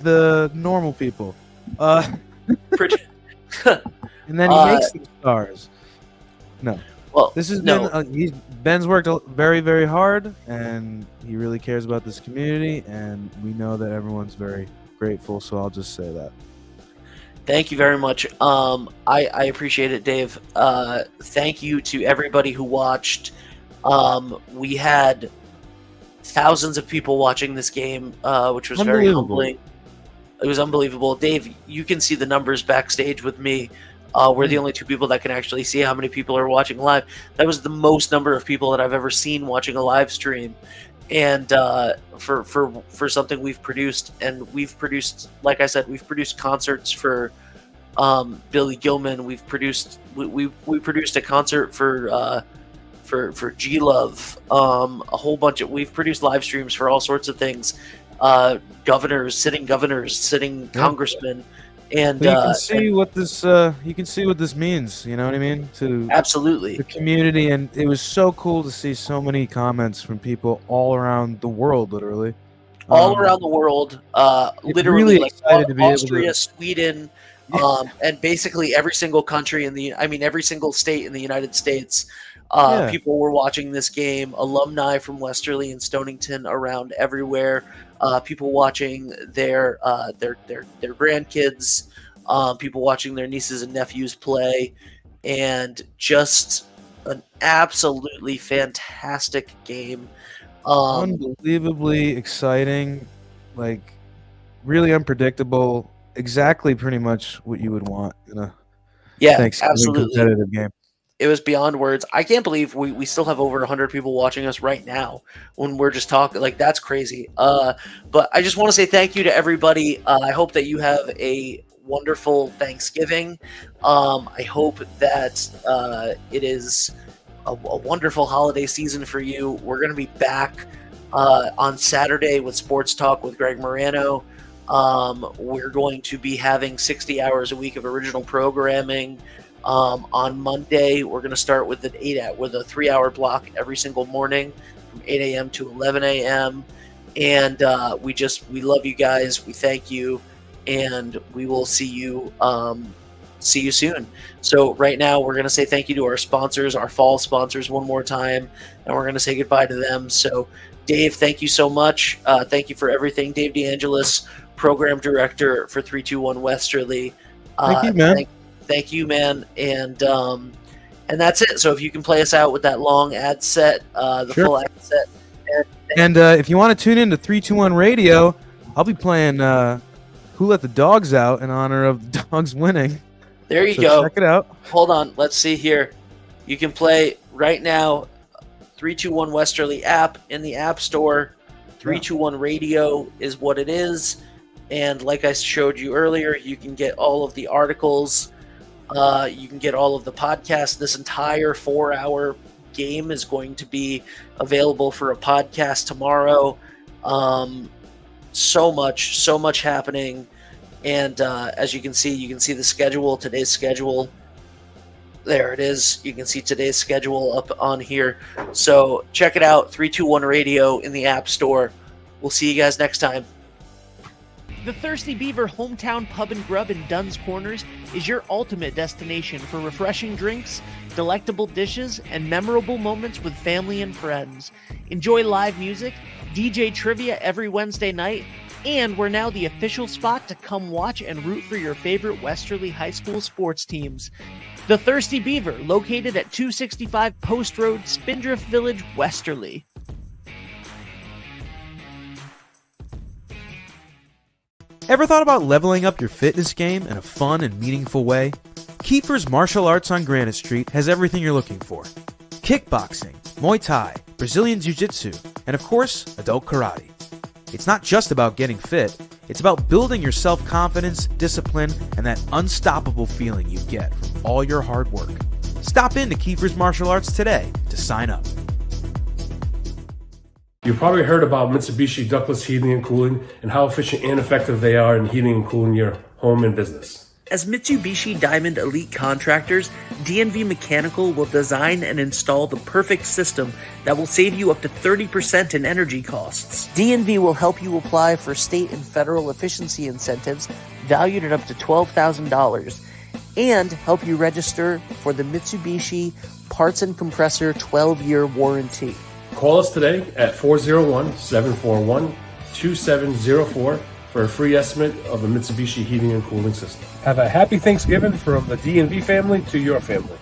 the normal people. And then he makes the stars. No. Well, this has been Ben's worked very, very hard, and he really cares about this community, and we know that everyone's very grateful, so I'll just say that. Thank you very much. I appreciate it, Dave. Thank you to everybody who watched. We had thousands of people watching this game, which was very humbling. It was unbelievable. Dave, you can see the numbers backstage with me. We're the only two people that can actually see how many people are watching live. That was the most number of people that I've ever seen watching a live stream. And for something we've produced, and we've produced, like I said, we've produced concerts for Billy Gilman. We produced a concert for G Love. A whole bunch of, we've produced live streams for all sorts of things. Governors, sitting congressmen. And you can see what this means. You know what I mean? To absolutely the community, and it was so cool to see so many comments from people all around the world, literally. All around the world, literally, really like excited to be Austria, able to... Sweden, and basically every single country every single state in the United States. People were watching this game. Alumni from Westerly and Stonington around everywhere. People watching their grandkids. People watching their nieces and nephews play, and just an absolutely fantastic game. Unbelievably exciting, like really unpredictable. Exactly, pretty much what you would want in a Thanksgiving competitive game. It was beyond words. I can't believe we still have over 100 people watching us right now when we're just talking. Like, that's crazy. But I just want to say thank you to everybody. I hope that you have a wonderful Thanksgiving. I hope that it is a wonderful holiday season for you. We're going to be back on Saturday with Sports Talk with Greg Morano. We're going to be having 60 hours a week of original programming. On Monday, we're going to start with a 3-hour block every single morning from 8 a.m. to 11 a.m. And we love you guys. We thank you, and we will see you soon. So right now, we're going to say thank you to our sponsors, our fall sponsors, one more time, and we're going to say goodbye to them. So, Dave, thank you so much. Thank you for everything. Dave DeAngelis, Program Director for 321 Westerly. Thank you, man. Thank you, man. And that's it. So if you can play us out with that long ad set, full ad set. And if you want to tune in to 321 Radio, I'll be playing Who Let the Dogs Out in honor of the dogs winning. There you go. Check it out. Hold on. Let's see here. You can play right now 321 Westerly app in the App Store. 321 Radio is what it is. And like I showed you earlier, you can get all of the articles You can get all of the podcasts. This entire 4-hour game is going to be available for a podcast tomorrow. So much happening. And as you can see the schedule, today's schedule. There it is. You can see today's schedule up on here. So check it out, 321 Radio in the App Store. We'll see you guys next time. The Thirsty Beaver Hometown Pub and Grub in Dunn's Corners is your ultimate destination for refreshing drinks, delectable dishes, and memorable moments with family and friends. Enjoy live music, DJ trivia every Wednesday night, and we're now the official spot to come watch and root for your favorite Westerly High School sports teams. The Thirsty Beaver, located at 265 Post Road, Spindrift Village, Westerly. Ever thought about leveling up your fitness game in a fun and meaningful way? Kiefer's Martial Arts on Granite Street has everything you're looking for. Kickboxing, Muay Thai, Brazilian Jiu-Jitsu, and of course, adult karate. It's not just about getting fit, it's about building your self-confidence, discipline, and that unstoppable feeling you get from all your hard work. Stop into Kiefer's Martial Arts today to sign up. You've probably heard about Mitsubishi ductless heating and cooling and how efficient and effective they are in heating and cooling your home and business. As Mitsubishi Diamond Elite contractors, DNV Mechanical will design and install the perfect system that will save you up to 30% in energy costs. DNV will help you apply for state and federal efficiency incentives valued at up to $12,000 and help you register for the Mitsubishi Parts and Compressor 12-year warranty. Call us today at 401-741-2704 for a free estimate of a Mitsubishi heating and cooling system. Have a happy Thanksgiving from the DNV family to your family.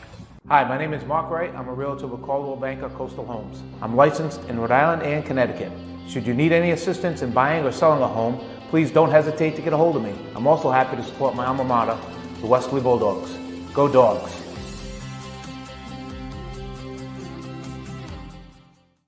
Hi, my name is Mark Wright. I'm a realtor with Coldwell Banker Coastal Homes. I'm licensed in Rhode Island and Connecticut. Should you need any assistance in buying or selling a home, please don't hesitate to get a hold of me. I'm also happy to support my alma mater, the Westerly Bulldogs. Go Dogs!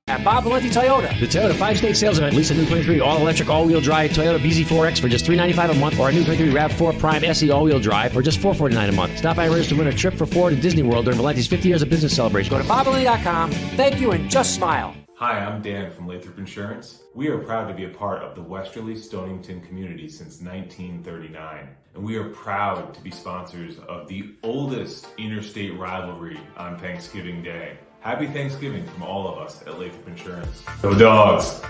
At Bob Valenti Toyota, the Toyota 5-state sales event. Lisa new 23 all-electric, all-wheel drive Toyota BZ4X for just $395 a month, or a new 23 RAV4 Prime SE all-wheel drive for just $449 a month. Stop by and register to win a trip for 4 to Disney World during Valenti's 50 years of business celebration. Go to BobValenti.com. Thank you and just smile. Hi, I'm Dan from Lathrop Insurance. We are proud to be a part of the Westerly Stonington community since 1939. And we are proud to be sponsors of the oldest interstate rivalry on Thanksgiving Day. Happy Thanksgiving from all of us at Lathrop Insurance. Go Dogs!